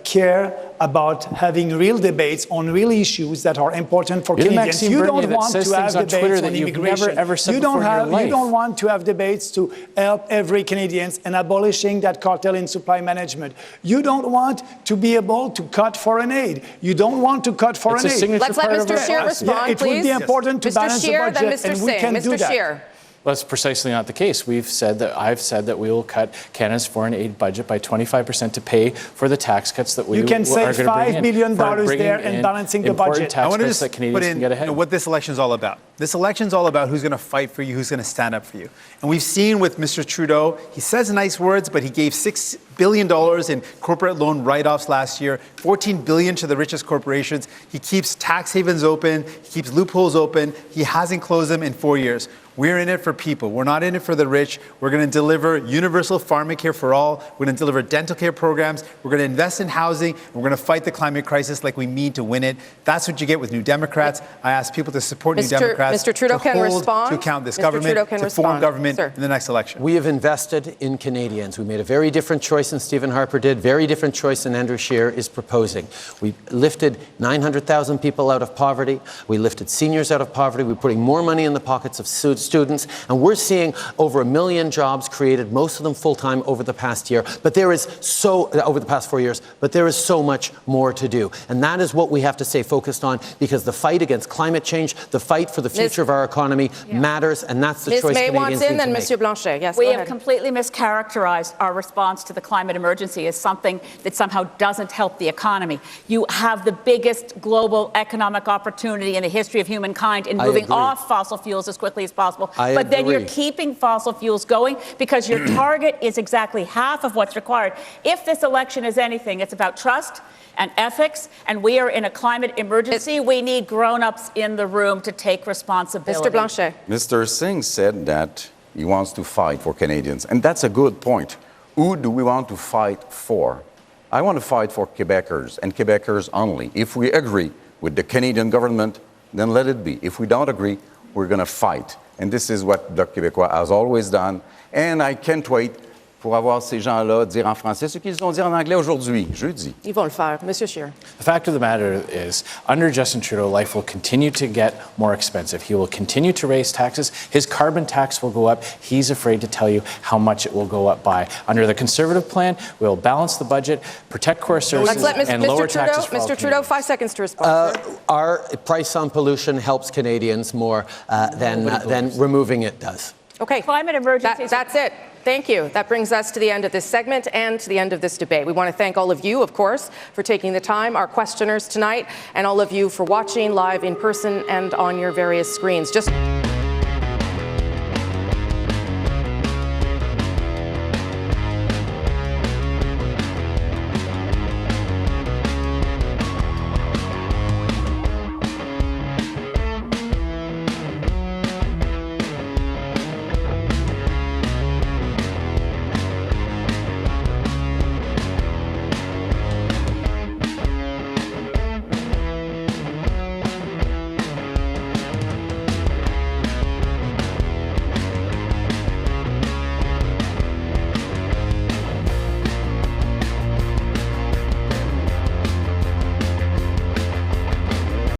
care about having real debates on real issues that are important for Canadians. You don't want to have debates on immigration. You don't want to have debates to help every Canadian and abolishing that cartel in supply management. You don't want to be able to cut foreign aid. You don't want to cut foreign aid. Let's let Mr. Scheer respond, it would be important to balance the budget, and we can do that. Scheer. Well, that's precisely not the case. I've said that we will cut Canada's foreign aid budget by 25% to pay for the tax cuts that we are going to bring in. You can save $5 billion there and balancing the budget. I want to just put in what this election is all about. This election is all about who's going to fight for you, who's going to stand up for you. And we've seen with Mr. Trudeau, he says nice words, but he gave $6 billion in corporate loan write-offs last year, $14 billion to the richest corporations. He keeps tax havens open, he keeps loopholes open. He hasn't closed them in 4 years. We're in it for people. We're not in it for the rich. We're going to deliver universal pharmacare for all. We're going to deliver dental care programs. We're going to invest in housing. We're going to fight the climate crisis like we mean to win it. That's what you get with New Democrats. I ask people to support New Democrats. Mr. Trudeau can respond. To account this government, to form government in the next election. We have invested in Canadians. We made a very different choice than Stephen Harper did, very different choice than Andrew Scheer is proposing. We lifted 900,000 people out of poverty. We lifted seniors out of poverty. We're putting more money in the pockets of students, and we're seeing over 1 million jobs created, most of them full-time over the past year. But there is over the past 4 years, but there is so much more to do. And that is what we have to stay focused on, because the fight against climate change, the fight for the future of our economy matters, and that's the choice Canadians need to make. Monsieur Blanchet. Yes, we go have ahead. completely mischaracterized our response to the climate emergency as something that somehow doesn't help the economy. You have the biggest global economic opportunity in the history of humankind in moving off fossil fuels as quickly as possible. But then you're keeping fossil fuels going because your target is exactly half of what's required. If this election is anything, it's about trust and ethics, and we are in a climate emergency. We need grown-ups in the room to take responsibility. Mr. Blanchet. Mr. Singh said that he wants to fight for Canadians, and that's a good point. Who do we want to fight for? I want to fight for Quebecers, and Quebecers only. If we agree with the Canadian government, then let it be. If we don't agree, we're going to fight. And this is what Bloc Québécois has always done. And I can't wait pour avoir ces gens-là dire en français ce qu'ils ont dit en anglais aujourd'hui, jeudi. Ils vont le faire. Monsieur Scheer. The fact of the matter is, under Justin Trudeau, life will continue to get more expensive. He will continue to raise taxes. His carbon tax will go up. He's afraid to tell you how much it will go up by. Under the Conservative plan, we'll balance the budget, protect core services, and lower taxes for all Mr. Trudeau, 5 seconds to respond. Our price on pollution helps Canadians more than removing it does. Okay. Climate emergency. That's it. Thank you. That brings us to the end of this segment and to the end of this debate. We want to thank all of you, of course, for taking the time, our questioners tonight, and all of you for watching live in person and on your various screens. Just